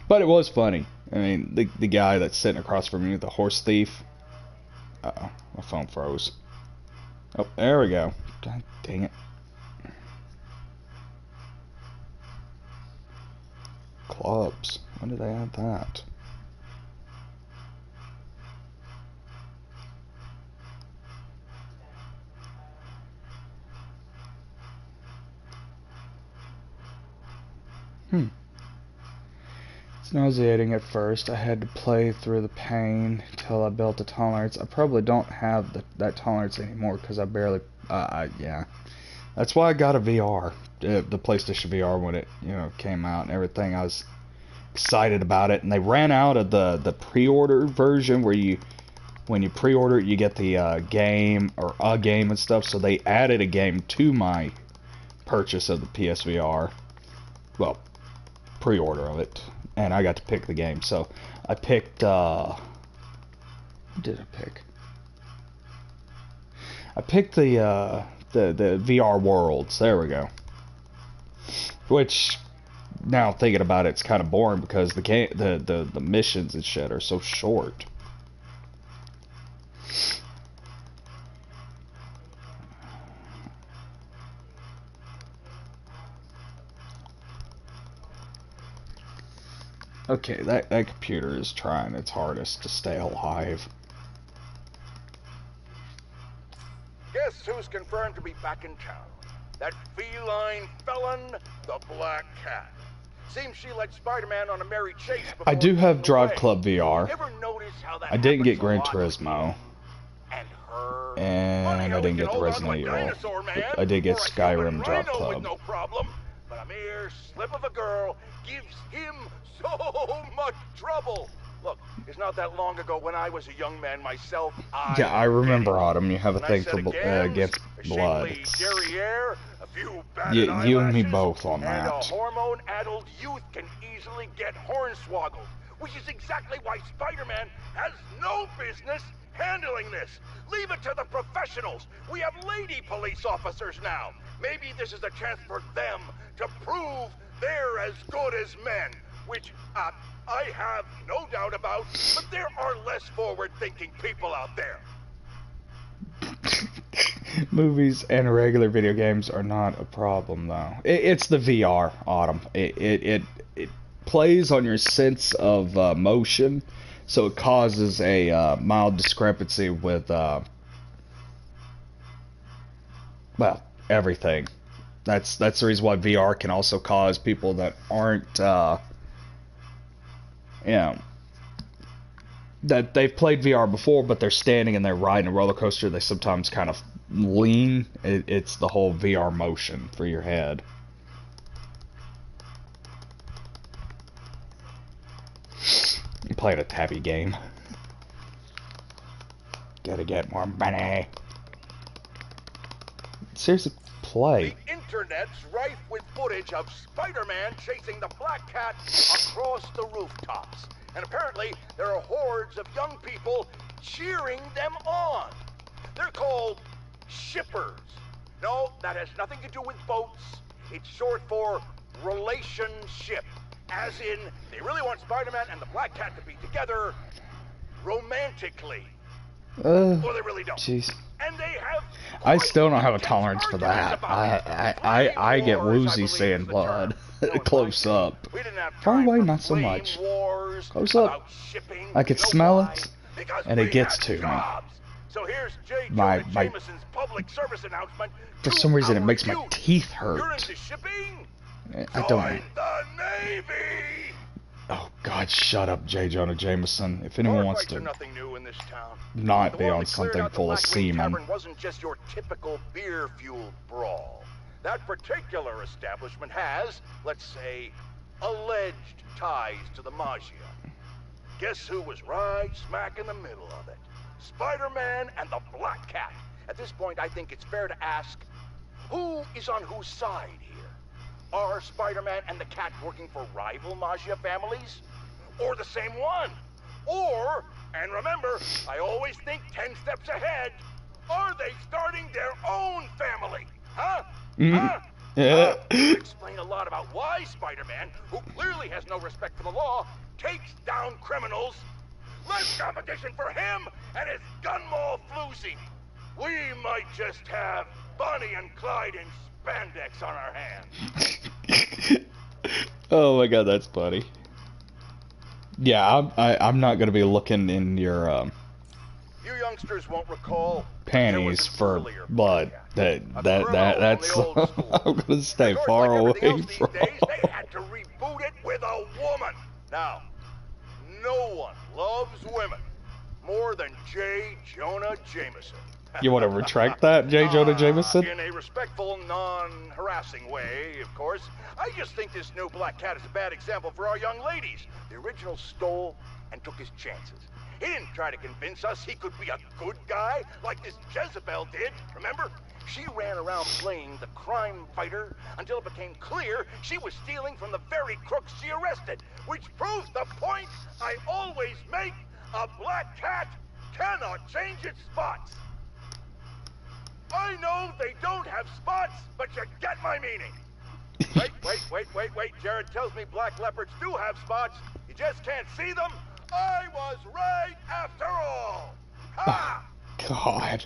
But it was funny. I mean, the guy that's sitting across from me, the horse thief. Uh-oh, my phone froze. Oh, there we go. God dang it. Clubs. When did they add that? It's nauseating at first. I had to play through the pain till I built a tolerance. I probably don't have that tolerance anymore because I barely... yeah. That's why I got a VR. The PlayStation VR when it, came out and everything. I was excited about it. And they ran out of the pre-order version where when you pre-order it, you get the game or a game and stuff. So they added a game to my purchase of the PSVR. Well, pre-order of it, and I got to pick the game. So I picked what did I pick? I picked the VR Worlds. There we go. Which, now thinking about it, it's kind of boring because the missions and shit are so short. Okay, that computer is trying its hardest to stay alive. Guess who's confirmed to be back in town? That feline felon, the Black Cat. Seems she led Spider-Man on a merry chase before I do have Drive away. Club VR. Ever notice how that I didn't get Gran happens Turismo. And her. And I didn't get the Resident Evil. I did get Skyrim Drive Club. No problem. But a mere slip of a girl gives him so much trouble. Look, it's not that long ago when I was a young man myself. Yeah, I remember, Autumn. You have a thing for against blood. Derriere, a few You and me both on that. And a hormone-addled youth can easily get hornswoggled, which is exactly why Spider-Man has no business handling this. Leave it to the professionals. We have lady police officers now. Maybe this is a chance for them to prove they're as good as men, which I have no doubt about, but there are less forward-thinking people out there. Movies and regular video games are not a problem, though. It's the VR, Autumn. It plays on your sense of motion, so it causes a mild discrepancy with, well, everything. That's the reason why VR can also cause people that aren't, that they've played VR before, but they're standing and they're riding a roller coaster. They sometimes kind of lean. It's the whole VR motion for your head. I'm playing a tabby game. Gotta get more money. Seriously, play. The internet's rife with footage of Spider-Man chasing the Black Cat across the rooftops. And apparently, there are hordes of young people cheering them on. They're called shippers. No, that has nothing to do with boats. It's short for relationship. As in, they really want Spider-Man and the Black Cat to be together romantically. Or they really don't. Jeez. And they have... I still don't have a tolerance for that. I get woozy seeing blood close up. Far away, not so much. Close up, I could smell it, and it gets to me. So here's J. My Jameson's public service announcement. For some reason, it makes my teeth You're hurt. into shipping? I don't. Join the Navy. Oh God, shut up, J. Jonah Jameson. If anyone wants to nothing new in this town. not The be one on that cleared something out the full of Blackwing semen. Tavern wasn't just your typical beer-fueled brawl. That particular establishment has, let's say, alleged ties to the Maggia. Guess who was right smack in the middle of it? Spider-Man and the Black Cat. At this point, I think it's fair to ask, who is on whose side here? Are Spider-Man and the Cat working for rival Maggia families? Or the same one? Or, and remember, I always think 10 steps ahead, are they starting their own family? Huh? Huh? Would explain a lot about why Spider-Man, who clearly has no respect for the law, takes down criminals. Less competition for him and his gun mall floozy. We might just have Bonnie and Clyde in spandex on our hands. Oh my god, that's funny. Yeah, I'm not gonna be looking in your You youngsters won't recall panties for blood. That's I'm gonna stay far away from. They had to reboot it with a woman. Now, no one loves women more than J. Jonah Jameson. You want to retract that, J. Jonah Jameson? In a respectful, non-harassing way, of course. I just think this new Black Cat is a bad example for our young ladies. The original stole and took his chances. He didn't try to convince us he could be a good guy like this Jezebel did, remember? She ran around playing the crime fighter until it became clear she was stealing from the very crooks she arrested, which proves the point I always make: a Black Cat cannot change its spots. I know they don't have spots, but you get my meaning. Wait. Jared tells me black leopards do have spots. You just can't see them. I was right after all. Ha! God.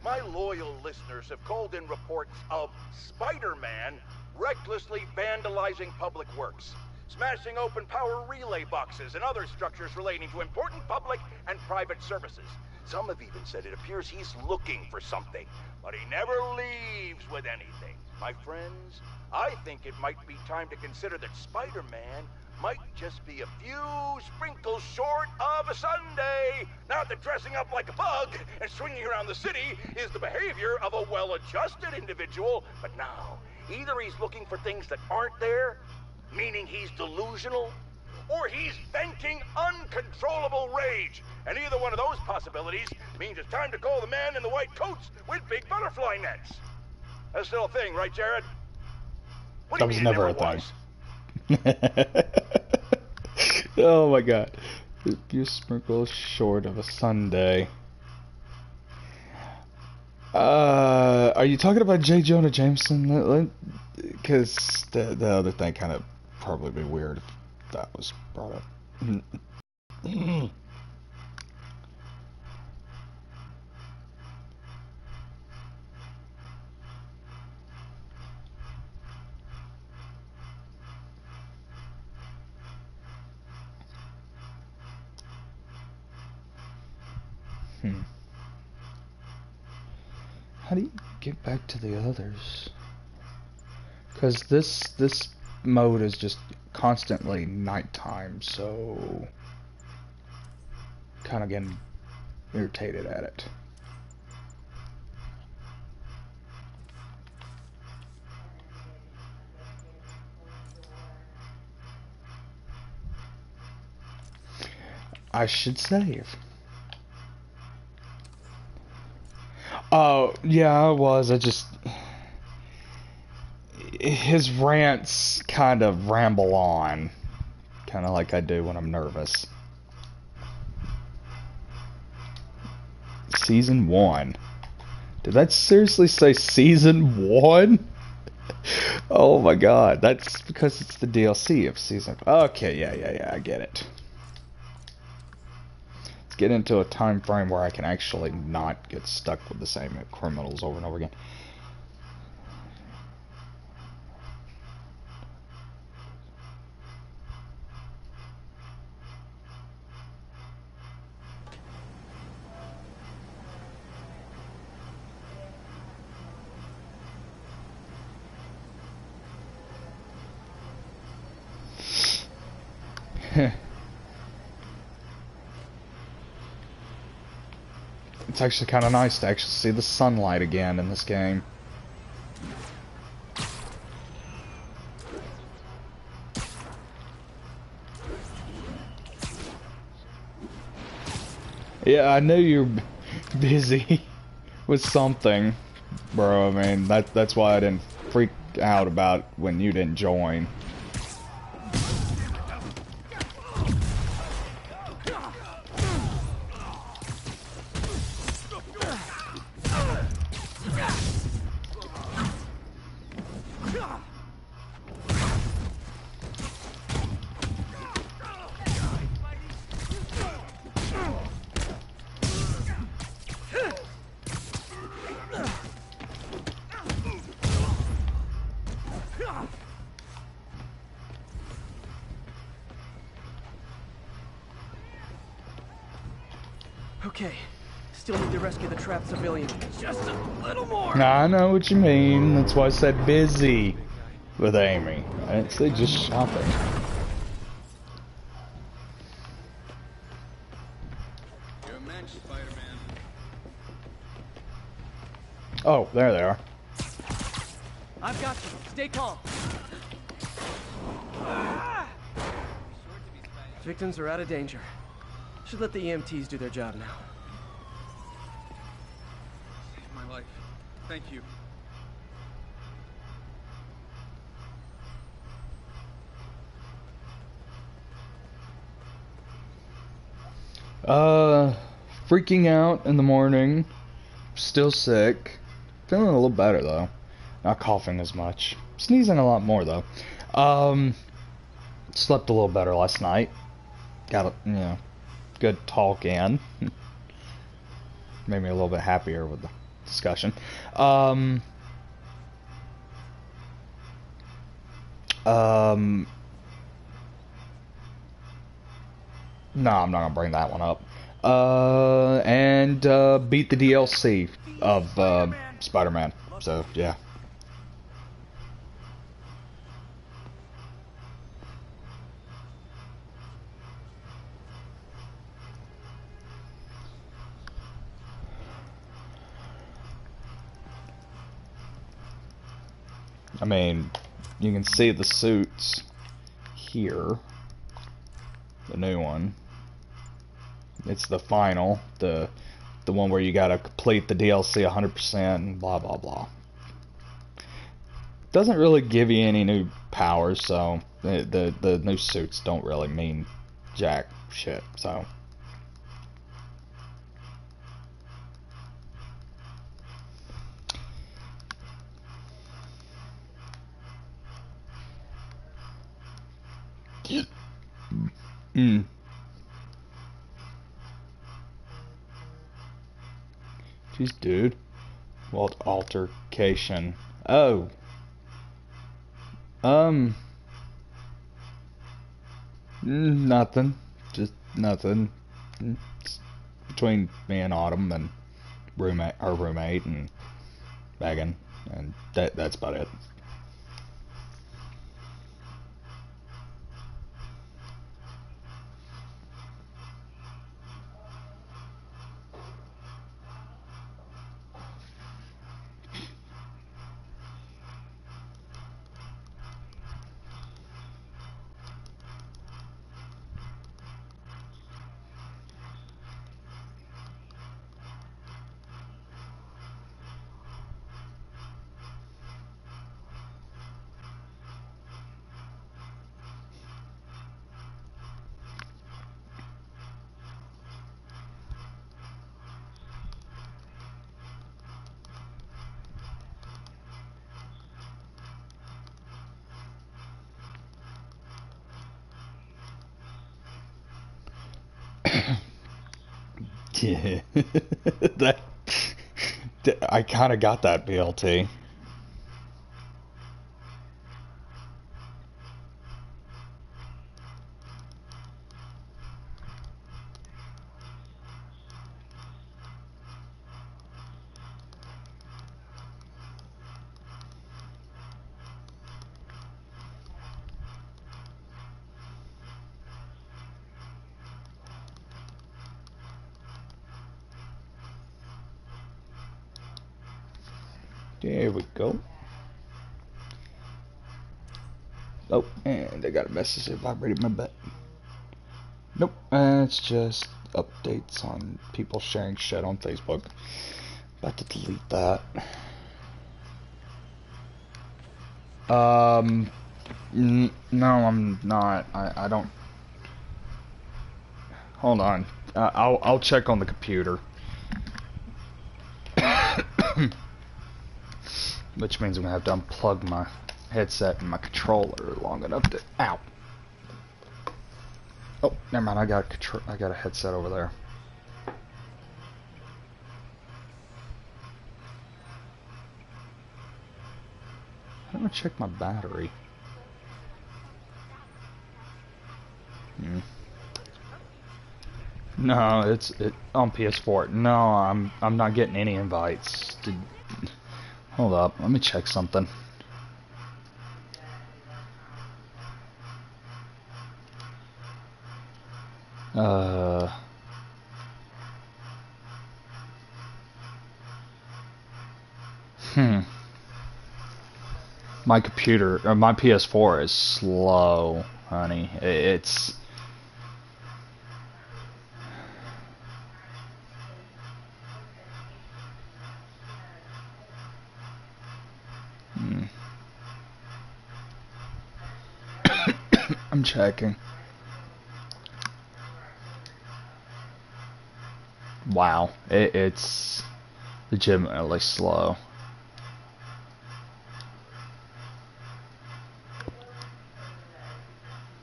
My loyal listeners have called in reports of Spider-Man recklessly vandalizing public works, smashing open power relay boxes and other structures relating to important public and private services. Some have even said it appears he's looking for something, but he never leaves with anything. My friends, I think it might be time to consider that Spider-Man might just be a few sprinkles short of a Sunday. Not that dressing up like a bug and swinging around the city is the behavior of a well-adjusted individual, but now, either he's looking for things that aren't there, meaning he's delusional, or he's venting uncontrollable rage. And either one of those possibilities means it's time to call the man in the white coats with big butterfly nets. That's still a thing, right, Jared? What That was never a thing. Oh my god. A few sprinkles short of a Sunday. Are you talking about J. Jonah Jameson? Because the other thing kind of probably be weird if that was brought up. How do you get back to the others? Because this mode is just constantly nighttime, so kind of getting irritated at it. I should save. Oh, yeah, I was. His rants kind of ramble on. Kind of like I do when I'm nervous. Season 1. Did that seriously say Season 1? Oh my god, that's because it's the DLC of Season... Okay, yeah, I get it. Get into a time frame where I can actually not get stuck with the same criminals over and over again. It's actually kind of nice to actually see the sunlight again in this game. Yeah, I knew you were busy with something, bro. I mean, that's why I didn't freak out about when you didn't join. Okay, still need to rescue the trapped civilian. Just a little more. I know what you mean. That's why I said busy with Amy. I didn't say just shopping. You're a match, Spider-Man. Oh, there they are. I've got you. Stay calm. Victims are out of danger. Should let the EMTs do their job now. Saved my life. Thank you. Freaking out in the morning. Still sick. Feeling a little better though. Not coughing as much. Sneezing a lot more though. Slept a little better last night. Got a, you know, good talk in. Made me a little bit happier with the discussion. No, I'm not gonna bring that one up. And beat the DLC of Spider-Man. So yeah. I mean, you can see the suits here. The new one. It's the final, the one where you gotta complete the DLC 100% and blah blah blah. Doesn't really give you any new powers, so the new suits don't really mean jack shit. So. Jeez, dude. What altercation? Oh. Nothing. Just nothing. It's between me and Autumn and our roommate and Megan, and that's about it. Yeah, I kind of got that BLT. There we go. Oh, and I got a message that vibrated my butt. Nope, it's just updates on people sharing shit on Facebook. About to delete that. No, I'm not. I don't. Hold on. I'll check on the computer. Which means I'm gonna have to unplug my headset and my controller long enough to. Ow. Oh, never mind. I got a headset over there. I'm gonna check my battery. No, it's on PS4. No, I'm not getting any invites. Hold up, let me check something. My computer, or my PS4 is slow, honey. It's... I'm checking. Wow, it's legitimately slow.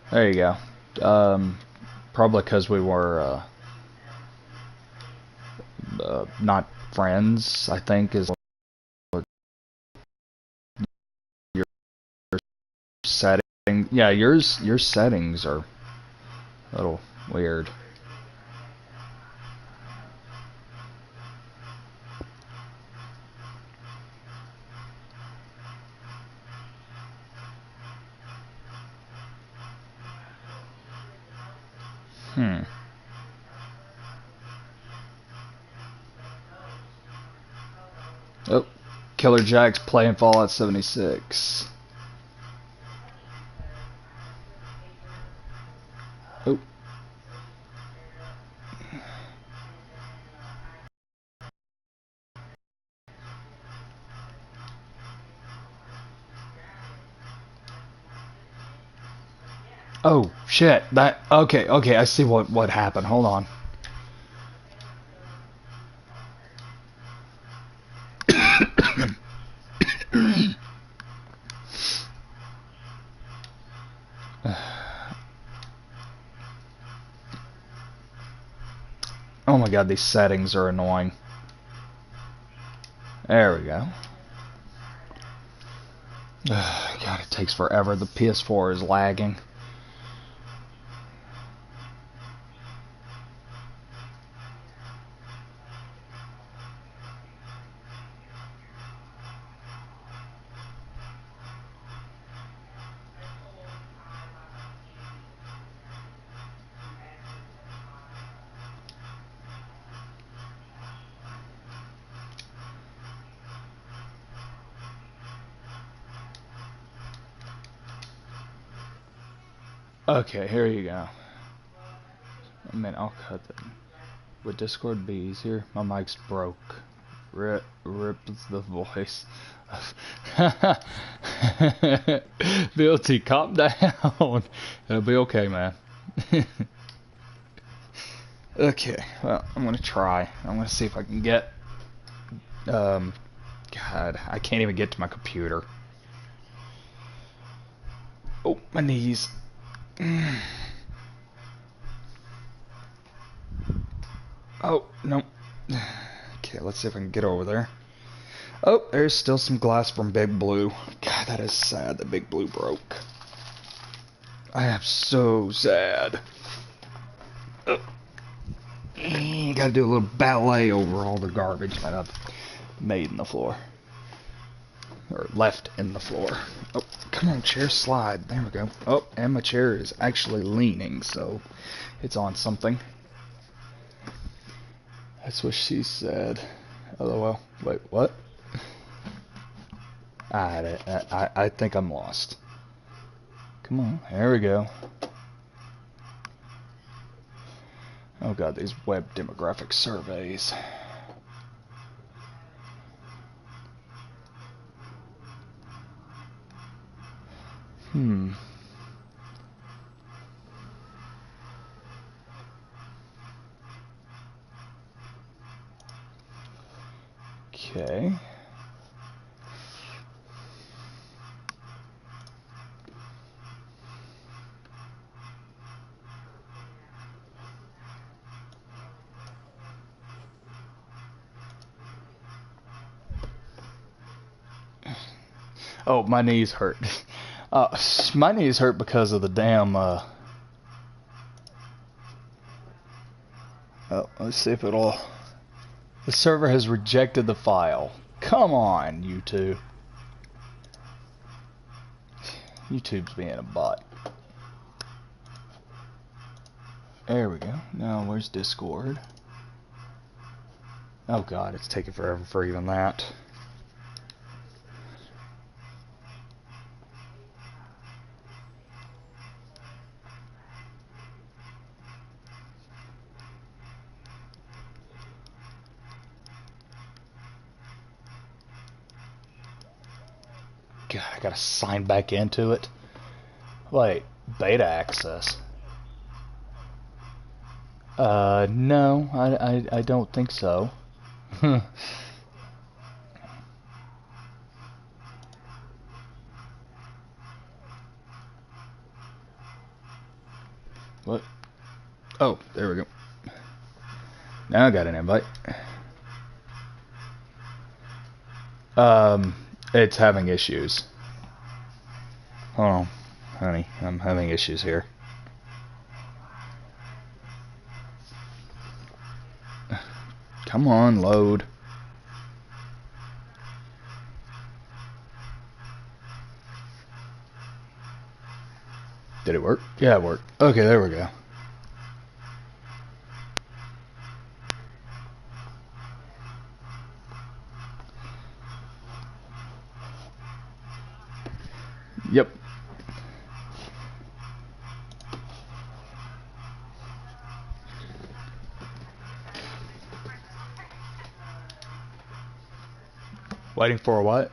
There you go. Probably because we were not friends, I think, is what your setting. Yeah, your settings are a little weird. Oh, Killer Jack's playing Fallout 76. Oh. Oh, shit. That... Okay, I see what happened. Hold on. Oh my god, these settings are annoying. There we go. God, it takes forever. The PS4 is lagging. Okay, here you go. I mean, I'll cut that. Would Discord be easier? My mic's broke. Rip the voice. BLT, calm down. It'll be okay, man. Okay, well, I'm gonna try. I'm gonna see if I can get... God, I can't even get to my computer. Oh, my knees. Oh, no. Okay, let's see if I can get over there. Oh, there's still some glass from Big Blue. God, that is sad that Big Blue broke. I am so sad. Gotta do a little ballet over all the garbage that I've made in the floor. Or left in the floor. Oh, come on, chair, slide. There we go. Oh, and my chair is actually leaning, so it's on something. That's what she said. LOL. Wait, what? I think I'm lost. Come on, there we go. Oh god, these web demographic surveys. Okay. Oh, my knees hurt. My knees hurt because of the damn, oh, let's see if it'll... The server has rejected the file. Come on, YouTube. YouTube's being a bot. There we go. Now, where's Discord? Oh god, it's taking forever for even that. God, I gotta sign back into it. Wait, beta access. No, I don't think so. What? Oh, there we go. Now I got an invite. It's having issues. Hold on, honey, I'm having issues here. Come on, load. Did it work? Yeah, it worked. Okay, there we go. Yep. Waiting for a what?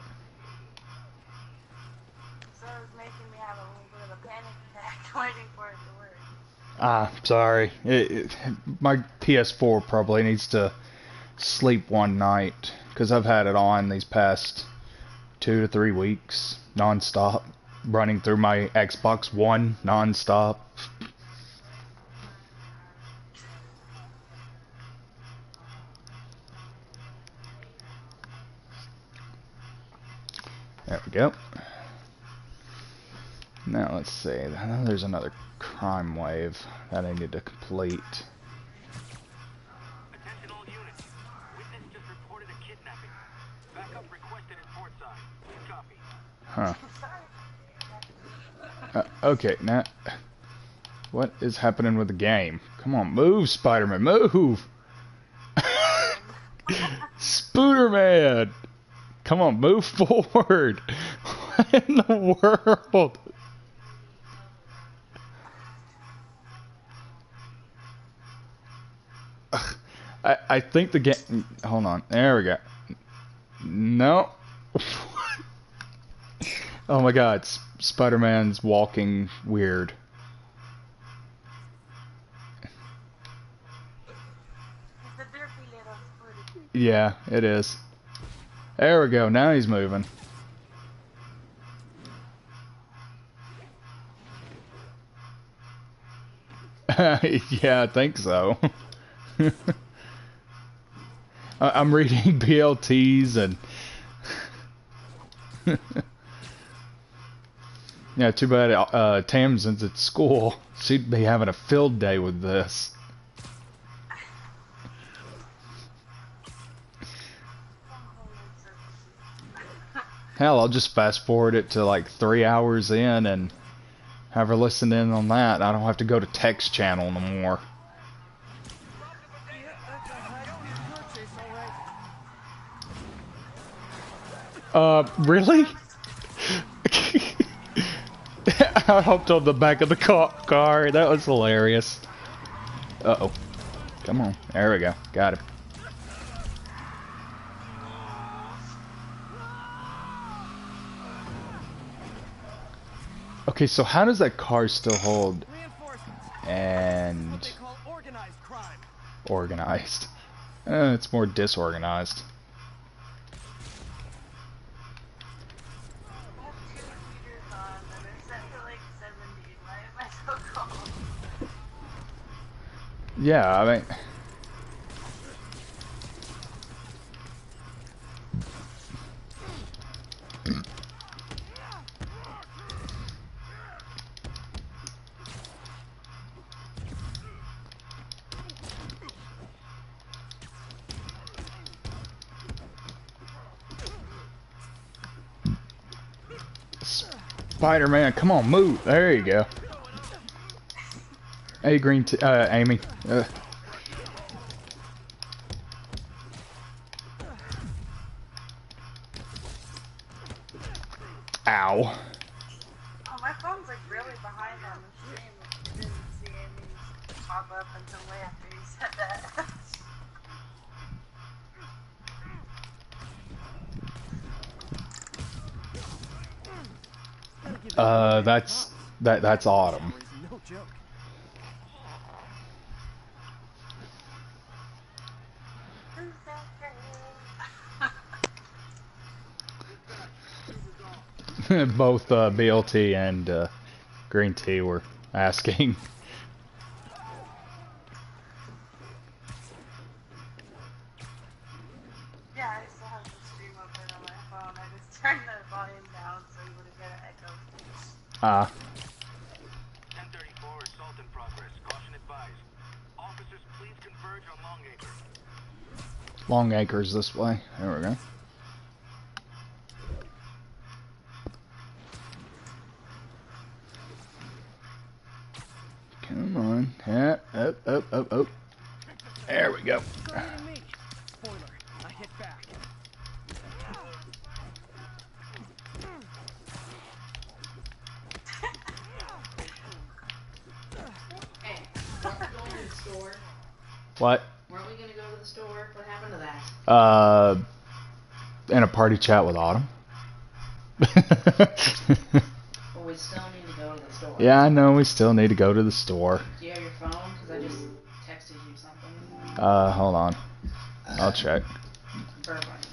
So it's making me have a little bit of a panic attack waiting for it to work. Ah, sorry. My PS4 probably needs to sleep one night because I've had it on these past 2 to 3 weeks non-stop, running through my Xbox One non-stop. There we go. Now let's see. I know there's another crime wave that I need to complete. Attention all units. Witness just reported a kidnapping. Backup requested at Portside. Copy. Huh. Okay, now what is happening with the game? Come on, move, Spider-Man, move! Spooderman! Come on, move forward! What in the world? I think the game... Hold on, there we go. No. Oh my god, Spider-Man's walking weird. Yeah, it is. There we go, now he's moving. Yeah, I think so. I'm reading BLTs and... Yeah, too bad Tamsin's at school. She'd be having a field day with this. Hell, I'll just fast forward it to like 3 hours in and have her listen in on that. I don't have to go to text channel no more. Really? I hopped on the back of the car. That was hilarious. Uh-oh. Come on. There we go. Got it. Okay, so how does that car still hold? And organized. It's more disorganized. Yeah, I mean... Spider-Man, come on, move. There you go. Hey, Amy. Ow. Oh, my phone's like really behind on the stream. Didn't see Amy's pop up until way after you said that. That's Autumn. No joke. Both BLT and Green Tea were asking. Yeah, I still have the stream open on my phone. I just turned the volume down so you wouldn't get an echo. 1034, assault in progress. Caution advised. Officers, please converge on Longacre. Longacre's this way. There we go. Come on. Yeah, up. There we go. Spoiler, I hit back. Hey, weren't we going to the store? What? Weren't we gonna go to the store? What happened to that? In a party chat with Autumn. Well, we still need to go to the store. Yeah, I know. We still need to go to the store. Do you have your phone? Because I just texted you something. Hold on. I'll check. Perfect.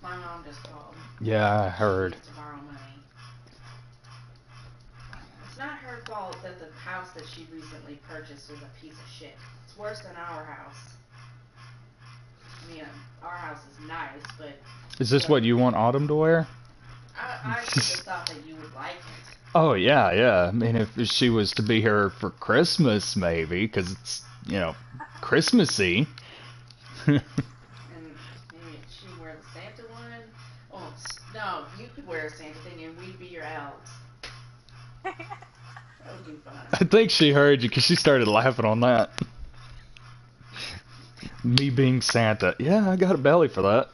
My mom just called. Yeah, I heard. To borrow money. It's not her fault that the house that she recently purchased was a piece of shit. It's worse than our house. I mean, our house is nice, but... Is this what you want Autumn to wear? I just thought that you would like it. Oh, yeah. I mean, if she was to be here for Christmas, maybe, because it's, you know, Christmassy. And maybe she wear the Santa one. Oh, no, you could wear a Santa thing and we'd be your elves. That would be fun. I think she heard you because she started laughing on that. Me being Santa. Yeah, I got a belly for that.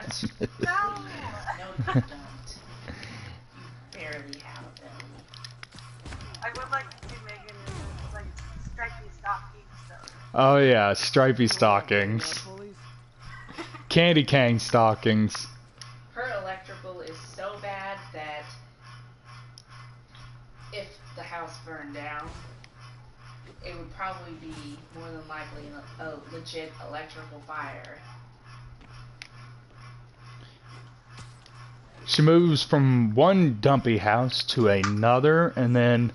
No, you don't. You barely have a belly. I would like to see Megan in like stripy stockings though. Oh yeah, stripy stockings. Candy cane stockings. Her electrical is so bad that if the house burned down, it would probably be more than likely a legit electrical fire. She moves from one dumpy house to another and then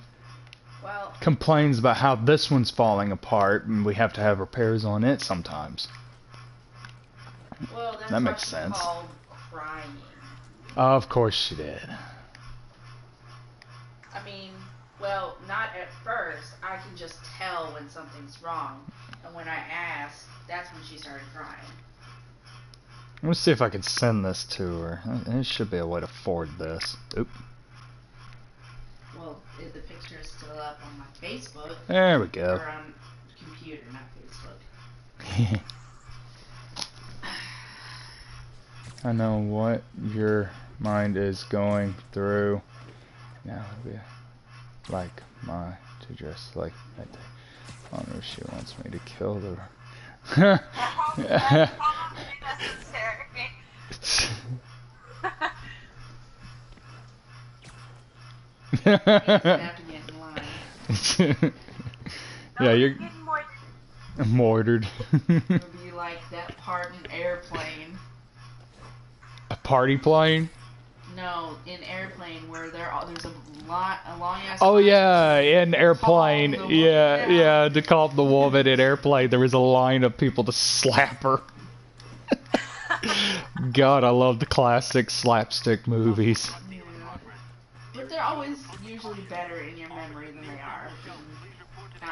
complains about how this one's falling apart and we have to have repairs on it sometimes. Well, that's that makes sense. Called crying. Of course she did. I mean, well, not at first. I can just tell when something's wrong. And when I ask, that's when she started crying. Let's see if I can send this to her. There should be a way to forward this. Oop. Well, the picture is still up on my Facebook. There we go. Or on computer, not Facebook. I know what your mind is going through. Now, like my to dress like that day. I wonder if she wants me to kill her. That's probably necessary. Yeah, you're mortared. It would be like that part in Airplane. A party plane? No, in Airplane where there's a long ass. Oh yeah, in Airplane. Yeah, to call up the woman in Airplane, there was a line of people to slap her. God, I love the classic slapstick movies. But they're always usually better in your memory than they are.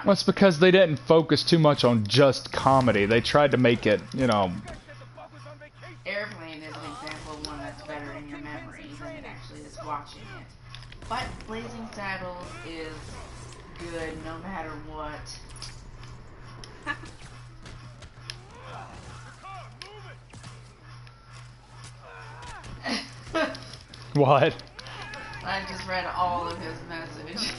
Well, it's because they didn't focus too much on just comedy. They tried to make it, you know. Airplane is an example of one that's better in your memory than it actually is watching it. But Blazing Saddles is good no matter what. What? I just read all of his message.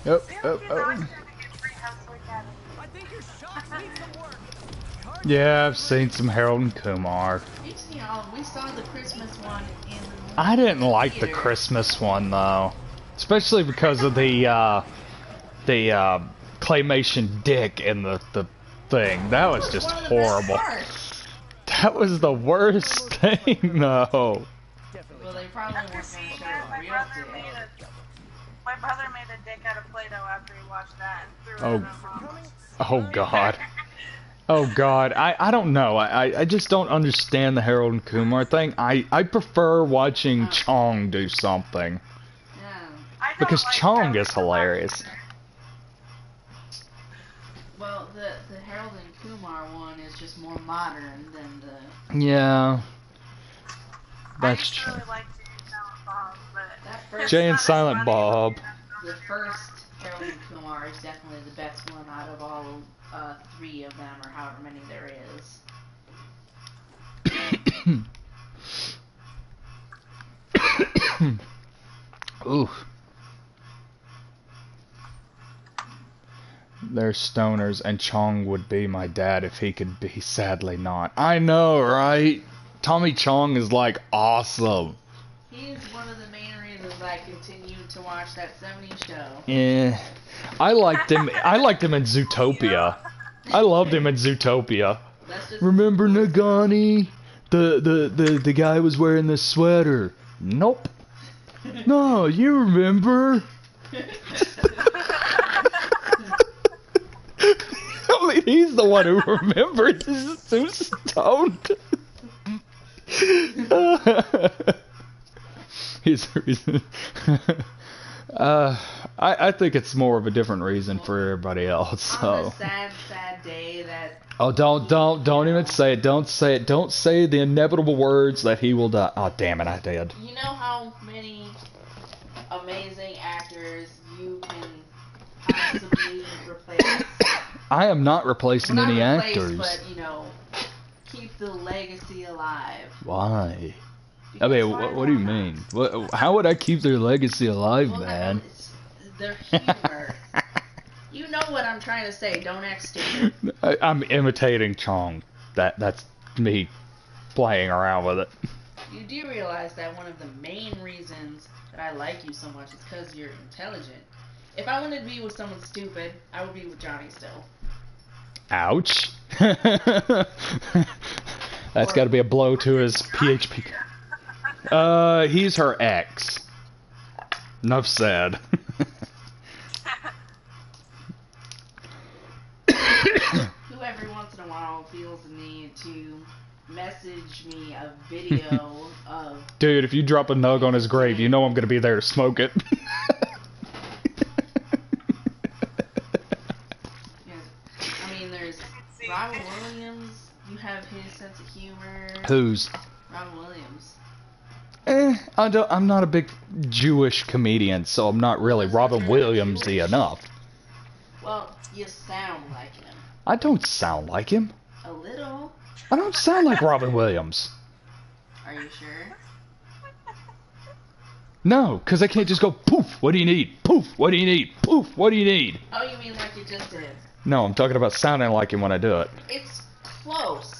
Oh. Yeah, I've seen some Harold and Kumar. We saw the Christmas one in the I didn't like the Christmas one though, especially because of the claymation dick in the thing. That was just horrible. That was the worst thing though. Well, they probably weren't going to show a real dick. My brother made a dick out of Play-Doh after he watched that and threw it Oh. in my mom. Oh God. Oh God. I don't know. I just don't understand the Harold and Kumar thing. I prefer watching Chong do something. Because Chong is hilarious. Well, the Harold and Kumar one is just more modern than the... Yeah. That's true. Jay and Silent Bob. The first Harold and Kumar is definitely the best one out of all 3 of them, or however many there is. Ooh. They're stoners, and Chong would be my dad if he could be. Sadly not. I know, right? Tommy Chong is like awesome. He's one of the main reasons I continue to watch that 70s show. Yeah, I liked him. I liked him in Zootopia. I loved him in Zootopia. Remember Nagani? The guy was wearing the sweater. Nope. No, you remember? I mean, he's the one who remembers. This is so stoned. He's the reason. I think it's more of a different reason for everybody else. So. On the sad day that. Oh, don't even say it. Don't say it. Don't say the inevitable words that he will die. Oh, damn it, I did. You know how many amazing actors you can possibly replace? I am not replacing any actors. But, you know, keep the legacy alive. Why? I mean, what do you mean? How would I keep their legacy alive, man? Their humor. You know what I'm trying to say. Don't act stupid. I'm imitating Chong. That's me playing around with it. You do realize that one of the main reasons that I like you so much is because you're intelligent. If I wanted to be with someone stupid, I would be with Johnny still. Ouch. That's got to be a blow to his PHP. He's her ex. Enough said. Who every once in a while feels the need to message me a video of... Dude, if you drop a nug on his grave, you know I'm going to be there to smoke it. I mean, there's Robin Williams. You have his sense of humor. Who's? Robin Williams. I'm not a big Jewish comedian, so I'm not really Robin Williams-y enough. Well, you sound like him. I don't sound like him. A little. I don't sound like Robin Williams. Are you sure? No, because they can't just go, poof, what do you need? Poof, what do you need? Poof, what do you need? Oh, you mean like you just did? No, I'm talking about sounding like him when I do it. It's close.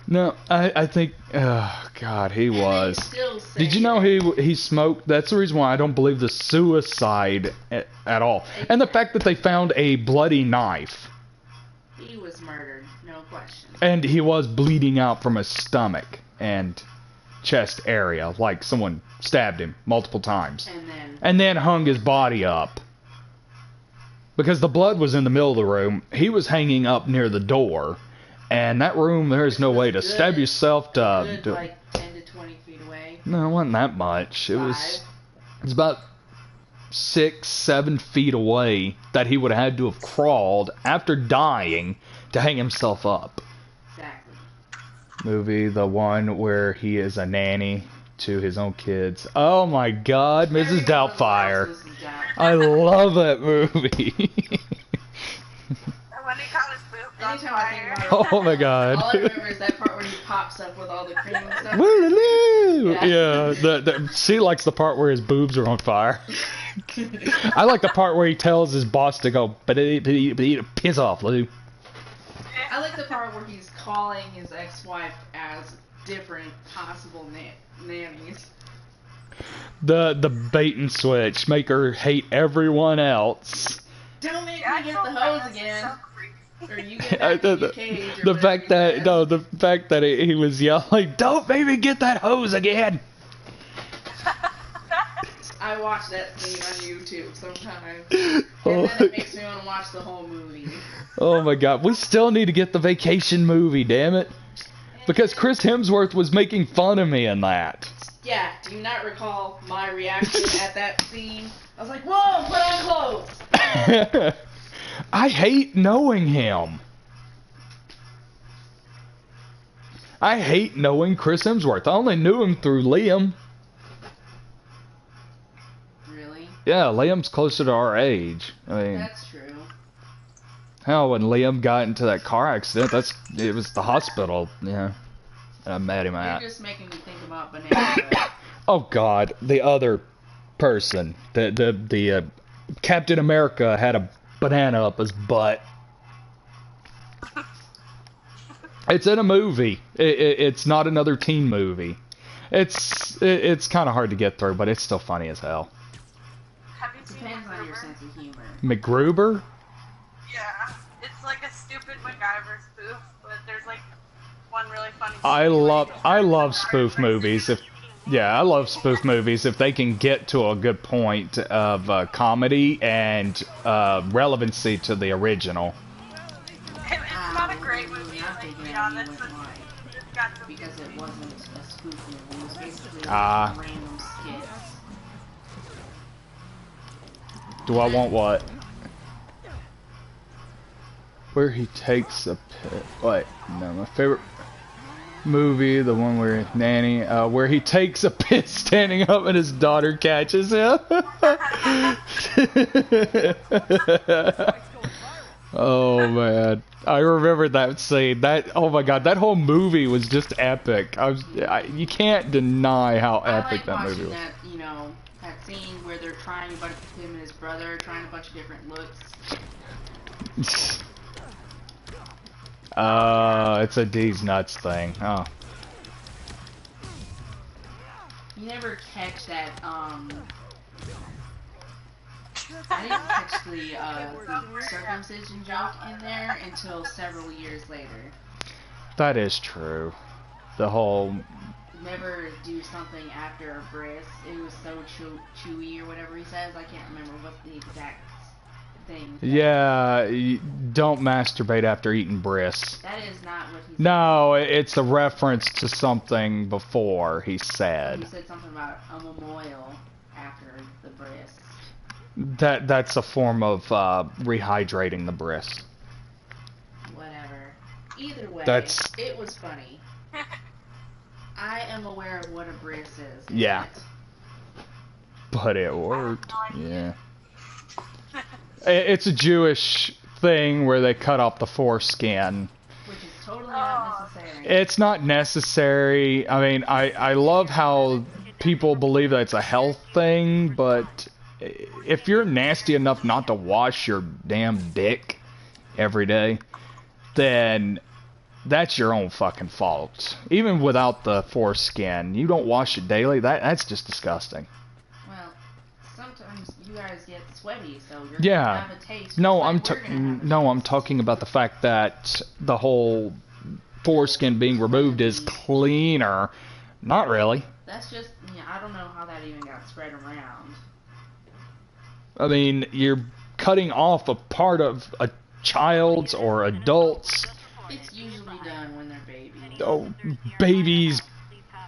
No, I think, oh, God, he was. Did you know he smoked? That's the reason why I don't believe the suicide at all. And the fact that they found a bloody knife. He was murdered, no question. And he was bleeding out from his stomach and chest area, like someone stabbed him multiple times. And then hung his body up. Because the blood was in the middle of the room. He was hanging up near the door. And that room, there is no way to stab yourself to... Good, like 10 to 20 feet away. No, it wasn't that much. It was about 6, 7 feet away that he would have had to have crawled after dying to hang himself up. Exactly. Movie, the one where he is a nanny to his own kids. Oh my God, Mrs. Doubtfire. I love that movie. When he caught his boob on Anytime I think fire. about it, Oh my God. all I remember is that part where he pops up with all the cream and stuff. Woo-loo-loo. Yeah. Yeah, she likes the part where his boobs are on fire. I like the part where he tells his boss to go, piss off, Lou. I like the part where he's calling his ex-wife as different possible nannies. The bait and switch, make her hate everyone else. Don't make me get the hose again. Or you get back in your cage. The fact that he was yelling, "Don't make me get that hose again." I watch that scene on YouTube sometimes, and then it makes me want to watch the whole movie. Oh my God, we still need to get the vacation movie, damn it, because Chris Hemsworth was making fun of me in that. Yeah, do you not recall my reaction at that scene? I was like, "Whoa, put on clothes." I hate knowing him. I hate knowing Chris Hemsworth. I only knew him through Liam. Really? Yeah, Liam's closer to our age. I mean, that's true. Hell, when Liam got into that car accident, it was the hospital. Yeah, I met him at. You're just making me think about Banana. Oh God, the other person, the Captain America had a banana up his butt. It's in a movie. It's not another teen movie. It's kind of hard to get through, but it's still funny as hell. Have you seen Depends on your sense of humor. MacGruber? Yeah, it's like a stupid MacGyver spoof, but there's like one really funny. I love spoof movies. I love spoof movies if they can get to a good point of comedy and relevancy to the original. It's not a great movie, to be honest. Because it wasn't a spoof movie. It was basically random skits. Do I want what? Where he takes a pit. Wait, no, my favorite movie, the one where Nanny, where he takes a piss standing up and his daughter catches him. Oh man, I remember that scene. Oh my God, that whole movie was just epic. You can't deny how epic that movie was. That, you know, that scene where they're trying him and his brother, trying a bunch of different looks. It's a D's nuts thing. Oh. You never catch that, I didn't catch the circumcision joke in there until several years later. That is true. The whole... Never do something after a bris. It was so chewy or whatever he says. I can't remember what the exact thing. Yeah, don't masturbate after eating bris. That is not what he said. No, it's a reference to something before he said. He said something about a memorial after the bris. That's a form of rehydrating the bris. Whatever. Either way, it was funny. I am aware of what a bris is. Yeah. But it worked. Yeah. It's a Jewish thing where they cut off the foreskin. totally not necessary. It's not necessary. I mean, I love how people believe that it's a health thing, but if you're nasty enough not to wash your damn dick every day, then that's your own fucking fault. Even without the foreskin, you don't wash it daily. That's just disgusting. Well, sometimes you guys get sweaty, so you're Yeah. gonna have a taste. No, just like I'm talking about the fact that the whole foreskin being removed is cleaner. Not really. that's just, yeah, I don't know how that even got spread around. I mean, you're cutting off a part of a child's or adult's It's usually done when they're babies. baby's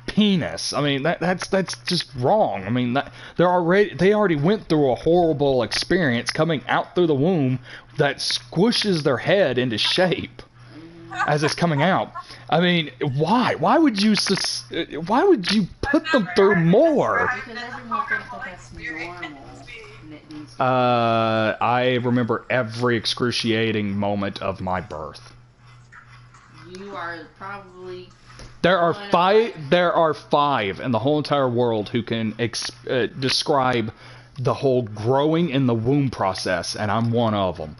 penis. I mean, that's just wrong. I mean, they already went through a horrible experience coming out through the womb that squishes their head into shape as it's coming out. I mean, why? Why would you put them through more? Because everyone thinks that that's normal. I remember every excruciating moment of my birth. You are probably... There are five in the whole entire world who can describe the whole growing in the womb process, and I'm one of them.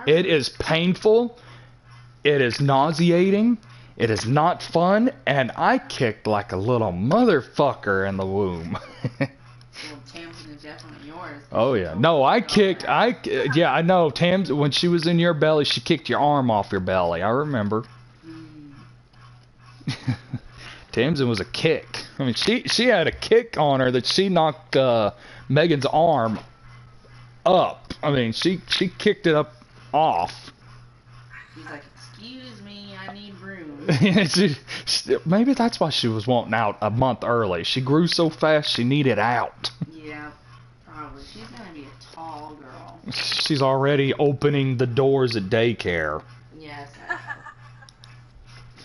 It is painful. It is nauseating. It is not fun, and I kicked like a little motherfucker in the womb. Well, Tamsin is definitely yours. Oh yeah. No, I know. Tams, when she was in your belly, she kicked your arm off your belly. I remember. Tamsin was a kick. I mean, she had a kick on her that she knocked Megan's arm up. I mean, she kicked it up off. He's like, excuse me, I need room. Maybe that's why she was wanting out a month early. She grew so fast she needed out. Yeah, probably. She's gonna be a tall girl. She's already opening the doors at daycare. Yes.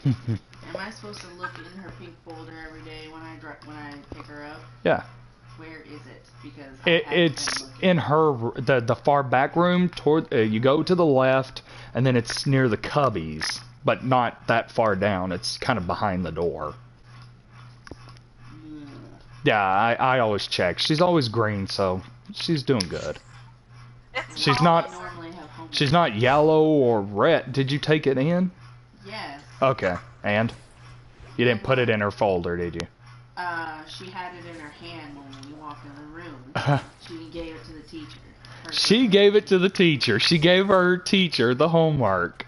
Am I supposed to look in her pink folder every day when I pick her up? Yeah. Where is it? Because it's in the far back room. Toward you go to the left, and then it's near the cubbies, but not that far down. It's kind of behind the door. Yeah, I always check. She's always green, so she's doing good. She's not yellow or red. Did you take it in? Yes. Okay, and you didn't put it in her folder, did you? She had it in her hand when we walked in the room. She gave it to the teacher. She gave it to the teacher. She gave her teacher the homework.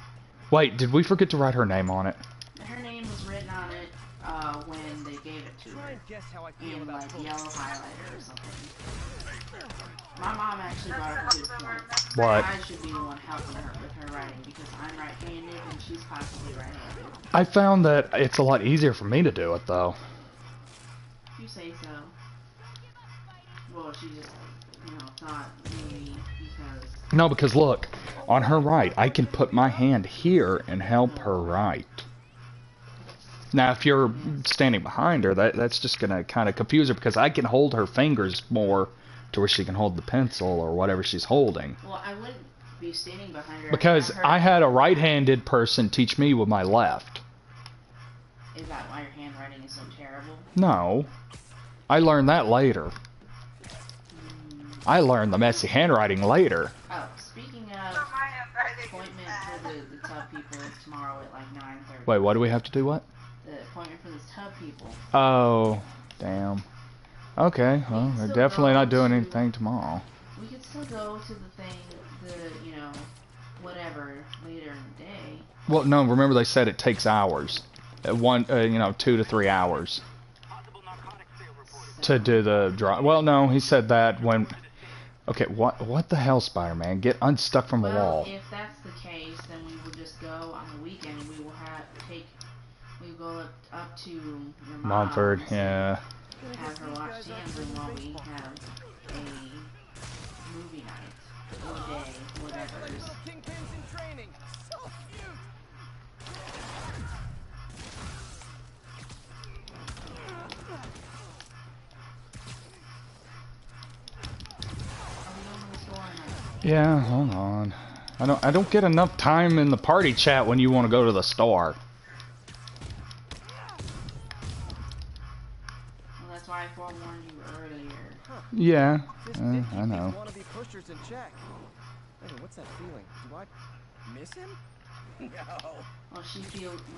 Wait, did we forget to write her name on it? Her name was written on it when they gave it to her. In like yellow highlighter or something. My mom actually brought up a good point. What? I should be the one helping her with her writing because I'm right-handed and she's possibly right-handed. I found that it's a lot easier for me to do it, though. You say so. Well, she just, thought maybe because... No, because look, on her right, I can put my hand here and help her write. Now, if you're standing behind her, that's just going to kind of confuse her because I can hold her fingers more to where she can hold the pencil or whatever she's holding. Well, I wouldn't be standing behind her. Because I had a right-handed person teach me with my left. Is that why your handwriting is so terrible? No. I learned that later. I learned the messy handwriting later. Oh, speaking of appointment for the tub people is tomorrow at like 9:30. Wait, what do we have to do? What? The appointment for the tub people. Oh, damn. Okay, well, they're definitely not doing anything tomorrow. We could still go to the thing, whatever, later in the day. Well, no, remember they said it takes hours. 2 to 3 hours. To do the drive. Well, no, he said that when... Okay, what the hell, Spider-Man? Get unstuck from a wall. If that's the case, then we will just go on the weekend. We will we go up to your mom's. Mumford, yeah. Have her watch Tamsin while we have a movie night or day, whatever. Yeah, hold on. I don't get enough time in the party chat when you want to go to the store. Well, that's why I forewarned you earlier. Yeah, I know. Want to be pushers in check. Hey, what's that feeling? Do I miss him? No. Well,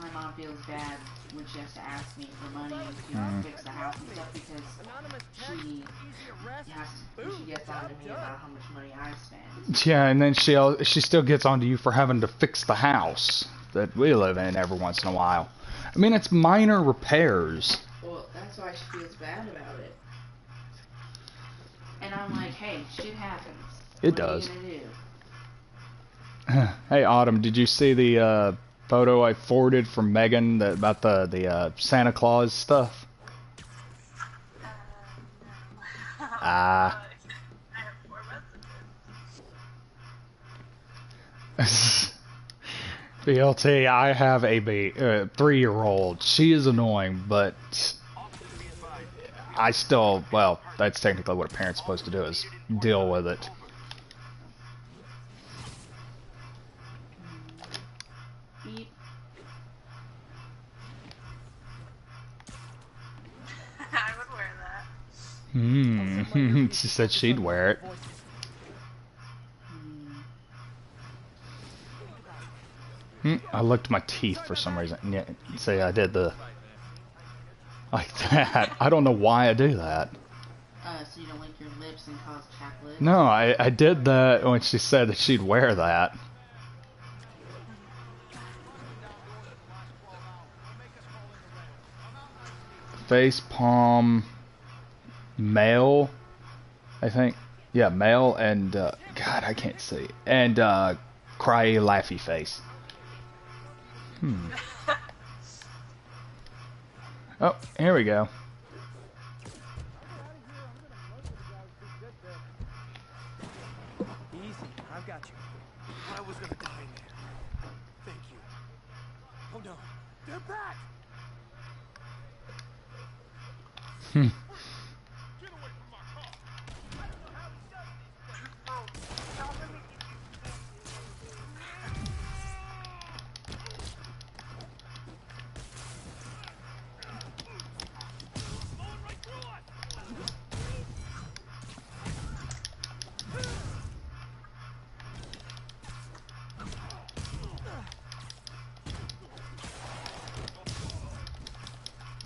my mom feels bad when she has to ask me for money to fix the house and stuff because she gets on to me about how much money I spend. Yeah, and then she still gets on to you for having to fix the house that we live in every once in a while. I mean, it's minor repairs. Well, that's why she feels bad about it. And I'm like, hey, shit happens. It does. What are you gonna do? Hey Autumn, did you see the photo I forwarded from Megan about the Santa Claus stuff? BLT, I have a 3-year-old. She is annoying, but I still, well, that's technically what a parent's supposed to do, is deal with it. I would wear that. She said she'd wear it. I licked my teeth for some reason. Yeah, see, I did the like that. I don't know why I do that. So you don't lick your lips and cause chocolate? No, I did that when she said that she'd wear that. Face palm, male, I think. Yeah, male and God, I can't see. And cry laughy face. Oh, here we go. Easy, I've got you. I was gonna die in there. Thank you. Oh no, they're back.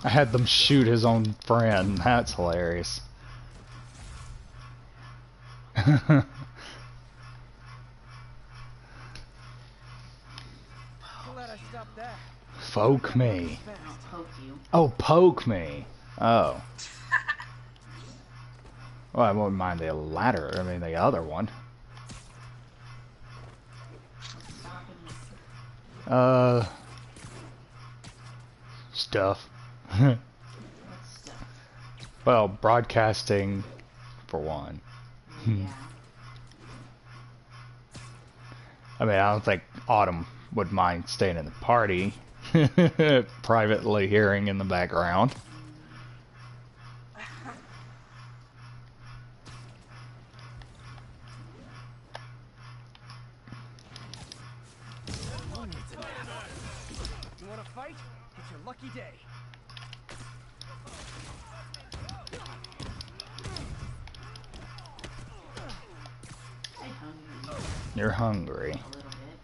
I had them shoot his own friend. That's hilarious. Poke me. Oh, poke me. Oh. Well, I wouldn't mind the latter. I mean, the other one. Stuff. Well, broadcasting, for one. Yeah. I mean, I don't think Autumn would mind staying in the party, privately hearing in the background. You wanna fight? It's your lucky day. You're hungry. A little bit.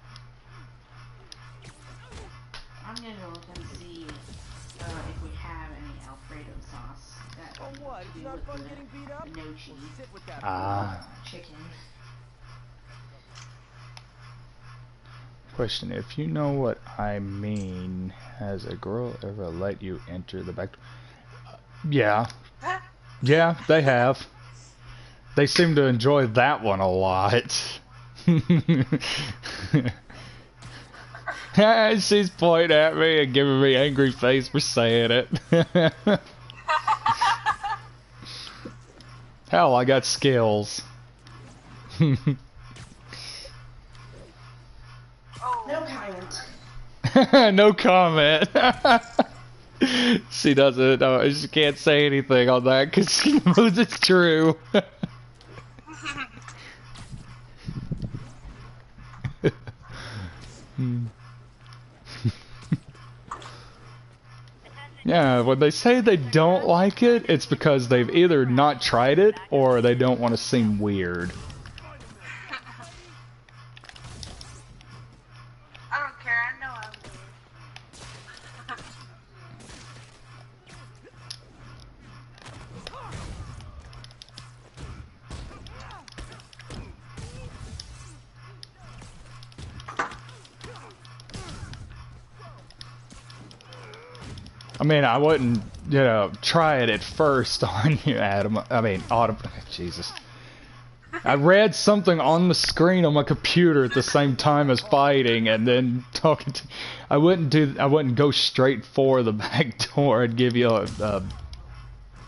I'm gonna go look and see if we have any Alfredo sauce. That Oh what? It's not fun getting beat up? no cheese. Sit with that. Chicken. Question, if you know what I mean, has a girl ever let you enter the back? Yeah. Yeah, they have. They seem to enjoy that one a lot. She's pointing at me and giving me angry face for saying it. Hell, I got skills. No comment. No comment. She doesn't. She can't say anything on that because she knows it's true. Yeah, when they say they don't like it, it's because they've either not tried it or they don't want to seem weird. I don't care, I know I'm weird. I mean, I wouldn't, you know, try it at first on you, Adam. I mean, Autumn. Jesus. I read something on the screen on my computer at the same time as fighting, and then talking to. I wouldn't go straight for the back door. I'd give you a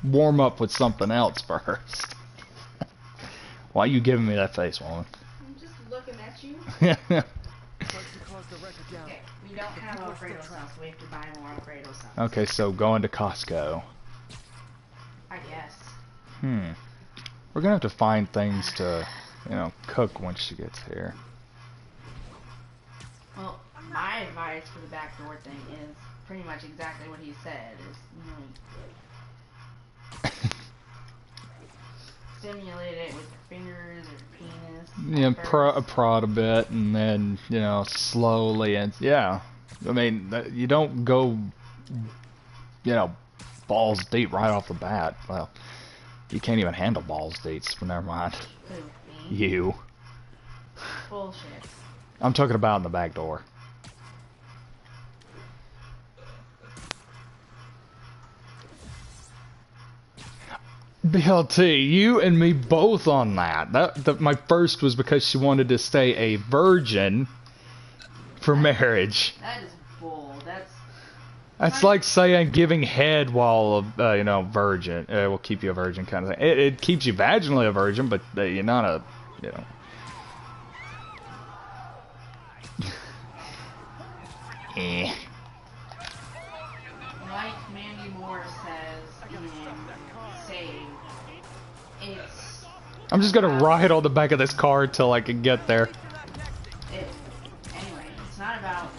warm up with something else first. Why are you giving me that face, woman? I'm just looking at you. Okay, we don't have Alfredo sauce. We have to buy more Alfredo sauce. Okay, so going to Costco. I guess. We're gonna have to find things to, you know, cook once she gets here. Well, my advice for the backdoor thing is pretty much exactly what he said. Is, you know, stimulate it with your fingers or your penis. Yeah, prod a bit, and then, you know, slowly, and yeah. I mean, you don't go, you know, balls deep right off the bat. Well, you can't even handle balls deep, but never mind. Who, me? You. Bullshit. I'm talking about in the back door. BLT, you and me both on that. My first was because she wanted to stay a virgin for marriage. That is bull. That's like saying giving head while, you know, virgin. Will keep you a virgin kind of thing. It keeps you vaginally a virgin, but you're not a, you know. Like Mandy Moore says in Save, I'm just gonna ride on the back of this car until I can get there. Anyway, it's not about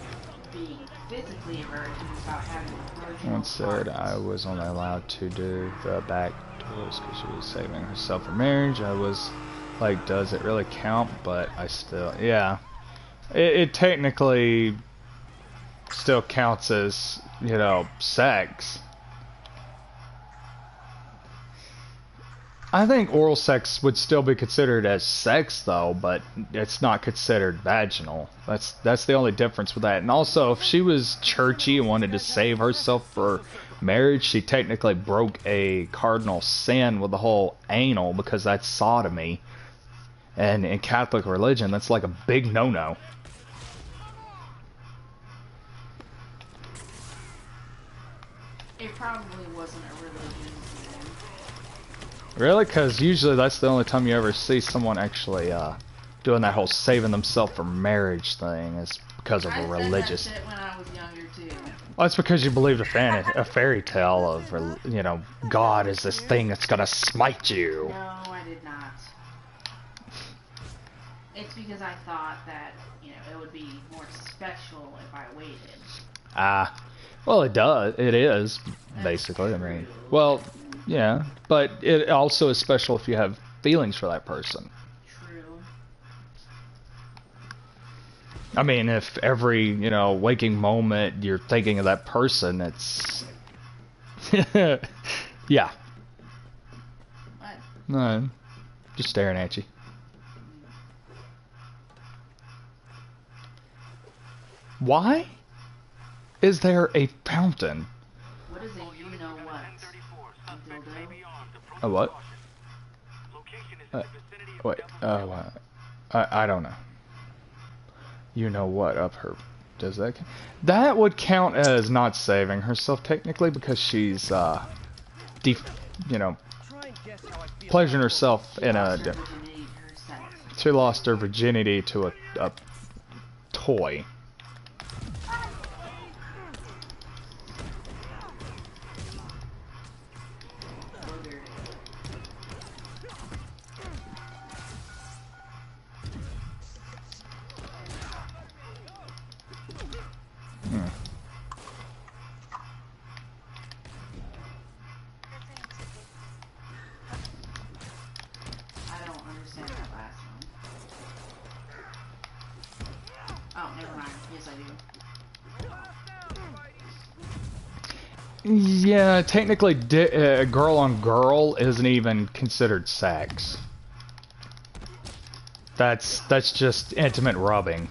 being physically a virgin, it's about having a virgin. Once said I was only allowed to do the back doors because she was saving herself for marriage. I was like, does it really count? But I still, yeah. It technically still counts as, you know, sex. I think oral sex would still be considered as sex, though, but it's not considered vaginal. That's the only difference with that. And also, if she was churchy and wanted to save herself for marriage, she technically broke a cardinal sin with the whole anal, because that's sodomy. And in Catholic religion, that's like a big no-no. It probably wasn't a religion thing. Really? Because usually that's the only time you ever see someone actually doing that whole saving themselves for marriage thing, is because of a religious. I said that shit when I was younger too. Well, that's because you believed a fairy tale of, you know, God is this thing that's gonna smite you. No, I did not. It's because I thought that, you know, it would be more special if I waited. Well, it does. It is, basically. I mean, well, yeah, but it also is special if you have feelings for that person. True. I mean, if every, you know, waking moment you're thinking of that person, it's... yeah. What? No, just staring at you. Why is there a fountain? What is a you-know-what? A what? Wait, I don't know. You know what up her? Does that count? That would count as not saving herself technically, because she's you know, pleasuring herself in a. She lost her virginity to a toy. Yes, I do. Yeah, technically, girl on girl isn't even considered sex. That's just intimate rubbing.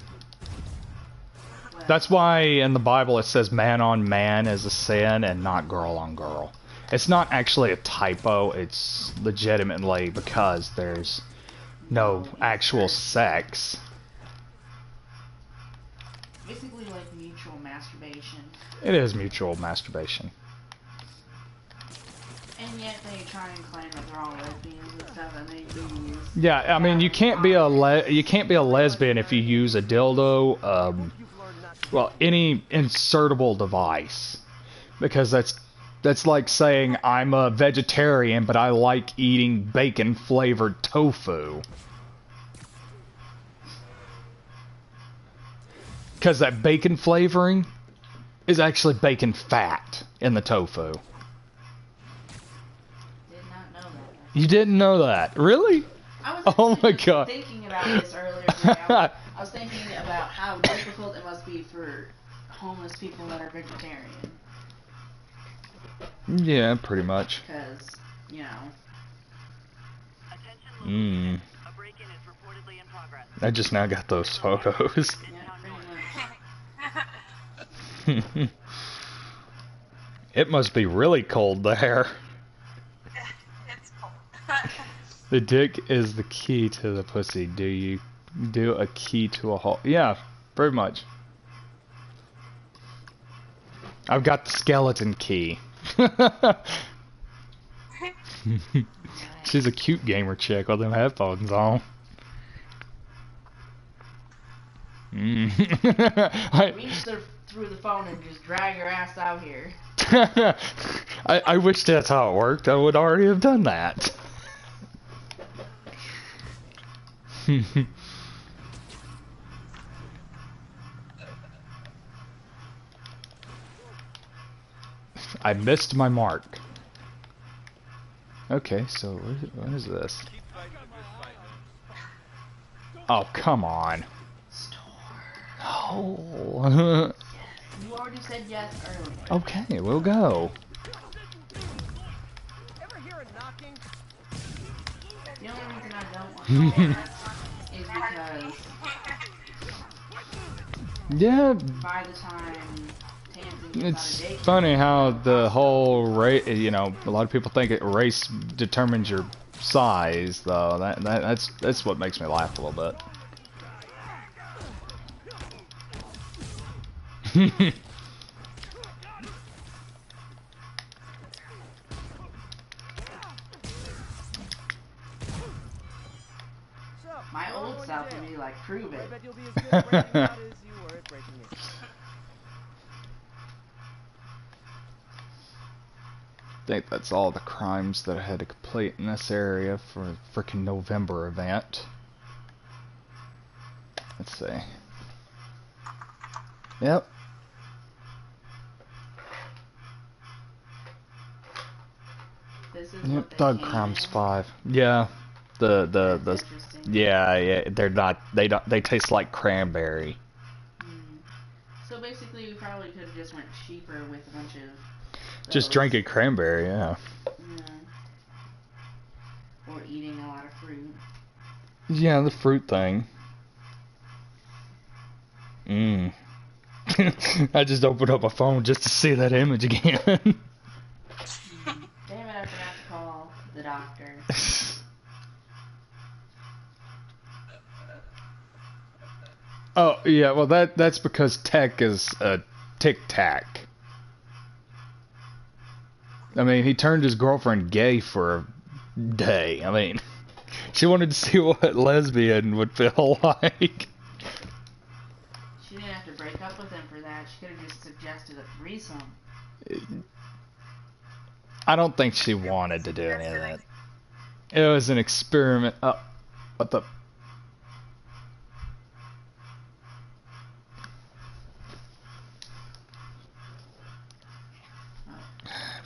That's why in the Bible it says man on man is a sin and not girl on girl. It's not actually a typo, it's legitimately because there's no actual sex. Basically like mutual masturbation. It is mutual masturbation. And yet they try and claim that they're all lesbians and stuff, and they do use... Yeah, I mean, you can't be a lesbian if you use a dildo, well, any insertable device, because that's like saying I'm a vegetarian, but I like eating bacon-flavored tofu. Because that bacon flavoring is actually bacon fat in the tofu. You didn't know that? Really? Oh my god. Thinking about this earlier today. I was thinking about how difficult it must be for homeless people that are vegetarian. Yeah, pretty much. Because, you know. I just now got those photos. It must be really cold there. The dick is the key to the pussy. Do you do a key to a hole? Yeah, pretty much. I've got the skeleton key. She's a cute gamer chick with them headphones on. Reach through the phone and just drag your ass out here. I wish that's how it worked. I would already have done that. I missed my mark. Okay, so what is this? Oh, come on. No. You already said yes earlier. Okay, we'll go. Ever hear a knocking? The only reason I don't want to is because yeah, by the time it's funny how the whole race, you know, a lot of people think race determines your size, though. That's what makes me laugh a little bit. My old self would be like, prove it. I think that's all the crimes that I had to complete in this area for a freaking November event. Let's see. Yep. Yep, Thug Crimes 5. Yeah. Yeah, they taste like cranberry. So basically we probably could have just went cheaper with a bunch of those. Just drinking cranberry, yeah. Or eating a lot of fruit. Yeah, the fruit thing. I just opened up my phone just to see that image again. Damn it, I forgot to call the doctor. Oh, yeah, well that's because Tech is a tic-tac. I mean, he turned his girlfriend gay for a day. I mean, she wanted to see what lesbian would feel like. She didn't have to break up with him for that. She could have just suggested a threesome. I don't think she wanted to do any of that. It was an experiment. Oh, what the...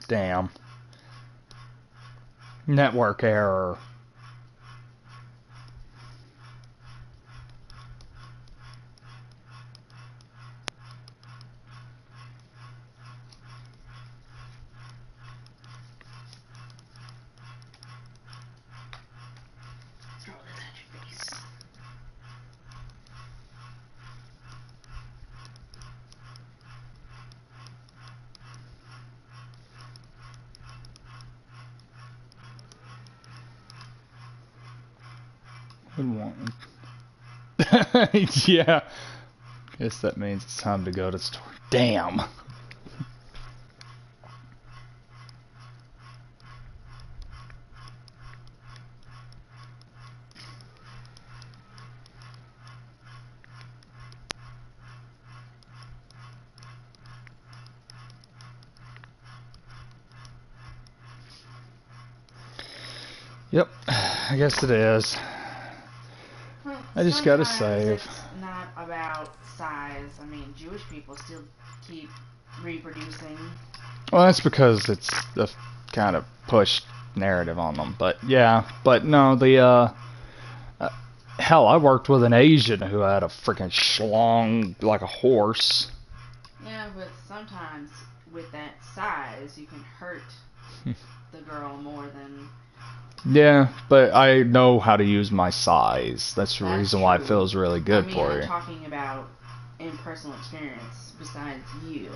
Damn. Network error. Good morning. Yeah. Guess that means it's time to go to the store. Damn. Yep, I guess it is. I just gotta save. It's not about size. I mean, Jewish people still keep reproducing. Well, that's because it's the kind of pushed narrative on them. But yeah, but no, the hell, I worked with an Asian who had a freaking schlong like a horse. Yeah, but sometimes with that size, you can hurt the girl more than. Yeah, but I know how to use my size. That's the reason why it feels really good for you. I'm talking about in personal experience besides you.